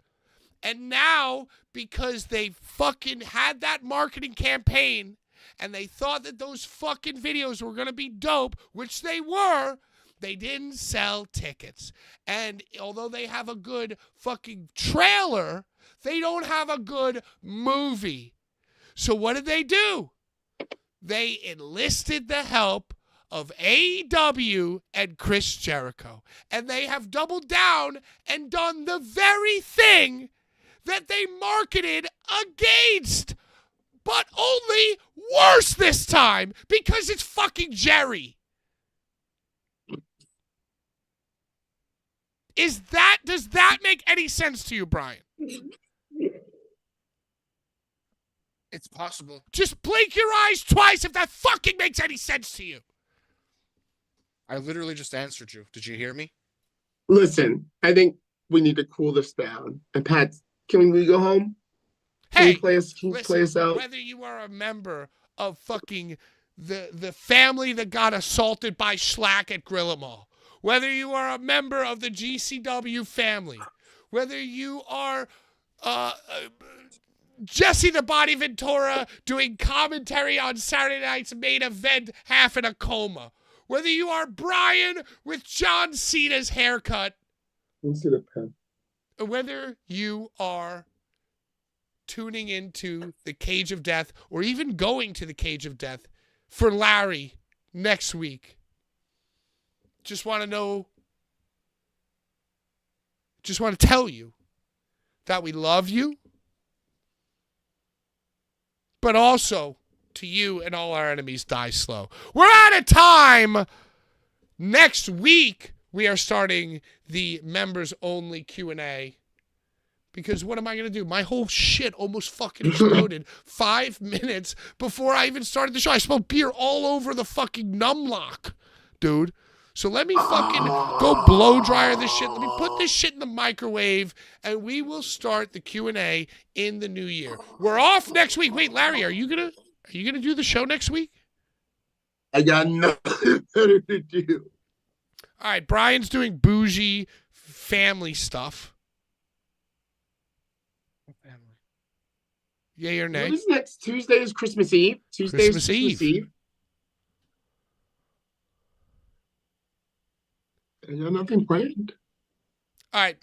And now, because they fucking had that marketing campaign and they thought that those fucking videos were going to be dope, which they were, they didn't sell tickets. And although they have a good fucking trailer, they don't have a good movie. So what did they do? They enlisted the help of AEW and Chris Jericho. And they have doubled down and done the very thing that they marketed against, but only worse this time because it's fucking Jerry. Does that make any sense to you, Brian? It's possible. Just blink your eyes twice if that fucking makes any sense to you. I literally just answered you. Did you hear me? Listen, I think we need to cool this down. And Pat, can we go home? Can Hey, you play us out? Whether you are a member of fucking the family that got assaulted by Schlack at Grillamall, whether you are a member of the GCW family, whether you are Jesse the Body Ventura doing commentary on Saturday night's main event half in a coma, whether you are Brian with John Cena's haircut, whether you are tuning into the Cage of Death or even going to the Cage of Death for Larry next week. Just want to tell you that we love you, but also to you and all our enemies, die slow. We're out of time. Next week, we are starting the members-only Q&A. Because what am I going to do? My whole shit almost fucking exploded 5 minutes before I even started the show. I smelled beer all over the fucking numlock, dude. So let me fucking go blow dryer this shit. Let me put this shit in the microwave, and we will start the Q&A in the new year. We're off next week. Wait, Larry, are you gonna do the show next week? I got nothing better to do. All right, Brian's doing bougie family stuff. Yay or nay? What is next? Tuesday is Christmas Eve. Tuesday is Christmas Eve. I got nothing planned. All right.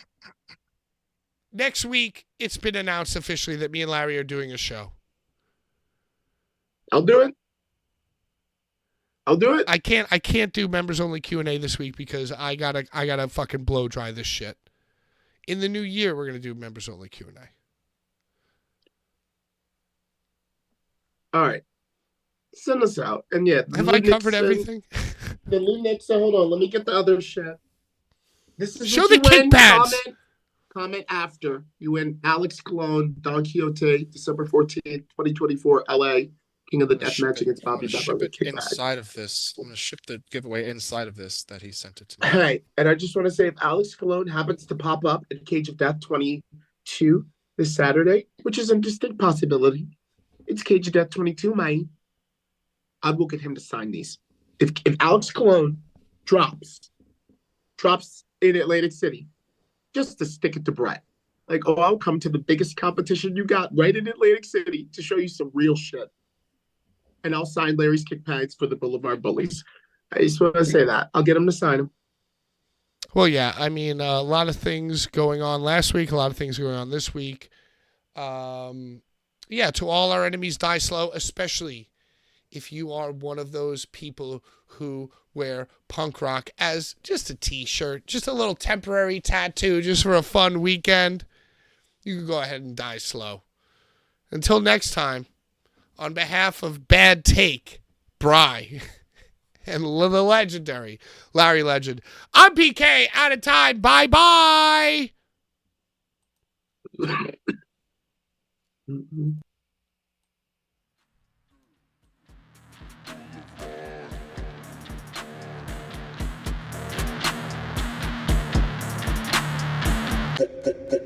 Next week, it's been announced officially that me and Larry are doing a show. I'll do it. I can't do members only Q&A this week because I gotta fucking blow dry this shit. In the new year, we're gonna do members only Q&A. All right. Send us out. And yeah. Have I covered everything? The Lou Nixon, hold on. Let me get the other shit. This is Show the kickpads. Comment after. You win Alex Colon, Don Quixote, December 14th, 2024, LA. King of the Death Match against Bobby Beppo. Inside of this. I'm going to ship the giveaway inside of this that he sent it to me. All right. And I just want to say if Alex Colon happens to pop up at Cage of Death 22 this Saturday, which is a distinct possibility. It's Cage of Death 22, man. I will get him to sign these. If Alex Colon drops in Atlantic City, just to stick it to Brett. Like, oh, I'll come to the biggest competition you got right in Atlantic City to show you some real shit. And I'll sign Larry's kick pads for the Blvd Bullies. I just want to say that. I'll get him to sign them. Well, yeah. I mean, a lot of things going on last week, a lot of things going on this week. Yeah, to all our enemies, die slow, especially if you are one of those people who wear punk rock as just a t-shirt, just a little temporary tattoo, just for a fun weekend. You can go ahead and die slow. Until next time, on behalf of Bad Take, Bry, and the legendary Larry Legend, I'm PK, out of time. Bye-bye. The